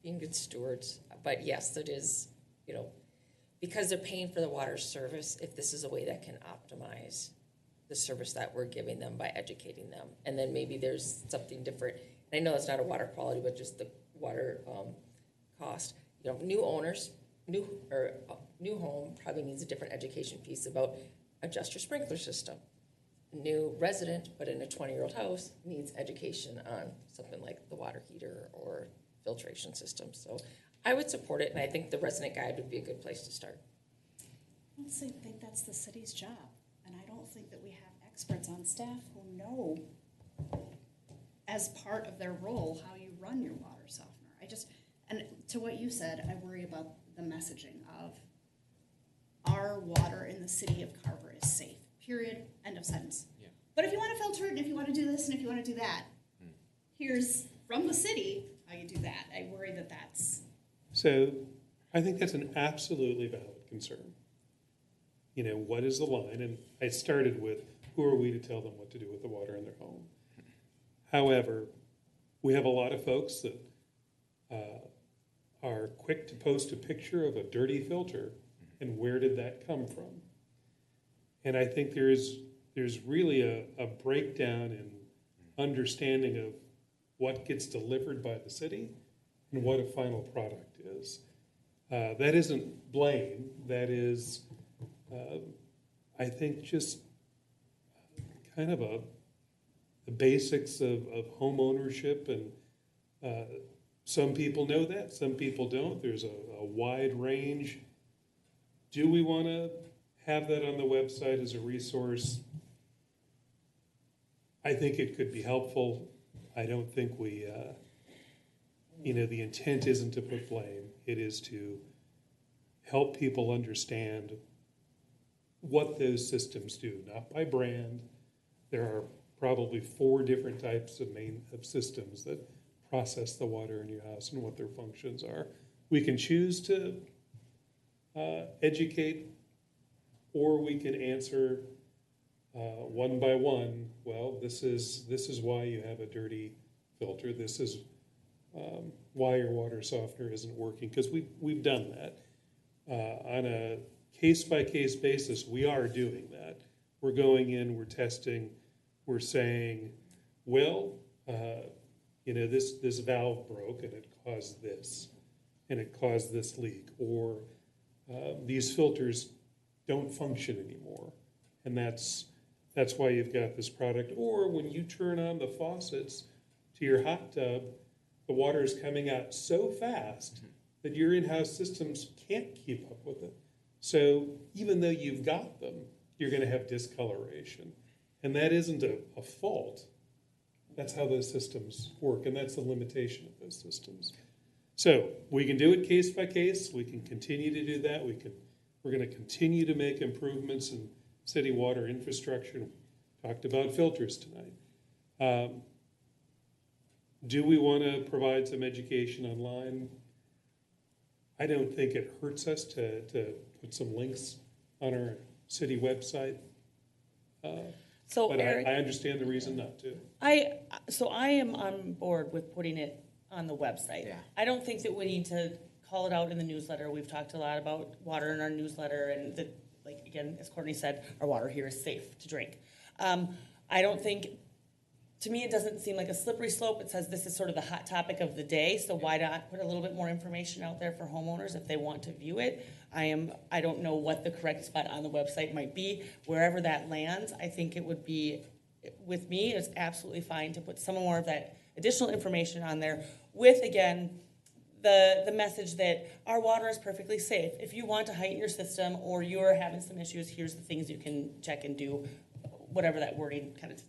Speaker 6: being good stewards. But yes, it is, you know, because they're paying for the water service, if this is a way that can optimize the service that we're giving them by educating them. And then maybe there's something different. And I know it's not a water quality, but just the water cost. You know, new owners, new home probably needs a different education piece about adjust your sprinkler system. New resident, but in a 20-year-old house, needs education on something like the water heater or filtration system. So I would support it, and I think the resident guide would be a good place to start.
Speaker 1: I honestly think that's the city's job, and I don't think that we have experts on staff who know, as part of their role, how you run your water softener. And to what you said, I worry about the messaging of our water in the city of Carver is safe, period, end of sentence.
Speaker 3: Yeah.
Speaker 1: But if you want to filter it, and if you want to do this, and if you want to do that, here's from the city how you do that. I worry that that's...
Speaker 2: So I think that's an absolutely valid concern. You know, what is the line? And I started with, who are we to tell them what to do with the water in their home? However, we have a lot of folks that are quick to post a picture of a dirty filter, and where did that come from? And I think there's really a breakdown in understanding of what gets delivered by the city and what a final product is. That isn't blame. That is, I think, just kind of the basics of home ownership. And some people know that, some people don't. There's a wide range. Do we want to have that on the website as a resource? I think it could be helpful. I don't think we, the intent isn't to put blame. It is to help people understand what those systems do, not by brand. There are probably 4 different types of systems that process the water in your house and what their functions are. We can choose to educate, or we can answer one by one. Well, this is why you have a dirty filter. This is why your water softener isn't working, because we've done that on a case-by-case basis. We are doing that. We're going in, we're testing, we're saying, well, this valve broke and it caused this, and it caused this leak, or these filters don't function anymore, and that's why you've got this product. Or when you turn on the faucets to your hot tub, the water is coming out so fast that your in-house systems can't keep up with it. So even though you've got them, you're going to have discoloration. And that isn't a fault. That's how those systems work, and that's the limitation of those systems. So we can do it case by case. We can continue to do that. We're going to continue to make improvements and city water infrastructure. Talked about filters tonight. Do we want to provide some education online? I don't think it hurts us to put some links on our city website.
Speaker 7: So
Speaker 2: But
Speaker 7: Eric,
Speaker 2: I understand the reason not to.
Speaker 7: I am on board with putting it on the website.
Speaker 3: Yeah.
Speaker 7: I don't think that we need to call it out in the newsletter. We've talked a lot about water in our newsletter, and that, like, again, as Courtney said, our water here is safe to drink. I don't think, to me, it doesn't seem like a slippery slope. It says this is sort of the hot topic of the day, so why not put a little bit more information out there for homeowners if they want to view it? I don't know what the correct spot on the website might be. Wherever that lands, I think it would be, with me, it's absolutely fine to put some more of that additional information on there with, again, the message that our water is perfectly safe. If you want to heighten your system or you're having some issues, here's the things you can check and do, whatever that wording kind of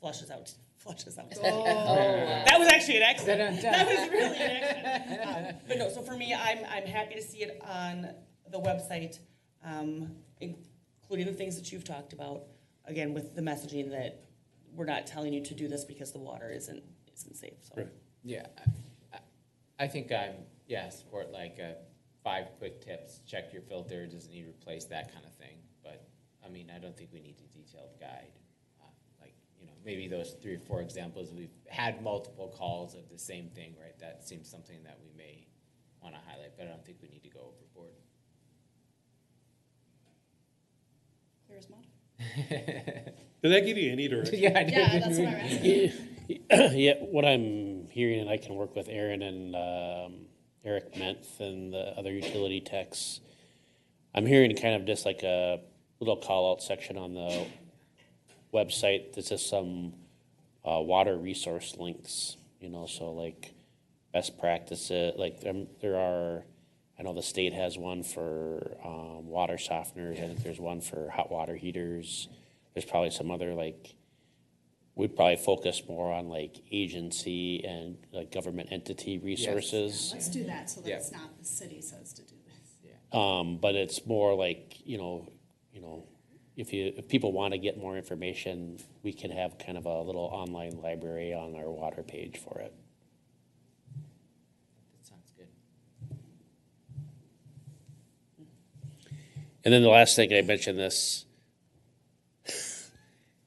Speaker 7: flushes out. That was actually an accident. That was really an accident. But no, so for me, I'm happy to see it on the website, including the things that you've talked about, again, with the messaging that we're not telling you to do this because the water isn't safe. So.
Speaker 2: Right.
Speaker 3: Yeah, I think support like 5 quick tips, check your filter, does it need replaced, that kind of thing. But, I mean, I don't think we need a detailed guide. Maybe those 3 or 4 examples, we've had multiple calls of the same thing, right? That seems something that we may want to highlight, but I don't think we need to go overboard.
Speaker 1: Clear as mud.
Speaker 2: Did that give you any direction?
Speaker 3: Yeah, I did.
Speaker 1: Yeah, that's what I'm asking.
Speaker 9: Yeah, what I'm hearing, and I can work with Aaron and Eric Menth and the other utility techs, I'm hearing kind of just like a little call-out section on the website that says some water resource links, so like best practices, like there are, I know the state has one for water softeners, I think there's one for hot water heaters, there's probably some other, like, we'd probably focus more on like agency and like government entity resources.
Speaker 1: Let's do that so that
Speaker 3: Yeah.
Speaker 1: it's not the city says to do this.
Speaker 9: But it's more like, if people want to get more information, we can have kind of a little online library on our water page for it.
Speaker 3: That sounds good.
Speaker 9: And then the last thing, I mentioned this,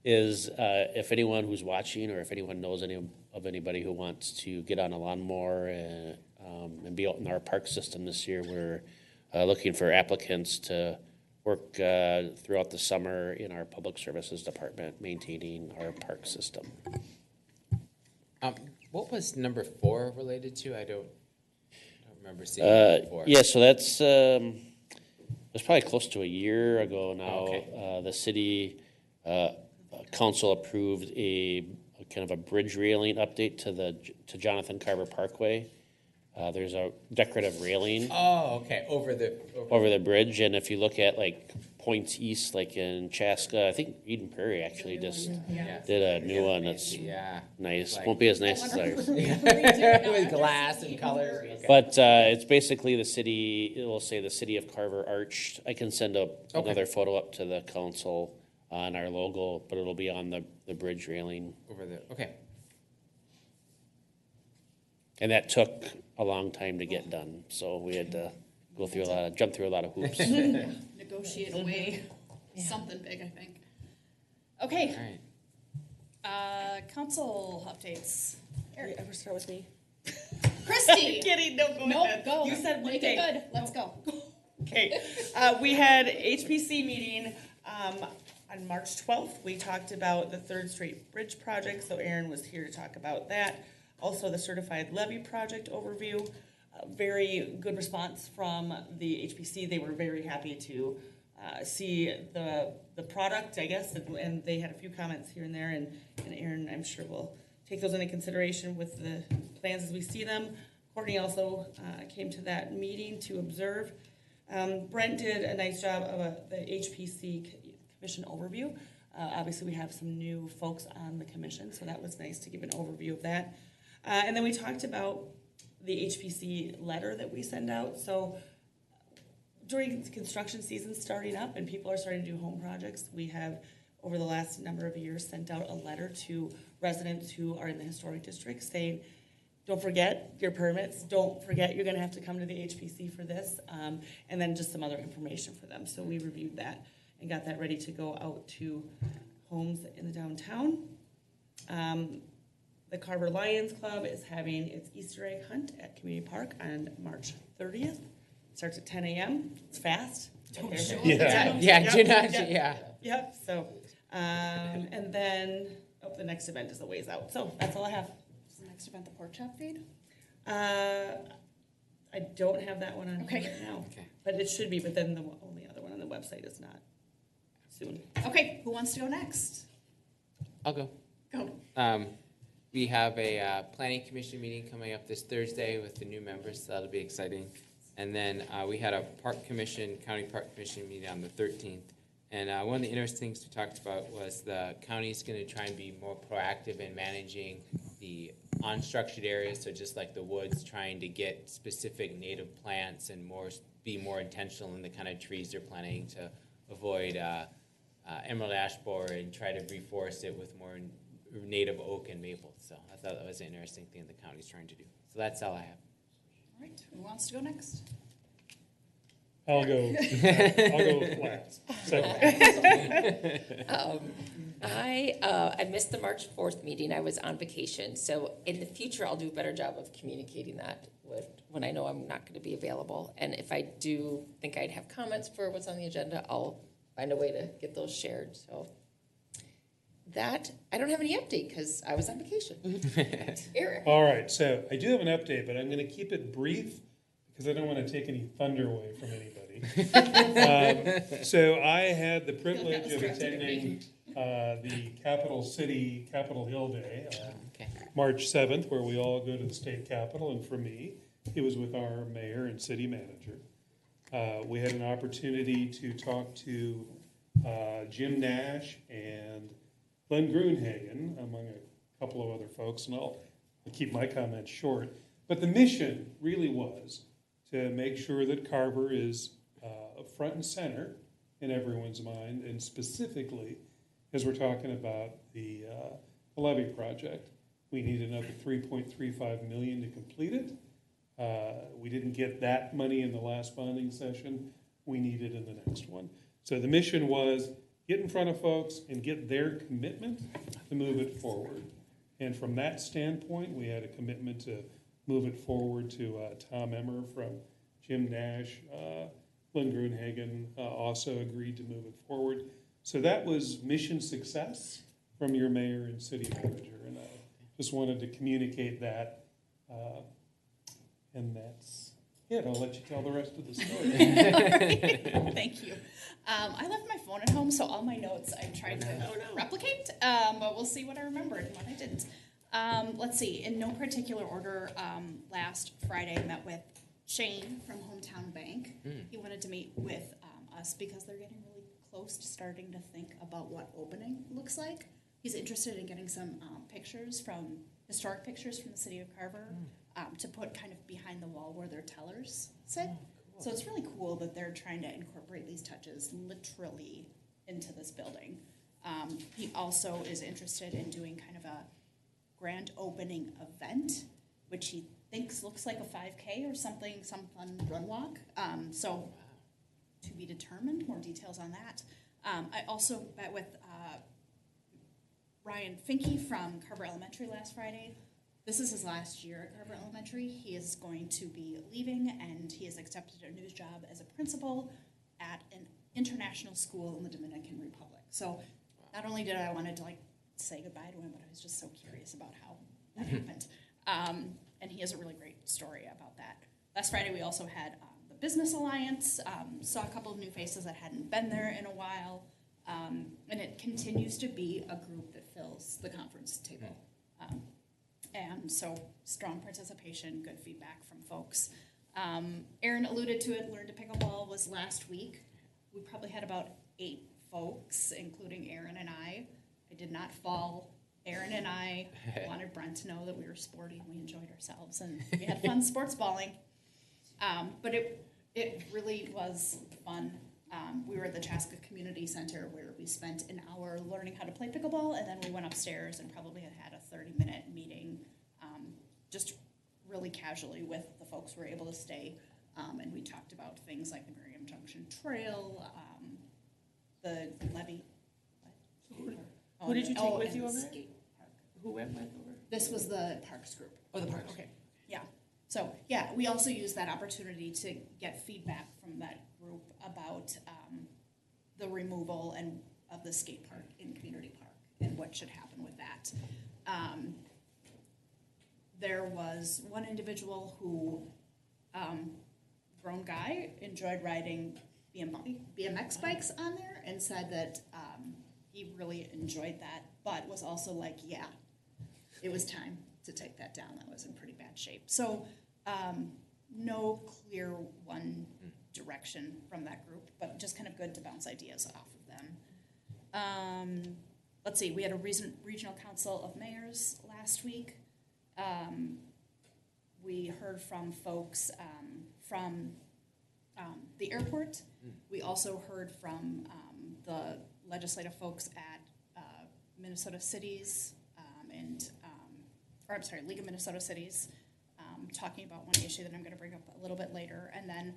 Speaker 9: is if anyone who's watching or if anyone knows anybody who wants to get on a lawnmower and be out in our park system this year, we're looking for applicants to work throughout the summer in our public services department, maintaining our park system.
Speaker 3: What was number 4 related to? I don't remember seeing it before.
Speaker 9: Yeah, so that's probably close to a year ago now.
Speaker 3: Okay.
Speaker 9: The city council approved a kind of a bridge railing update to Jonathan Carver Parkway. There's a decorative railing
Speaker 3: Oh, okay, over
Speaker 9: over the bridge, and if you look at like points east, like in Chaska, I think Eden Prairie actually just did a new one that's nice.
Speaker 3: Like-
Speaker 9: Won't be as nice as ours.
Speaker 3: with glass and colors. Okay.
Speaker 9: But it's basically the city, it will say the city of Carver arched. I can send another photo up to the council on our logo, but it'll be on the bridge railing.
Speaker 3: Okay.
Speaker 9: And that took a long time to get done, so we had to jump through a lot of hoops.
Speaker 1: Negotiate away something big, I think. Okay,
Speaker 3: All right.
Speaker 1: council updates.
Speaker 7: Eric, ever start with me?
Speaker 1: Christy!
Speaker 7: Kidding, no, go
Speaker 1: Nope,
Speaker 7: ahead.
Speaker 1: go.
Speaker 7: You said one
Speaker 1: Make
Speaker 7: thing.
Speaker 1: it good. Let's go.
Speaker 7: Okay, we had HPC meeting on March 12th. We talked about the 3rd Street Bridge project, so Aaron was here to talk about that. Also, the certified levy project overview. Very good response from the HPC. They were very happy to see the product, I guess, and they had a few comments here and there, and Aaron, I'm sure, will take those into consideration with the plans as we see them. Courtney also came to that meeting to observe. Brent did a nice job of the HPC commission overview. Obviously, we have some new folks on the commission, so that was nice to give an overview of that. And then we talked about the HPC letter that we send out. So during the construction season starting up and people are starting to do home projects, we have, over the last number of years, sent out a letter to residents who are in the historic district saying, don't forget your permits, don't forget you're gonna have to come to the HPC for this, and then just some other information for them. So we reviewed that and got that ready to go out to homes in the downtown. The Carver Lions Club is having its Easter egg hunt at Community Park on March 30th. Starts at 10 a.m. It's fast. Yep, so, and then, the next event is a ways out. So that's all I have.
Speaker 1: Is the next event the pork chop feed?
Speaker 7: I don't have that one on
Speaker 1: Okay.
Speaker 7: here right now.
Speaker 3: Okay.
Speaker 7: But it should be, but then the only other one on the website is not soon.
Speaker 1: Okay, who wants to go next?
Speaker 3: I'll go.
Speaker 1: Go.
Speaker 3: We have a planning commission meeting coming up this Thursday with the new members, so that'll be exciting. And then we had a county park commission meeting on the 13th. And one of the interesting things we talked about was the county's going to try and be more proactive in managing the unstructured areas, so just like the woods, trying to get specific native plants and be more intentional in the kind of trees they're planting to avoid emerald ash borer and try to reforest it with more native oak and maple. So I thought that was an interesting thing the county's trying to do. So that's all I have.
Speaker 1: All right, who wants to go next?
Speaker 2: I'll go last.
Speaker 6: I missed the March 4th meeting. I was on vacation. So in the future, I'll do a better job of communicating that when I know I'm not going to be available. And if I do think I'd have comments for what's on the agenda, I'll find a way to get those shared. So that, I don't have any update because I was on vacation. Eric.
Speaker 2: All right, so I do have an update, but I'm going to keep it brief because I don't want to take any thunder away from anybody. So I had the privilege of attending the Capitol Hill Day, March 7th, where we all go to the state capitol, and for me, it was with our mayor and city manager. We had an opportunity to talk to Jim Nash and Glenn Gruenhagen, among a couple of other folks, and I'll keep my comments short. But the mission really was to make sure that Carver is front and center in everyone's mind, and specifically, as we're talking about the levee project, we need another $3.35 million to complete it. We didn't get that money in the last bonding session. We need it in the next one. So the mission was get in front of folks and get their commitment to move it forward. And from that standpoint, we had a commitment to move it forward to Tom Emmer from Jim Nash. Glenn Gruenhagen also agreed to move it forward. So that was mission success from your mayor and city manager. And I just wanted to communicate that. And that's it. I'll let you tell the rest of the story.
Speaker 1: Thank you. I left my phone at home, so all my notes I tried to replicate, but we'll see what I remembered and what I didn't. Let's see, in no particular order, last Friday I met with Shane from Hometown Bank. He wanted to meet with us because they're getting really close to starting to think about what opening looks like. He's interested in getting some historic pictures from the city of Carver to put kind of behind the wall where their tellers sit. Cool. So it's really cool that they're trying to incorporate these touches literally into this building. He also is interested in doing kind of a grand opening event, which he thinks looks like a 5K or some fun run walk. So to be determined, more details on that. I also met with Ryan Finke from Carver Elementary last Friday. This is his last year at Carver Elementary. He is going to be leaving, and he has accepted a new job as a principal at an international school in the Dominican Republic. So not only did I want to say goodbye to him, but I was just so curious about how that happened. And he has a really great story about that. Last Friday, we also had the Business Alliance, saw a couple of new faces that hadn't been there in a while, and it continues to be a group that fills the conference table. And so strong participation, good feedback from folks. Aaron alluded to it, Learn to Pickleball was last week. We probably had about 8 folks, including Aaron and I. I did not fall. Aaron and I wanted Brent to know that we were sporty and we enjoyed ourselves, and we had fun sports balling. But It really was fun. We were at the Chaska Community Center where we spent an hour learning how to play pickleball, and then we went upstairs and probably had a 30-minute meeting, just really casually with the folks who were able to stay. And we talked about things like the Miriam Junction Trail, the levee.
Speaker 7: Who did you take with
Speaker 1: and
Speaker 7: you
Speaker 1: the
Speaker 7: over there?
Speaker 1: skate park.
Speaker 7: Who went with over?
Speaker 1: This was the Parks group.
Speaker 7: Oh, the parks.
Speaker 1: Okay, yeah. So, yeah, we also used that opportunity to get feedback from that group about the removal and of the skate park in Community Park and what should happen with that. There was one individual who, grown guy, enjoyed riding BMX bikes on there and said that he really enjoyed that, but was also like, yeah, it was time to take that down. That was in pretty bad shape. So no clear one direction from that group, but just kind of good to bounce ideas off of them. Let's see, we had a regional council of mayors last week. We heard from folks from the airport. We also heard from the legislative folks at Minnesota Cities League of Minnesota Cities, talking about one issue that I'm going to bring up a little bit later. And then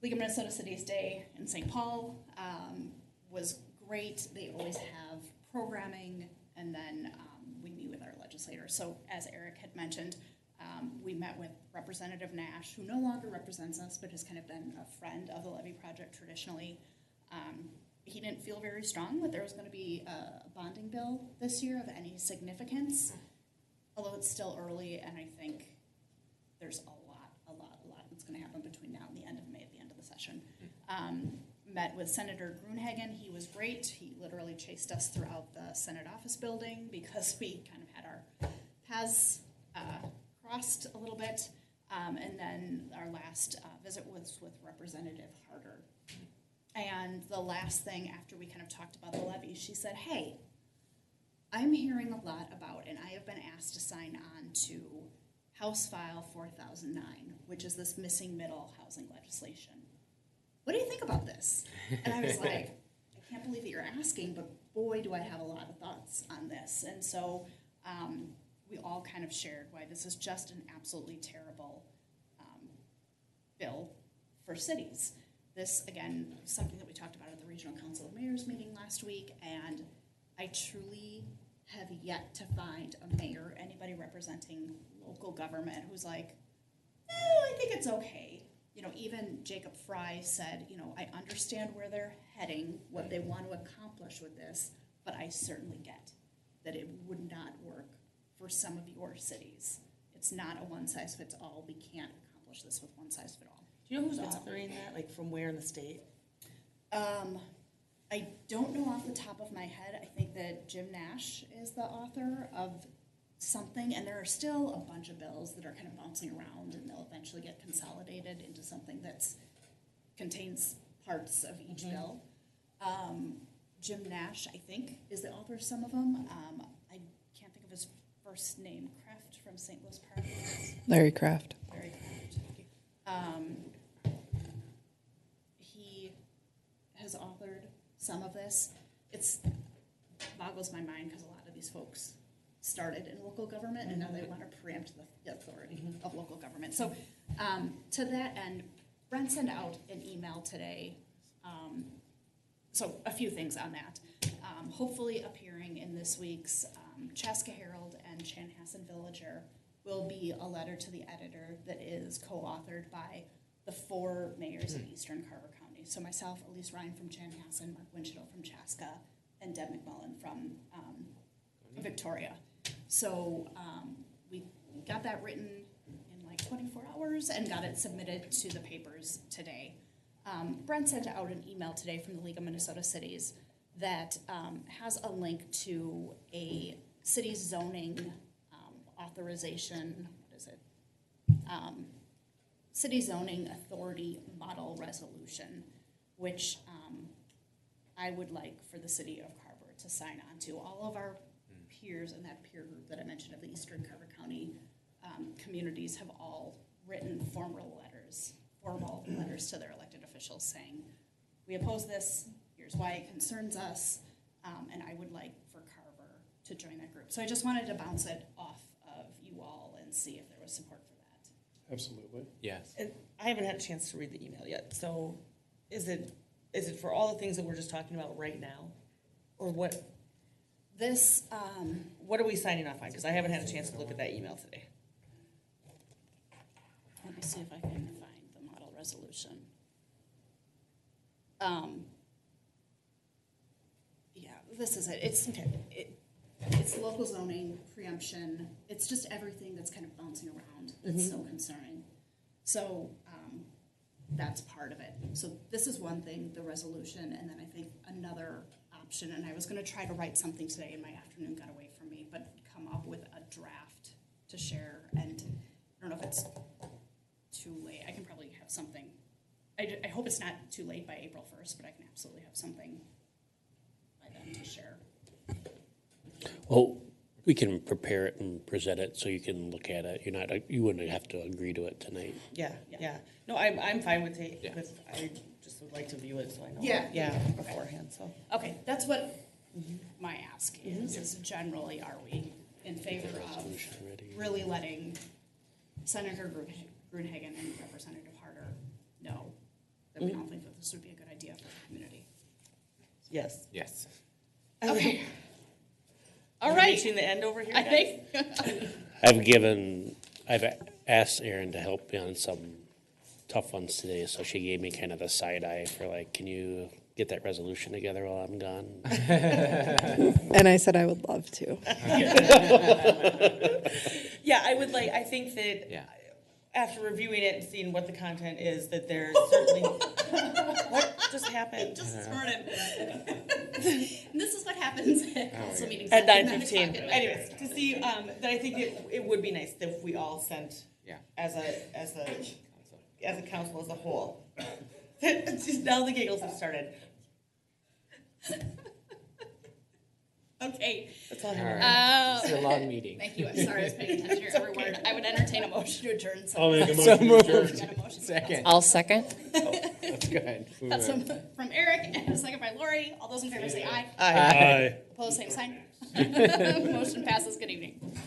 Speaker 1: League of Minnesota Cities Day in St. Paul was great. They always have programming, and then we meet with our legislators. So as Eric had mentioned, we met with Representative Nash, who no longer represents us, but has kind of been a friend of the levy project traditionally. He didn't feel very strong that there was going to be a bonding bill this year of any significance, although it's still early, and I think there's a lot that's going to happen between now and the end of May, at the end of the session. Met with Senator Gruenhagen. He was great. He literally chased us throughout the Senate office building because we kind of had our paths crossed a little bit. And then our last visit was with Representative Harder. And the last thing after we kind of talked about the levy, she said, hey, I'm hearing a lot about, and I have been asked to sign on to House File 4009, which is this missing middle housing legislation. What do you think about this? And I was like, I can't believe that you're asking, but boy, do I have a lot of thoughts on this. And so we all kind of shared why this is just an absolutely terrible bill for cities. This, again, something that we talked about at the Regional Council of Mayors meeting last week, and I truly have yet to find a mayor, anybody representing local government, who's like, I think it's okay. You know, even Jacob Fry said, I understand where they're heading, what they want to accomplish with this, but I certainly get that it would not work for some of your cities. It's not a one-size-fits-all. We can't accomplish this with one-size-fits-all.
Speaker 7: Do you know who's authoring that? Like from where in the state?
Speaker 1: I don't know off the top of my head. I think that Jim Nash is the author of something, and there are still a bunch of bills that are kind of bouncing around, and they'll eventually get consolidated into something that contains parts of each bill. Jim Nash, I think, is the author of some of them. I can't think of his first name. Kraft from St. Louis Park.
Speaker 5: Larry Kraft.
Speaker 1: Larry Kraft. Thank you. He has authored some of this. It boggles my mind because a lot of these folks started in local government, and now they want to preempt the authority of local government. So to that end, Brent sent out an email today. So a few things on that. Hopefully appearing in this week's Chaska Herald and Chanhassen Villager will be a letter to the editor that is co-authored by the 4 mayors of Eastern Carver County. So myself, Elise Ryan from Chanhassen, Mark Winchell from Chaska, and Deb McMullen from Victoria. So we got that written in like 24 hours and got it submitted to the papers today. Brent sent out an email today from the League of Minnesota Cities that has a link to a city zoning authorization, what is it? City Zoning Authority Model Resolution, which I would like for the city of Carver to sign on to. All of our peers in that peer group that I mentioned of the Eastern Carver County communities have all written formal formal letters to their elected officials saying, we oppose this, here's why it concerns us, and I would like for Carver to join that group. So I just wanted to bounce it off of you all and see if there was support for that.
Speaker 2: Absolutely.
Speaker 3: Yes.
Speaker 7: And I haven't had a chance to read the email yet, so is it for all the things that we're just talking about right now? Or what,
Speaker 1: This,
Speaker 7: what are we signing off on? Because I haven't had a chance to look at that email today.
Speaker 1: let me see if I can find the model resolution. Yeah, this is it. It's local zoning, preemption. It's just everything that's kind of bouncing around. It's so concerning. So that's part of it. So this is one thing, the resolution, and then I think another option, and I was going to try to write something today, and my afternoon got away from me, but come up with a draft to share. And I don't know if it's too late. I can probably have something. I hope it's not too late by April 1st, but I can absolutely have something by then to share.
Speaker 9: Well, we can prepare it and present it so you can look at it. You wouldn't have to agree to it tonight.
Speaker 7: Yeah. No, I'm fine with
Speaker 3: Yeah.
Speaker 7: I just would like to view it so I know.
Speaker 1: Yeah.
Speaker 7: Beforehand, so.
Speaker 1: Okay, that's what my ask is generally, are we in favor of
Speaker 9: Resolution ready.
Speaker 1: really letting Senator Gruenhagen and Representative Harder know that we don't think that this would be a good idea for the community?
Speaker 7: Yes.
Speaker 3: Yes.
Speaker 1: Okay. All
Speaker 7: Are we
Speaker 1: right,
Speaker 7: reaching the end over here,
Speaker 1: I
Speaker 7: guys?
Speaker 1: think.
Speaker 9: I've asked Erin to help me on some tough ones today, so she gave me kind of the side eye for like, can you get that resolution together while I'm gone?
Speaker 5: And I said I would love to.
Speaker 7: Yeah, I think that
Speaker 3: Yeah.
Speaker 7: after reviewing it and seeing what the content is, that there's certainly, what just happened?
Speaker 1: Just started. And this is what happens at council meetings
Speaker 7: At 9:15.
Speaker 1: 9 o'clock at night.
Speaker 7: Anyways, to see, that I think it would be nice if we all sent
Speaker 3: Yeah.
Speaker 7: as a council as a whole. Just now the giggles have started.
Speaker 1: Okay.
Speaker 7: That's all I
Speaker 3: All
Speaker 7: have.
Speaker 3: right. It's a long meeting.
Speaker 1: Thank you. I'm sorry, I was paying attention to every word. I would entertain a motion to adjourn. So
Speaker 2: I'll make a
Speaker 3: So
Speaker 2: motion to adjourn.
Speaker 3: moved.
Speaker 1: Got a motion.
Speaker 3: Second.
Speaker 10: I'll second.
Speaker 3: That's good.
Speaker 1: That's from Eric and a second by Lori. All those in favor say aye.
Speaker 2: Aye.
Speaker 1: Opposed, same sign. Motion passes. Good evening.